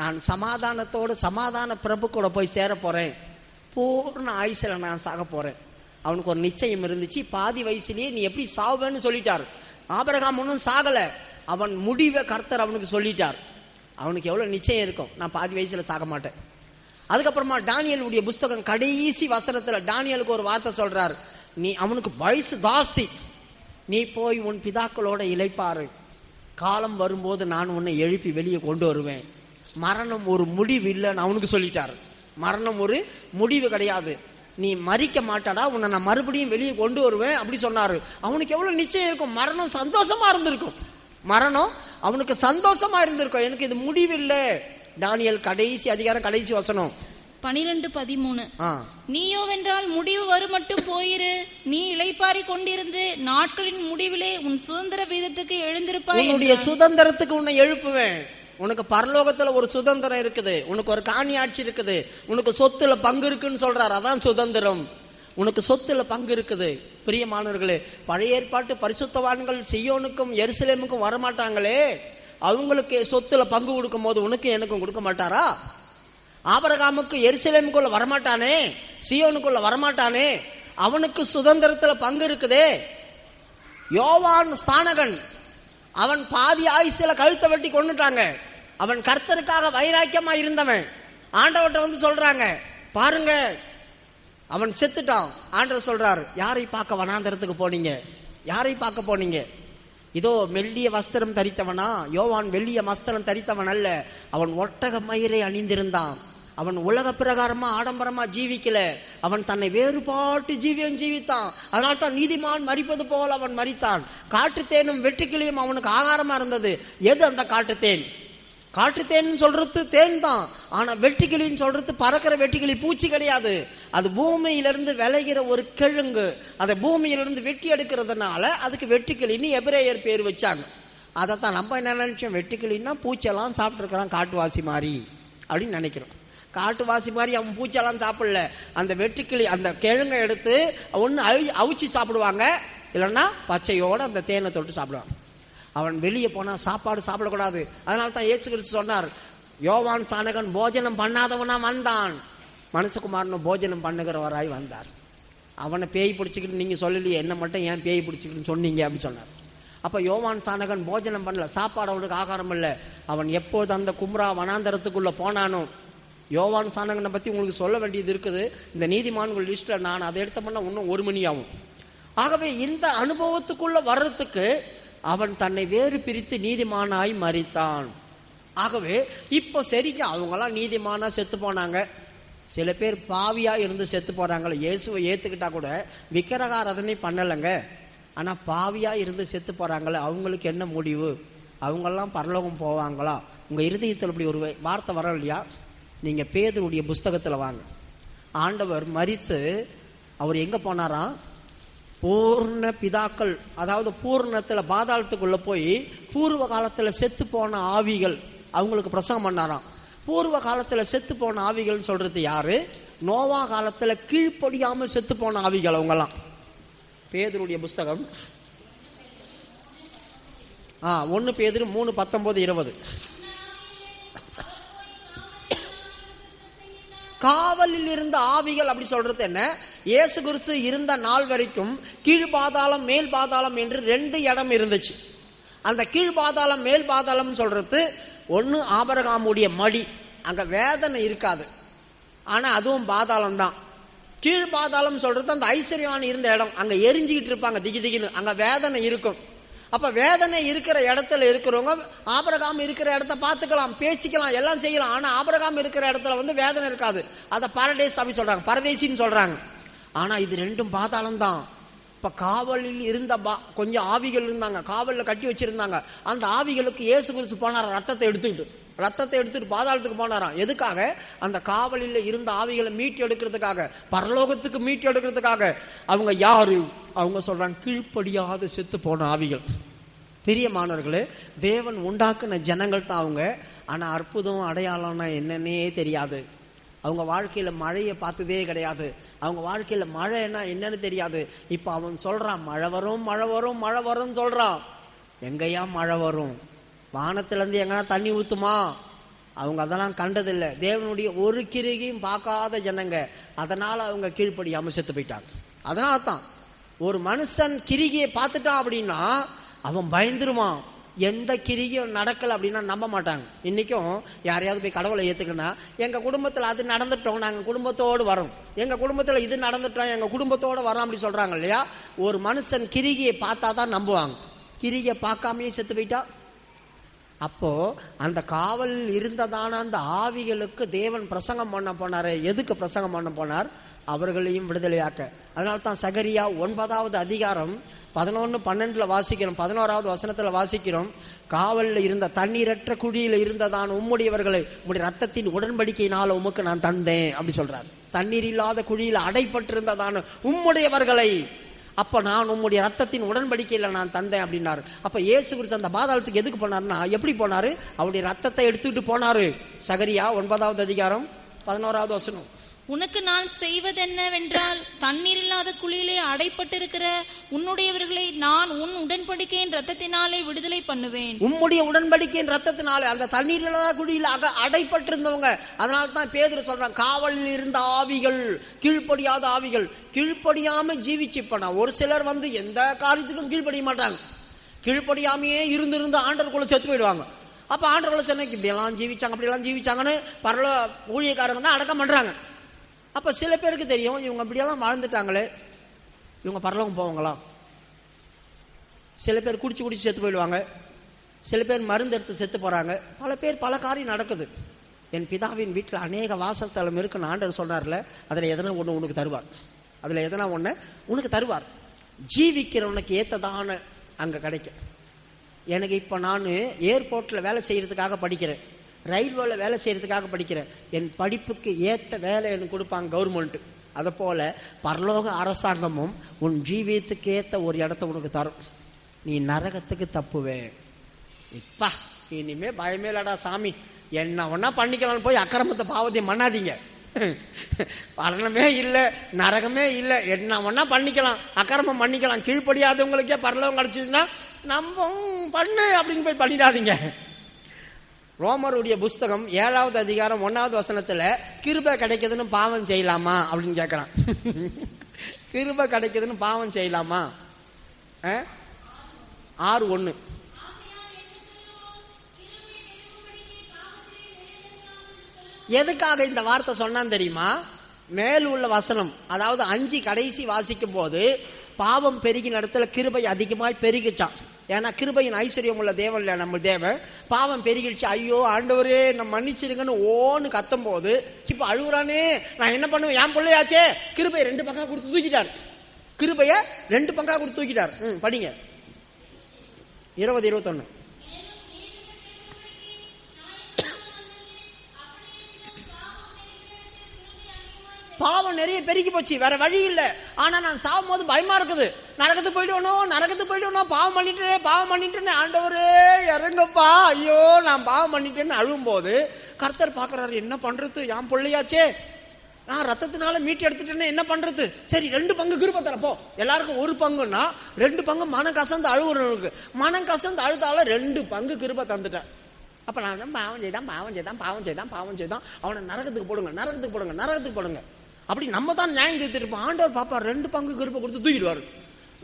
நான் சமாதானத்தோடு சமாதான பிரபு கூட போய் சேர போறேன், பூர்ண ஆயுசில் நான் சாக போறேன். அவனுக்கு ஒரு நிச்சயம் இருந்துச்சு, பாதி வயசுலேயே நீ எப்படி சாவேன்னு சொல்லிட்டார். ஆபிரகாம் ஒன்றும் சாகலை, அவன் முடிவை கர்த்தர் அவனுக்கு சொல்லிட்டார். அவனுக்கு எவ்வளோ நிச்சயம் இருக்கும், நான் பாதி வயசில் சாக மாட்டேன். அதுக்கப்புறமா டானியலுடைய புஸ்தகம் கடைசி வசனத்தில் டானியலுக்கு ஒரு வார்த்தை சொல்றார், நீ அவனுக்கு வயசு ஜாஸ்தி, நீ போய் உன் பிதாக்களோட இளைப்பாரு, காலம் வரும்போது நான் உன்னை எழுப்பி வெளியே கொண்டு வருவேன். மரணம் ஒரு முடிவு இல்லைன்னு அவனுக்கு சொல்லிட்டார். மரணம் ஒரு முடிவு கிடையாது, நீ மறிக்க மாட்டாடா, உன்னை நான் மறுபடியும் வெளியே கொண்டு வருவேன் அப்படி சொன்னாரு. அவனுக்கு எவ்வளவு நிச்சயம் இருக்கும், மரணம் சந்தோஷமா இருந்திருக்கும், மரணம் அவனுக்கு சந்தோஷமா இருந்திருக்கும். எனக்கு இது முடிவில்லை. டானியல் கடைசி அதிகாரம் கடைசி வசனம் 12:13 நீயோவென்றால் முடிவு வரும் மட்டும் போயிரு, நீ இளைப்பாரி கொண்டிருந்து நாட்களின் முடிவிலே உன் சுதந்திர வீதத்துக்கு எழுந்திருப்பாய். உன்னுடைய சுதந்திரத்துக்கு உன்னை எழுப்புவேன். உனக்கு பரலோகத்துல ஒரு சுதந்திரம் இருக்குது, உனக்கு ஒரு காணி ஆட்சி இருக்குது, உனக்கு சொத்துல பங்கு இருக்குன்னு சொல்றாரு, அதான் சுதந்திரம். உனக்கு சொத்துல பங்கு இருக்குது. பிரியமானவர்களே, பழைய ஏற்பாட்டு பரிசுத்தவான்கள் சீயோனுக்கும் எருசலேமுக்கும் வரமாட்டாங்களே, அவங்களுக்கு சொத்துல பங்கு கொடுக்கும் போது உனக்கு எனக்கும் கொடுக்க மாட்டாரா? ஆபிரகாமுக்கு எருசலேமுக்குள்ள வரமாட்டானே, சீயோனுக்குள்ள வரமாட்டானே, அவனுக்கு சுதந்திரத்துல பங்கு இருக்குதே. யோவான் ஸ்நானகன், அவன் பாதி ஆயுசுல கழுத்தை வெட்டி கொண்டுட்டாங்க, அவன் கர்த்தருக்காக வைராக்கியமா இருந்தவன். ஆண்டவர்கிட்ட சொல்றாங்க, பாருங்க அவன் செத்துட்டான். ஆண்டவர் சொல்றாரு, யாரை பார்க்க வனாந்தரத்துக்கு போனீங்க, யாரை பார்க்க போனீங்க? இதோ மெல்லிய வஸ்திரம் தரித்தவனா? யோவான் வெள்ளிய வஸ்திரம் தரித்தவன் அல்ல, அவன் ஒட்டக மயிரை அணிந்திருந்தான். அவன் உலக பிரகாரமா ஆடம்பரமா ஜீவிக்கல, அவன் தன்னை வேறுபாட்டு ஜீவியம் ஜீவித்தான். அதனால தான் நீதிமான் மரிப்பது போல் அவன் மரித்தான். காட்டுத்தேனும் வெட்டுக்கிளியும் அவனுக்கு ஆகாரமா இருந்தது. எது அந்த காட்டுத்தேன்? காட்டுத்தேன் சொல்றது தேன் தான். ஆனா வெட்டுக்கிளின்னு சொல்றது பறக்கிற வெட்டுக்கிளி, பூச்சி கிடையாது. அது பூமியிலிருந்து விளைகிற ஒரு கிழங்கு. அதை பூமியிலிருந்து வெட்டி எடுக்கிறதுனால அதுக்கு வெட்டுக்கிளின்னு எபிரேயர் பேர் வச்சாங்க. அதைத்தான் நம்ம என்ன நினைச்சோம், வெட்டுக்கிளின்னா பூச்செல்லாம் சாப்பிட்டுருக்கிறான் காட்டுவாசி மாதிரி அப்படின்னு நினைக்கிறோம். காட்டுவாசி மாதிரி அவன் பூச்செல்லாம் சாப்பிடல. அந்த வெட்டுக்கிளி அந்த கிழங்கை எடுத்து ஒன்று அவிச்சு சாப்பிடுவாங்க, இல்லைன்னா பச்சையோடு அந்த தேனை தொட்டு சாப்பிடுவாங்க. அவன் வெளியே போனால் சாப்பாடு சாப்பிடக்கூடாது. அதனால தான் இயேசு கிறிஸ்து சொன்னார், யோவான் சானகன் போஜனம் பண்ணாதவனா வந்தான், மனுஷகுமாரனு போஜனம் பண்ணுகிறவராய் வந்தார். அவனை பேய் பிடிச்சிக்கிட்டு நீங்கள் சொல்லலையே, என்ன மட்டும் ஏன் பேய் பிடிச்சிக்கிட்டுன்னு சொன்னீங்க அப்படின்னு சொன்னார். அப்போ யோவான் சானகன் போஜனம் பண்ணல, சாப்பாடு அவனுக்கு ஆகாரம் இல்லை. அவன் எப்போது அந்த கும்ரா வனாந்தரத்துக்குள்ளே போனானோ, யோவான் சானகனை பற்றி உங்களுக்கு சொல்ல வேண்டியது இருக்குது. இந்த நீதிமான்கள் லிஸ்ட்டில் நான் அதை எடுத்த பண்ணால் இன்னும் 1 மணி ஆகும். ஆகவே இந்த அனுபவத்துக்குள்ளே வர்றதுக்கு அவன் தன்னை வேறு பிரித்து நீதிமானாய் மரித்தான். ஆகவே இப்போ சரிங்க, அவங்களாம் நீதிமானா செத்து போனாங்க. சில பேர் பாவியா இருந்து செத்து போறாங்களே. இயேசுவை ஏற்றுக்கிட்டா கூட விக்கிரகாராதனை பண்ணலைங்க, ஆனால் பாவியா இருந்து செத்து போறாங்களே, அவங்களுக்கு என்ன முடிவு? அவங்கெல்லாம் பரலோகம் போவாங்களா? உங்கள் இருதயத்தில் இப்படி ஒரு வார்த்தை வர இல்லையா? நீங்கள் பேதுருடைய புஸ்தகத்தில் வாங்க. ஆண்டவர் மரித்து அவர் எங்கே போனாராம்? பூர்ண பிதாக்கள், அதாவது பூர்ணத்தில் பாதாளத்துக்குள்ளே போய் பூர்வ காலத்தில் செத்து போன ஆவிகள் அவங்களுக்கு பிரசங்கம் பண்ணாராம். பூர்வ காலத்தில் செத்து போன ஆவிகள்னு சொல்கிறது யாரு? நோவா காலத்தில் கீழ்ப்படியாமல் செத்து போன ஆவிகள் அவங்கெல்லாம். பேதுருடைய புஸ்தகம் 1 பேதுரு 3:19-20. காவலில் இருந்த ஆவிகள் அப்படி சொல்றது என்ன? இயேசு கிறிஸ்து இருந்த நாள் வரைக்கும் கீழ்பாதாளம் மேல் பாதாளம் என்று 2 இடம் இருந்துச்சு. அந்த கீழ்பாதாளம் மேல் பாதாளம் சொல்றது ஒன்று ஆபிரகாமுடைய மடி, அங்கே வேதனை இருக்காது, ஆனால் அதுவும் பாதாளம் தான். கீழ்பாதாளம் சொல்றது அந்த ஐஸ்வர்யவான் இருந்த இடம், அங்கே எரிஞ்சிக்கிட்டு இருப்பாங்க திகி திகின்னு, அங்கே வேதனை இருக்கும். அப்போ வேதனை இருக்கிற இடத்துல இருக்கிறவங்க ஆபிரகாம் இருக்கிற இடத்த பார்த்துக்கலாம், பேசிக்கலாம், எல்லாம் செய்யலாம். ஆனால் ஆபிரகாம் இருக்கிற இடத்துல வேதனை இருக்காது. அதை பரடேஸ் அப்படி சொல்கிறாங்க, பரதேசின்னு சொல்கிறாங்க. ஆனால் இது 2ம் பாதாளம் தான். இப்போ காவலில் இருந்த கொஞ்சம் ஆவிகள் இருந்தாங்க, காவலில் கட்டி வச்சுருந்தாங்க. அந்த ஆவிகளுக்கு இயேசு கிறிஸ்து போனார், ரத்தத்தை எடுத்துட்டு பாதாளத்துக்கு போனாராம். எதுக்காக? அந்த காவலில் இருந்த ஆவிகளை மீட்டு எடுக்கிறதுக்காக, பரலோகத்துக்கு மீட்டு எடுக்கிறதுக்காக. அவங்க யாரு? அவங்க சொல்றாங்க கீழ்ப்படியாத செத்து போன ஆவிகள். பிரியமானவர்களே, தேவன் உண்டாக்குன ஜனங்கள் தான் அவங்க. ஆனால் அற்புதம் அடையாளம்னா என்னன்னே தெரியாது. அவங்க வாழ்க்கையில் மழையை பார்த்ததே கிடையாது. அவங்க வாழ்க்கையில் மழைன்னா என்னன்னு தெரியாது. இப்போ அவன் சொல்றான் மழை வரும் மழை வரும் மழை வரும்னு சொல்றான். எங்கேயா மழை வரும்? வானத்திலேருந்து எங்கன்னா தண்ணி ஊற்றுமா? அவங்க அதெல்லாம் கண்டதில்லை. தேவனுடைய ஒரு கிரிகையும் பார்க்காத ஜனங்க. அதனால் அவங்க கீழ்ப்படியாமல் செத்து போயிட்டாங்க. அதனால தான் ஒரு மனுஷன் கிரிகையை பார்த்துட்டான் அப்படின்னா அவன் பயந்துருவான். எந்த கிரிகையும் நடக்கலை அப்படின்னா நம்ப மாட்டாங்க. இன்றைக்கும் யாரையாவது போய் கடவுளை ஏற்றுக்கன்னா, எங்கள் குடும்பத்தில் அது நடந்துட்டோம், நாங்கள் குடும்பத்தோடு வரோம், எங்கள் குடும்பத்தில் இது நடந்துட்டோம், எங்கள் குடும்பத்தோடு வரோம் அப்படி சொல்கிறாங்க இல்லையா? ஒரு மனுஷன் கிரிகையை பார்த்தா தான் நம்புவாங்க. கிரிகையை பார்க்காமையே செத்து போயிட்டா, அப்போது அந்த காவலில் இருந்ததான அந்த ஆவிகளுக்கு தேவன் பிரசங்கம் பண்ண போனார். எதுக்கு பிரசங்கம் பண்ண போனார்? அவர்களையும் விடுதலையாக்க. அதனால தான் சகரியா 9வது அதிகாரம் 11-12 வாசிக்கிறோம், 11வது வசனத்தில் வாசிக்கிறோம். காவலில் இருந்த தண்ணீரற்ற குழியில் இருந்ததான உம்முடையவர்களை உம்முடைய ரத்தத்தின் உடன்படிக்கையினால் உமக்கு நான் தந்தேன் அப்படி சொல்றார். தண்ணீர் இல்லாத குழியில் அடைப்பட்டிருந்ததான உம்முடையவர்களை அப்போ நான் உம்முடைய ரத்தத்தின் உடன்படிக்கையில் நான் தந்தேன் அப்படின்னாரு. அப்போ இயேசு கிறிஸ்து அந்த பாதாளத்துக்கு எதுக்கு போனார்னா, எப்படி போனார்? அவருடைய ரத்தத்தை எடுத்துக்கிட்டு போனார். சகரியா 9வது அதிகாரம் 11வது வசனம். உனக்கு நான் செய்வதென்னவென்றால் தண்ணீர் இல்லாத குழியிலே அடைப்பட்டிருக்கிற உன்னுடையவர்களை நான் உன் உடன்படிக்கையின் ரத்தத்தினாலே விடுதலை பண்ணுவேன். உம்முடைய உடன்படிக்கையின் ரத்தத்தினாலே அந்த தண்ணீர் இல்லாத குழியில் அடைப்பட்டிருந்தவங்க. அதனால தான் பேதுரு சொல்றான் காவலில் இருந்த ஆவிகள், கீழ்ப்படியாத ஆவிகள். கீழ்ப்படியாம ஜீவிச்சுப்பனா ஒரு சிலர் எந்த காரியத்துக்கும் கீழ்ப்படிய மாட்டாங்க. கீழ்ப்படியாமையே இருந்து ஆண்டவருக்குள்ள செத்து போயிடுவாங்க. அப்போ ஆண்டவருக்குள்ள சென்னைக்கு இப்படியெல்லாம் ஜீவிச்சாங்க அப்படியெல்லாம் ஜீவிச்சாங்கன்னு பரல ஊழியக்காரங்க தான் அடக்கம் பண்றாங்க. அப்போ சில பேருக்கு தெரியும் இவங்க இப்படியெல்லாம் வாழ்ந்துட்டாங்களே, இவங்க பரலோகம் போவாங்களா? சில பேர் குடிச்சு செத்து போயிடுவாங்க, சில பேர் மருந்து எடுத்து செத்து போகிறாங்க, பல பேர் பல காரியம் நடக்குது. என் பிதாவின் வீட்டில் அநேக வாசஸ்தலம் இருக்குன்னு ஆண்டவர் சொல்றாருல, அதில் எதனா ஒன்று உனக்கு தருவார். அதில் எதனா ஒன்று உனக்கு தருவார். ஜீவிக்கிறவனுக்கு ஏற்றதான அங்கே கிடைக்கும். எனக்கு இப்போ நான் ஏர்போர்ட்டில் வேலை செய்கிறதுக்காக படிக்கிறேன், ரயில்வேல வேலை செய்கிறதுக்காக படிக்கிறேன். என் படிப்புக்கு ஏற்ற வேலை எனக்கு கொடுப்பாங்க கவர்மெண்ட்டு. அதை போல் பரலோக அரசாங்கமும் உன் ஜீவியத்துக்கு ஏற்ற ஒரு இடத்த உனக்கு தரும். நீ நரகத்துக்கு தப்புவே. இப்பா இனிமே பயமேலடா சாமி, என்ன ஒன்றா பண்ணிக்கலாம்னு போய் அக்கிரமத்தை பாவத்தையும் பண்ணாதீங்க. பரணமே இல்லை, நரகமே இல்லை, என்ன ஒன்றா பண்ணிக்கலாம், அக்கிரமம் பண்ணிக்கலாம். கீழ்ப்படியாதவங்களுக்கே பரலோகம் கிடச்சிதுன்னா நம்ம பண்ணு அப்படின்னு போய் பண்ணிடாதீங்க. ரோமருடைய புஸ்தகம் 7வது அதிகாரம் 1வது வசனத்தில் கிருபை கிடைக்குதுன்னு பாவம் செய்யலாமா அப்படின்னு கேட்குறான். கிருபை கிடைக்குதுன்னு பாவம் செய்யலாமா? 6:1. எதுக்காக இந்த வார்த்தை சொன்னான்னு தெரியுமா? மேல் உள்ள வசனம், அதாவது 5 கடைசி வாசிக்கும் போது பாவம் பெருகின இடத்துல கிருபை அதிகமாய் பெருகிச்சான். ஏன்னா கிருபையின் ஐஸ்வர்யம் உள்ள தேவன் இல்லை நம்ம தேவன். பாவம் பெருகிடுச்சு, ஐயோ ஆண்டவரே நம்ம மன்னிச்சிருங்கன்னு ஓன்னு கத்தும் போது இப்போ அழுகுறானே, நான் என்ன பண்ணுவேன், என் பிள்ளையாச்சே, கிருபையை 2 பங்கா கொடுத்து தூக்கிட்டார். கிருபையை 2 பங்கா கொடுத்து தூக்கிட்டார். படிங்க 20-21. பாவம் நிறைய பெருகி போச்சு, வேற வழி இல்லை. ஆனா நான் சாகும் போது பயமா இருக்குது, நரகத்துக்கு போயிடுவோம், பாவம் பண்ணிட்டேன்னு ஆண்டவரே இறங்கப்பா, ஐயோ நான் பாவம் பண்ணிட்டேன்னு அழுவும் போது கர்த்தர் பாக்குறாரு, என்ன பண்றது, என் பிள்ளையாச்சே, நான் ரத்தத்தினால மீட்டு எடுத்துட்டேன்னு என்ன பண்றது, சரி 2 பங்கு கிருபை தரப்போ, எல்லாருக்கும் 1 பங்குன்னா 2 பங்கு மனம் கசந்து அழுவுறவங்களுக்கு, மனம் கசந்து அழுதால 2 பங்கு கிருபை தந்துட்டேன். அப்ப நான் பாவம் செய்தான் அவனை நரகத்துக்கு போடுங்க அப்படி நம்ம தான் நியாயம் தீர்த்திருப்போம். ஆண்டவர் பாப்பா 2 பங்கு கிருபை கொடுத்து தூக்கிடுவாரு.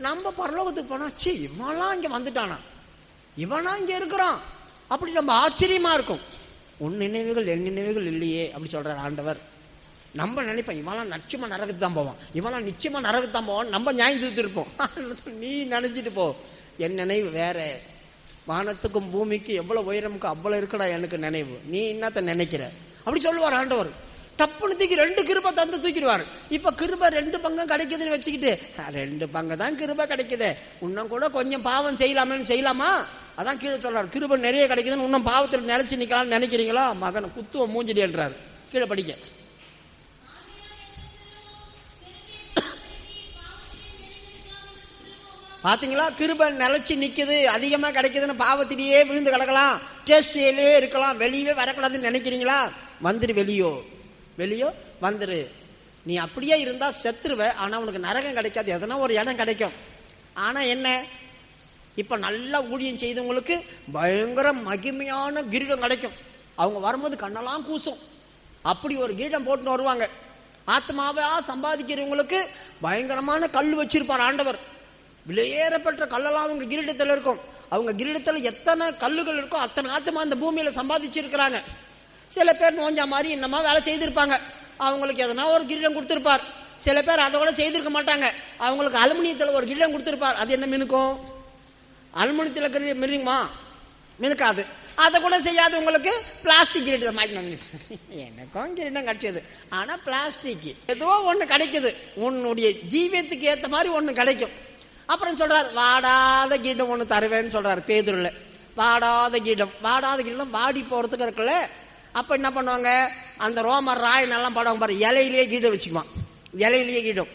நம்ம பரலோகத்துக்கு போனா சி இவெல்லாம் இங்க வந்துட்டானா, இவனா இங்க இருக்கிறான், அப்படி நம்ம ஆச்சரியமா இருக்கும். உன் நினைவுகள் என் நினைவுகள் இல்லையே அப்படி சொல்றாரு ஆண்டவர். நம்ம நினைப்போம் இவெல்லாம் நிச்சயமா நரகத்துக்கு தான் போவான், நம்ம நியாயம் தீர்த்திருப்போம். நீ நினைச்சிட்டு போ, என் நினைவு வேற. வானத்துக்கும் பூமிக்கு எவ்வளவு உயரமுக்கு அவ்வளவு இருக்கடா எனக்கு நினைவு, நீ என்னத்த நினைக்கிற அப்படி சொல்லுவார் ஆண்டவர். டப்புன்னு தூக்கி 2 கிருபை தந்து தூக்கிடுவார். இப்ப கிருபை 2 பங்கம் கிடைக்குதுன்னு வச்சுக்கிட்டு 2 பங்கு தான் கிருபை கிடைக்குது, இன்னும் கூட கொஞ்சம் பாவம் செய்யலாமா? அதான் கீழே சொல்றாரு, கிருபை நிறைய கிடைக்குதுன்னு இன்னும் பாவத்தில் நினைச்சு நிக்கலாம்னு நினைக்கிறீங்களா? மகனை குத்துவ மூஞ்சிடி என்றார். கீழே படிக்க. பாத்தீங்களா, கிருபை நிலைச்சு நிக்குது, அதிகமா கிடைக்குதுன்னு பாவத்திலேயே விழுந்து கிடக்கலாம், டேஸ்டிலே இருக்கலாம், வெளியவே வரக்கூடாதுன்னு நினைக்கிறீங்களா? வந்துரு, வெளியோ வந்துரு. நீ அப்படியே இருந்தா செத்துருவ, ஆனா உனக்கு நரகம் கிடைக்காது, எதனா ஒரு இடம் கிடைக்கும். ஆனா என்ன, இப்ப நல்லா ஊழியம் செய்தவங்களுக்கு பயங்கர மகிமையான கிரீடம் கிடைக்கும். அவங்க வரும்போது கண்ணெல்லாம் கூசும், அப்படி ஒரு கிரீடம் போட்டுன்னு வருவாங்க. ஆத்மாவா சம்பாதிக்கிறவங்களுக்கு பயங்கரமான கல் வச்சிருப்பார் ஆண்டவர். விலையேறப்பட்ட கல்லெல்லாம் அவங்க கிரீடத்தில் இருக்கும். அவங்க கிரீடத்தில் எத்தனை கல்லுகள் இருக்கோ அத்தனை ஆத்மா அந்த பூமியில சம்பாதிச்சிருக்கிறாங்க. சில பேர் நோஞ்சா மாதிரி என்னமா வேலை செய்திருப்பாங்க, அவங்களுக்கு எதனா ஒரு கிரீடம் கொடுத்துருப்பார். சில பேர் அதை கூட செய்திருக்க மாட்டாங்க, அவங்களுக்கு அலுமினியத்தில் ஒரு கிரீடம் கொடுத்துருப்பார். அது என்ன மினுக்கும்? அலுமினியத்தில் மினுக்குமா? மினுக்காது. அதை கூட செய்யாதவங்களுக்கு பிளாஸ்டிக் கிரீடம் மாட்டினாங்க. எனக்கும் கிரீடம் கிடைச்சது, ஆனா பிளாஸ்டிக் ஏதோ ஒன்று கிடைக்குது, உன்னுடைய ஜீவியத்துக்கு ஏற்ற மாதிரி ஒன்று கிடைக்கும். அப்புறம் சொல்றார், வாடாத கிரீடம் ஒன்று தருவேன்னு சொல்றாரு பேதுருல. வாடாத கிரீடம் வாடி போறதுக்கு இருக்குல்ல. அப்ப என்ன பண்ணுவாங்க, அந்த ரோமர் ராய் நல்லா பாடுவாங்க பாரு, இலையிலேயே கீடம் வச்சுக்குவான், இலையிலேயே கீடம்.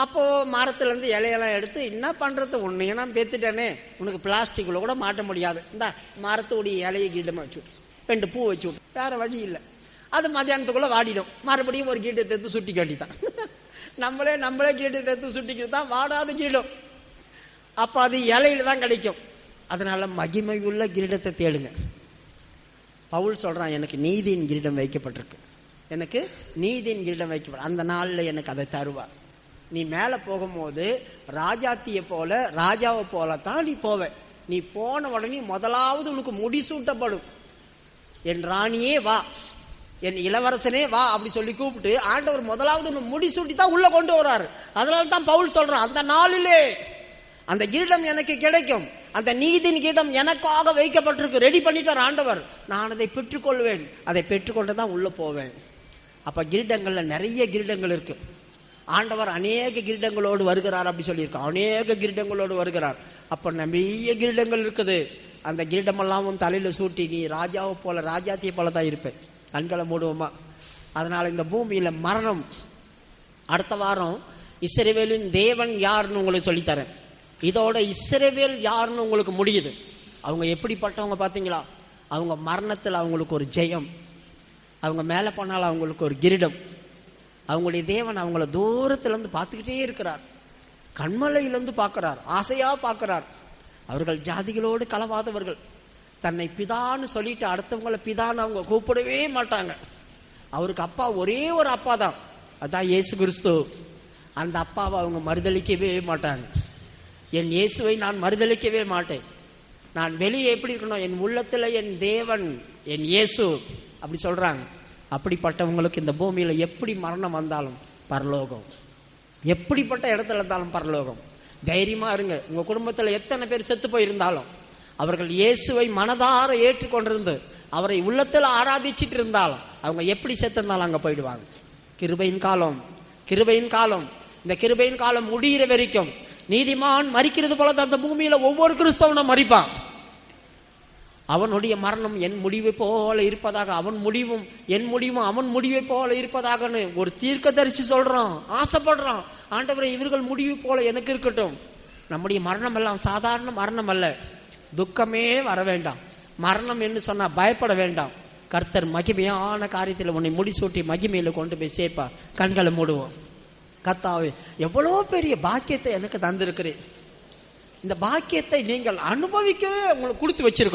அப்போ மரத்துல இருந்து இலையெல்லாம் எடுத்து என்ன பண்றது, உன்னையே நான் பேத்துட்டேனே, உனக்கு பிளாஸ்டிக்ல கூட மாட்ட முடியாது, இந்த மரத்துடைய இலையை கீடமா வச்சு விட்டு 2 பூ வச்சு விட்டு, வேற வழி இல்லை. அது மத்தியானத்துக்குள்ள வாடிடும், மறுபடியும் ஒரு கீட்டை தேர்த்து சுட்டி காட்டித்தான். நம்மளே கீட்டை தேர்த்து சுட்டிக்கிட்டு தான் வாடாத கீடம். அப்ப அது இலையில தான் கிடைக்கும். அதனால மகிமை உள்ள கிரீடத்தை தேடுங்க. பவுல் சொல்றான், எனக்கு நீதியின் கிரீடம் வைக்கப்பட்டிருக்கு, எனக்கு நீதியின் கிரீடம் வைக்கப்பட்ட அந்த நாளில் எனக்கு அதை தருவார். நீ மேலே போகும்போது ராஜாத்தியை போல ராஜாவை போல தான் நீ போவ. நீ போன உடனே முதலாவது உனக்கு முடிசூட்டப்படும். என் ராணியே வா, என் இளவரசனே வா அப்படி சொல்லி கூப்பிட்டு ஆண்டவர் முதலாவது முடிசூட்டி தான் உள்ள கொண்டு வர்றாரு. அதனால தான் பவுல் சொல்றான், அந்த நாளிலே அந்த கிரீடம் எனக்கு கிடைக்கும், அந்த நீதியின் கிரீடம் எனக்காக வைக்கப்பட்டிருக்கு, ரெடி பண்ணிட்டார் ஆண்டவர். நான் அதை பெற்றுக்கொள்வேன், அதை பெற்றுக்கொண்டு தான் உள்ள போவேன். அப்ப கிரீடங்கள்ல நிறைய கிரீடங்கள் இருக்கு. ஆண்டவர் அநேக கிரீடங்களோடு வருகிறார் அப்படி சொல்லியிருக்கான். அநேக கிரீடங்களோடு வருகிறார். அப்ப நிறைய கிரீடங்கள் இருக்குது. அந்த கிரீடமெல்லாம் உன் தலையில சூட்டி நீ ராஜாவை போல, ராஜாத்தியை போல தான் இருப்பேன். கண்களை மூடுவோமா? அதனால இந்த பூமியில மரணம், அடுத்த வாரம் இஸ்ரவேலின் தேவன் யாருன்னு உங்களுக்கு சொல்லித்தரேன். இதோட இஸ்ரவேல் யாருன்னு உங்களுக்கு முடியுது. அவங்க எப்படிப்பட்டவங்க பார்த்தீங்களா? அவங்க மரணத்தில் அவங்களுக்கு ஒரு ஜெயம், அவங்க மேலே போனால் அவங்களுக்கு ஒரு கிரீடம். அவங்களுடைய தேவன் அவங்கள தூரத்திலேருந்து பார்த்துக்கிட்டே இருக்கிறார், கண்மலையிலேருந்து பார்க்குறார், ஆசையாக பார்க்குறார். அவர்கள் ஜாதிகளோடு கலவாதவர்கள். தன்னை பிதான்னு சொல்லிட்டு அடுத்தவங்களை பிதான்னு அவங்க கூப்பிடவே மாட்டாங்க. அவருக்கு அப்பா ஒரே ஒரு அப்பா தான், அதான் இயேசு கிறிஸ்து. அந்த அப்பாவை அவங்க மறுதளிக்கவே மாட்டாங்க. என் இயேசுவை நான் மறுதளிக்கவே மாட்டேன். நான் வெளியே எப்படி இருக்கணும், என் உள்ளத்தில் என் தேவன் என் இயேசு அப்படி சொல்கிறாங்க. அப்படிப்பட்டவங்களுக்கு இந்த பூமியில் எப்படி மரணம் வந்தாலும் பரலோகம், எப்படிப்பட்ட இடத்துல இருந்தாலும் பரலோகம். தைரியமாக இருங்க. உங்கள் குடும்பத்தில் எத்தனை பேர் செத்து போயிருந்தாலும் அவர்கள் இயேசுவை மனதார ஏற்றுக்கொண்டிருந்து அவரை உள்ளத்தில் ஆராதிச்சிட்டு இருந்தாலும் அவங்க எப்படி செத்திருந்தாலும் அங்கே போயிடுவாங்க. கிருபையின் காலம், கிருபையின் காலம். இந்த கிருபையின் காலம் முடிகிற வரைக்கும் நீதிமான் மரிக்கிறது போல தான் அந்த பூமியில் ஒவ்வொரு கிறிஸ்தவனும் மரிப்பான். அவனுடைய மரணம் என் முடிவை போல இருப்பதாக, அவன் முடிவும் என் முடிவும் அவன் முடிவை போல இருப்பதாகன்னு ஒரு தீர்க்கதரிசி சொல்றான், ஆசைப்படுறான். ஆண்டவரே, இவர்கள் முடிவு போல எனக்கு இருக்கட்டும். நம்முடைய மரணம் எல்லாம் சாதாரண மரணம் அல்ல. துக்கமே வர வேண்டாம். மரணம் என்று சொன்னா பயப்பட வேண்டாம். கர்த்தர் மகிமையான காரியத்தில் உன்னை முடிசூட்டி மகிமையில கொண்டு போய் சேர்ப்பார். கண்களை மூடுவோம். கர்த்தாவே, எவ்வளோ பெரிய பாக்கியத்தை எனக்கு தந்திருக்கிறேன். இந்த பாக்கியத்தை நீங்கள் அனுபவிக்கவே உங்களுக்கு கொடுத்து வச்சிருக்கணும்.